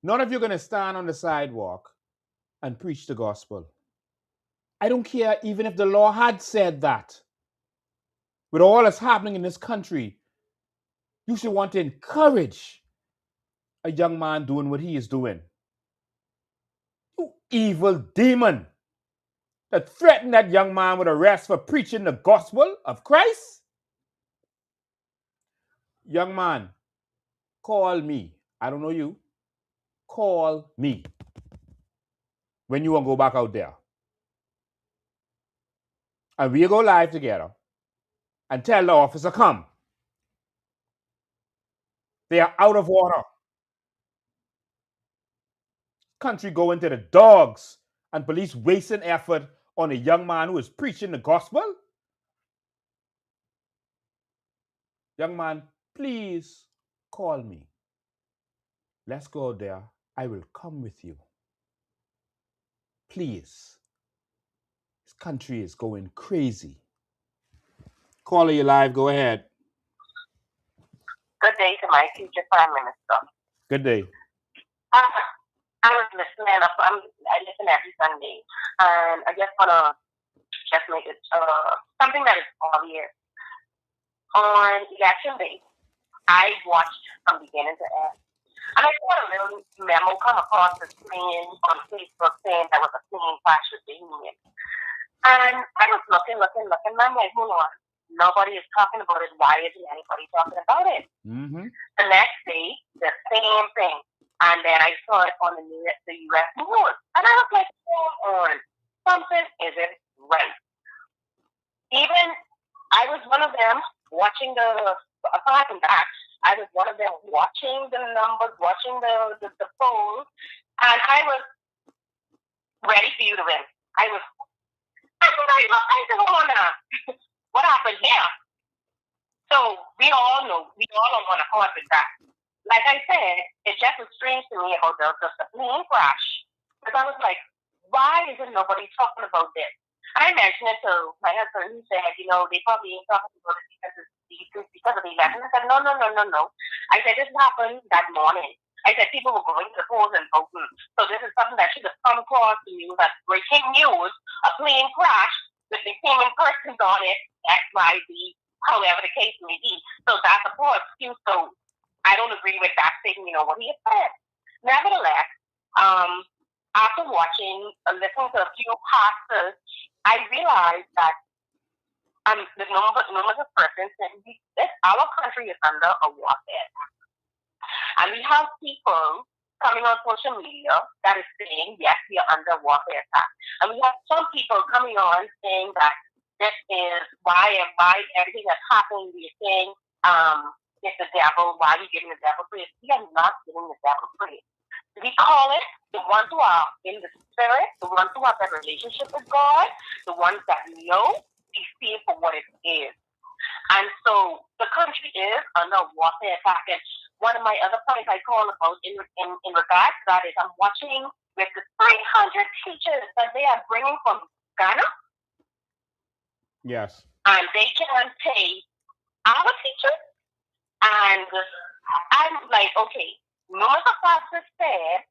None of you are going to stand on the sidewalk and preach the gospel. I don't care even if the law had said that. With all that's happening in this country, you should want to encourage a young man doing what he is doing. You evil demon that threatened that young man with arrest for preaching the gospel of Christ. Young man, call me. I don't know you. Call me when you want to go back out there. And we'll go live together and tell the officer, come. They are out of order. Country going to the dogs and police wasting effort on a young man who is preaching the gospel. Young man, please call me. Let's go there. I will come with you. Please. This country is going crazy. Caller, you live. Go ahead. Good day to my future Prime Minister. Good day. I was listening. I listen every Sunday, and I just wanna make it something that is obvious. On election day, I watched from beginning to end, and I saw a little memo come across the screen on Facebook saying there was a plane crash with the union, and I was looking, and I'm like, hold on, nobody is talking about it. Why isn't anybody talking about it? Mm-hmm. The next day, the same thing. And then I saw it on the U.S. news. And I was like, hold on, something isn't right. Even, I was one of them watching apart from that, I was one of them watching the numbers, watching the polls, and I was ready for you to win. I said, hold on, what happened here? So we all know, we all don't want to cause with that. Like I said, it just was strange to me about the plane crash. Because I was like, why isn't nobody talking about this? I mentioned it to my husband. He said, they probably ain't talking about it because of the election. I said, no. I said, this happened that morning. I said, people were going to the polls and voting. So this is something that should have come across the news as breaking news, a plane crash with the human persons on it, XYZ, however the case may be. So that's a poor excuse. So I don't agree with that statement, what he has said. Nevertheless, after listening to a few pastors, I realized that the numbers of persons, our country is under a warfare. And we have people coming on social media that is saying, yes, we are under warfare attack. And we have some people coming on saying that this is why everything that's happening. We're saying, it's the devil. Why are we giving the devil praise? We are not giving the devil praise. We call it the ones who are in the spirit, the ones who have that relationship with God, the ones that know, we see it for what it is. And so the country is under warfare attack. And one of my other points I call about in regards to that is I'm watching with the 300 teachers that they are bringing from Ghana. Yes. And they can pay our teachers. And I'm like, okay, numerous of pastors said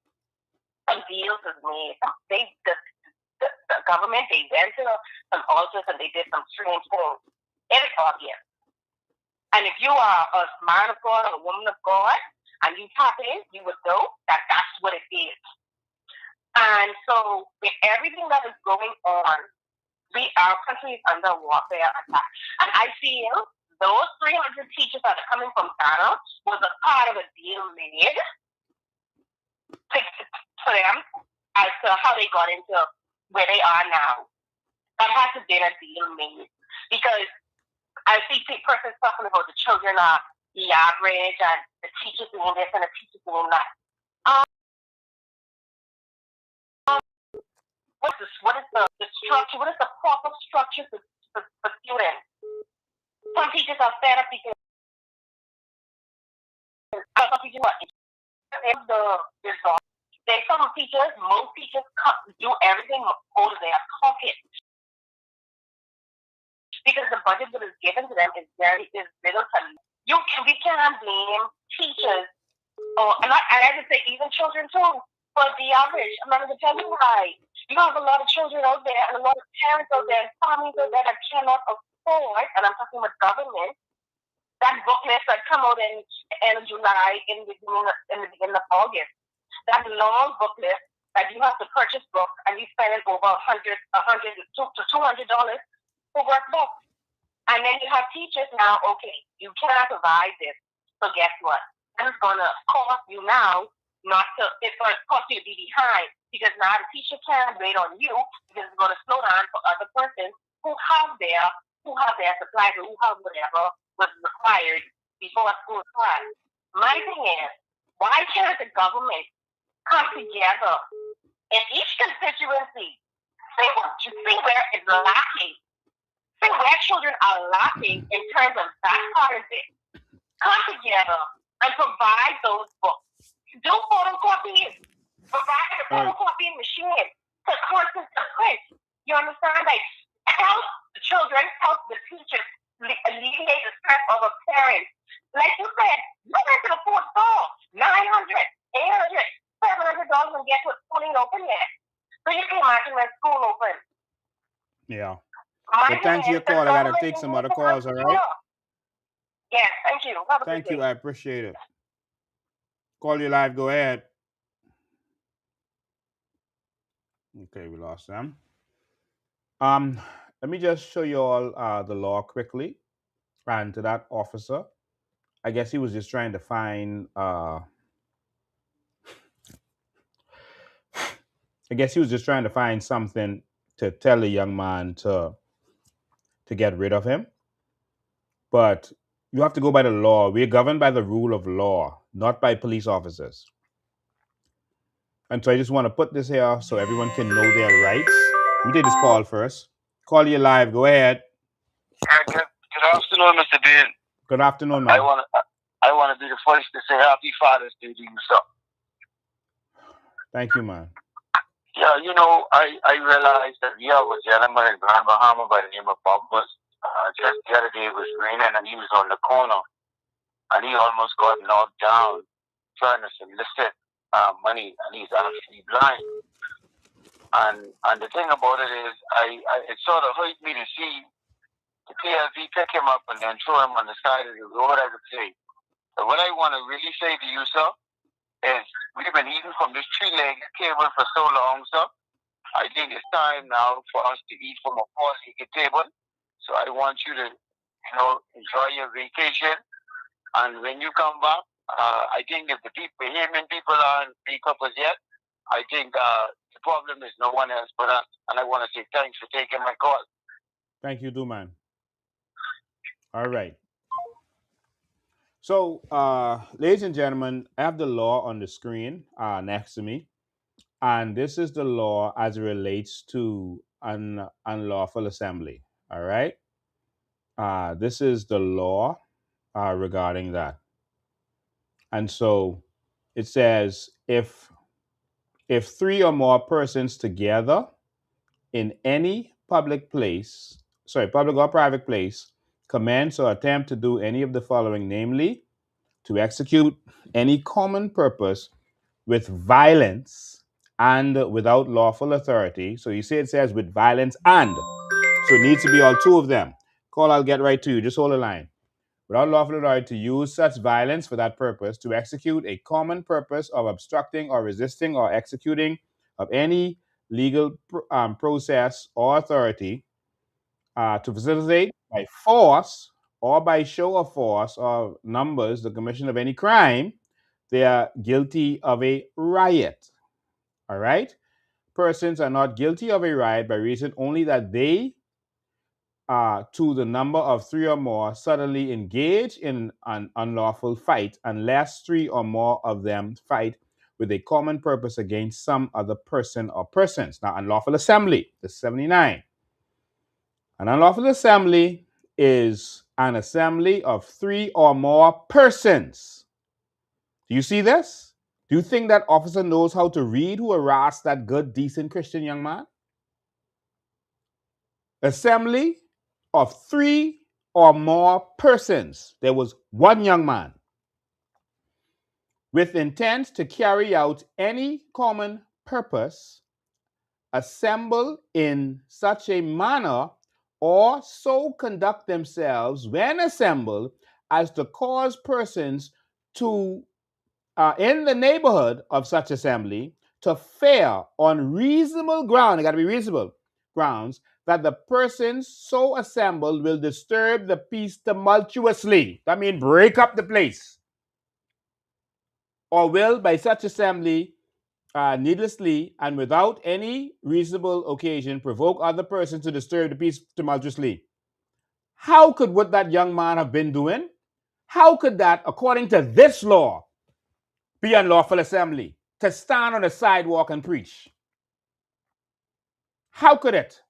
some deals was made. The government, they went to some altars and they did some strange things. It is obvious. And if you are a man of God or a woman of God and you tap in, you would know that that's what it is. And so with everything that is going on, our country is under warfare attack. And I feel those 300 teachers that are coming from Ghana was a part of a deal made for them as to how they got into where they are now. That has to be a deal made. Because I see persons talking about the children are the average and the teachers doing this and the teachers doing that. What is the structure? What is the proper structure for students? Some teachers are fed up because some teachers are the result. There's some teachers, most teachers do everything out of their pocket because the budget that is given to them is little to we can't blame teachers and I would say even children too for the average. I'm not going to tell you why. You have a lot of children out there and a lot of parents out there and families out there that cannot afford, and I'm talking about government, that booklet that come out in July in the beginning of August. That long booklet that you have to purchase books and you spend over $100 to $200 for workbooks. And then you have teachers now, okay, you cannot provide this. So guess what? It's going to cost you now it's going to cost you to be behind because now the teacher can't wait on you because it's going to slow down for other persons who have their supplies or who have whatever was required before school starts. My thing is, why can't the government come together in each constituency, see where it's lacking, see where children are lacking in terms of that part of it, come together and provide those books. Do photocopies. Provide a photocopying machine to constant to print. You understand? Like, help the children, help the teachers alleviate the stress of a parent. Like you said, you went to the fourth store, $900, $800, $700 and guess what? School ain't open yet. So you can imagine when school open. Yeah. But thanks for your call. I got to take some other calls, all right? Yes, thank you. Thank you. I appreciate it. Call you live. Go ahead. Okay, we lost them. Let me just show you all the law quickly. And to that officer, I guess he was just trying to find something to tell the young man to get rid of him. But you have to go by the law. We're governed by the rule of law, not by police officers. And so I just want to put this here so everyone can know their rights. We did this call first. Call you live. Go ahead. Good afternoon, Mr. Dean. Good afternoon, man. I want to be the first to say Happy Father's Day to you, sir. Thank you, man. Yeah, I realized that we have a gentleman in Grand Bahama by the name of Bob. Just the other day it was raining and he was on the corner and he almost got knocked down trying to solicit money, and he's actually blind. And the thing about it is, it sort of hurt me to see the PLV pick him up and then throw him on the side of the road, I would say. So what I want to really say to you, sir, is we've been eating from this three-legged table for so long, sir. I think it's time now for us to eat from a four-legged table. So I want you to, enjoy your vacation. And when you come back, I think if the Bahamian people aren't pick up as yet, I think the problem is no one else but us. And I want to say thanks for taking my call. Thank you, man. All right. So, ladies and gentlemen, I have the law on the screen next to me. And this is the law as it relates to unlawful assembly. All right. This is the law regarding that. And so it says if three or more persons together in any public or private place, commence or attempt to do any of the following, namely, to execute any common purpose with violence and without lawful authority. So you see it says with violence and. So it needs to be all two of them. Call, I'll get right to you. Just hold the line. Without lawful authority to use such violence for that purpose, to execute a common purpose of obstructing or resisting or executing of any legal process or authority, to facilitate by force or by show of force or numbers the commission of any crime, they are guilty of a riot. All right? Persons are not guilty of a riot by reason only that they to the number of 3 or more suddenly engage in an unlawful fight unless 3 or more of them fight with a common purpose against some other person or persons. Now, unlawful assembly, this is 79. An unlawful assembly is an assembly of 3 or more persons. Do you see this? Do you think that officer knows how to read who harassed that good, decent Christian young man? Assembly of 3 or more persons. There was one young man with intent to carry out any common purpose, assemble in such a manner or so conduct themselves when assembled as to cause persons to in the neighborhood of such assembly to fare on reasonable ground, it got to be reasonable grounds, that the persons so assembled will disturb the peace tumultuously. That means break up the place. Or will by such assembly needlessly and without any reasonable occasion provoke other persons to disturb the peace tumultuously. How could what that young man have been doing? How could that, according to this law, be unlawful assembly? To stand on the sidewalk and preach. How could it?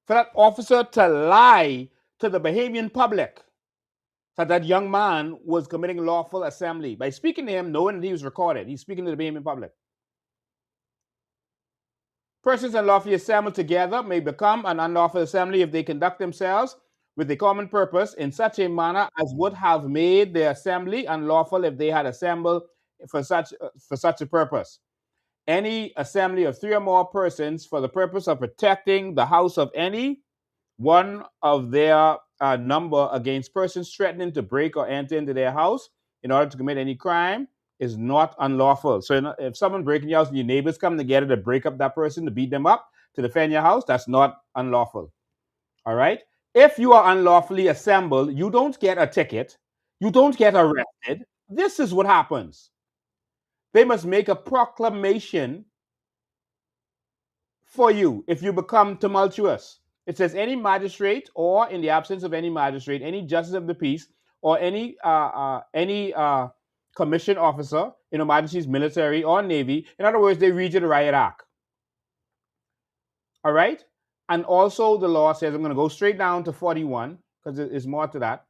For that officer to lie to the Bahamian public that that young man was committing lawful assembly by speaking to him, knowing that he was recorded. He's speaking to the Bahamian public. Persons unlawfully assembled together may become an unlawful assembly if they conduct themselves with a common purpose in such a manner as would have made the assembly unlawful if they had assembled for such a purpose. Any assembly of 3 or more persons for the purpose of protecting the house of any one of their number against persons threatening to break or enter into their house in order to commit any crime is not unlawful. So if someone breaking your house and your neighbors come together to break up that person, to beat them up, to defend your house, that's not unlawful. All right? If you are unlawfully assembled, you don't get a ticket. You don't get arrested. This is what happens. They must make a proclamation for you if you become tumultuous. It says any magistrate, or in the absence of any magistrate, any justice of the peace, or any commissioned officer in Her Majesty's military or navy. In other words, they read you the riot act. All right? And also the law says, I'm going to go straight down to 41 because there's more to that.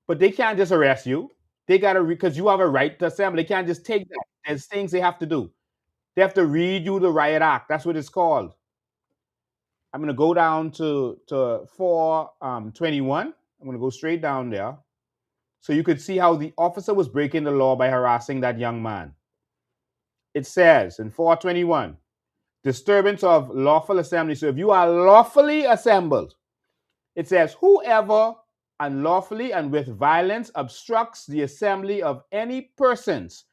But they can't just arrest you. They got to, because you have a right to assemble. They can't just take that. There's things they have to do. They have to read you the riot act. That's what it's called. I'm going to go down to 421. I'm going to go straight down there. So you could see how the officer was breaking the law by harassing that young man. It says in 421, disturbance of lawful assembly. So if you are lawfully assembled, it says whoever unlawfully and with violence obstructs the assembly of any persons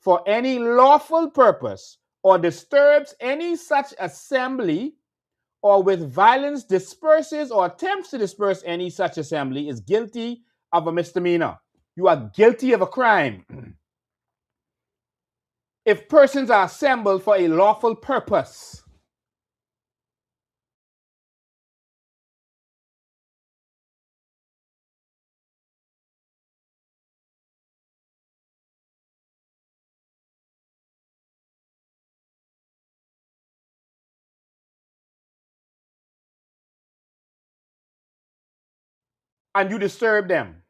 for any lawful purpose or disturbs any such assembly or with violence disperses or attempts to disperse any such assembly is guilty of a misdemeanor. You are guilty of a crime. If persons are assembled for a lawful purpose. And you disturb them.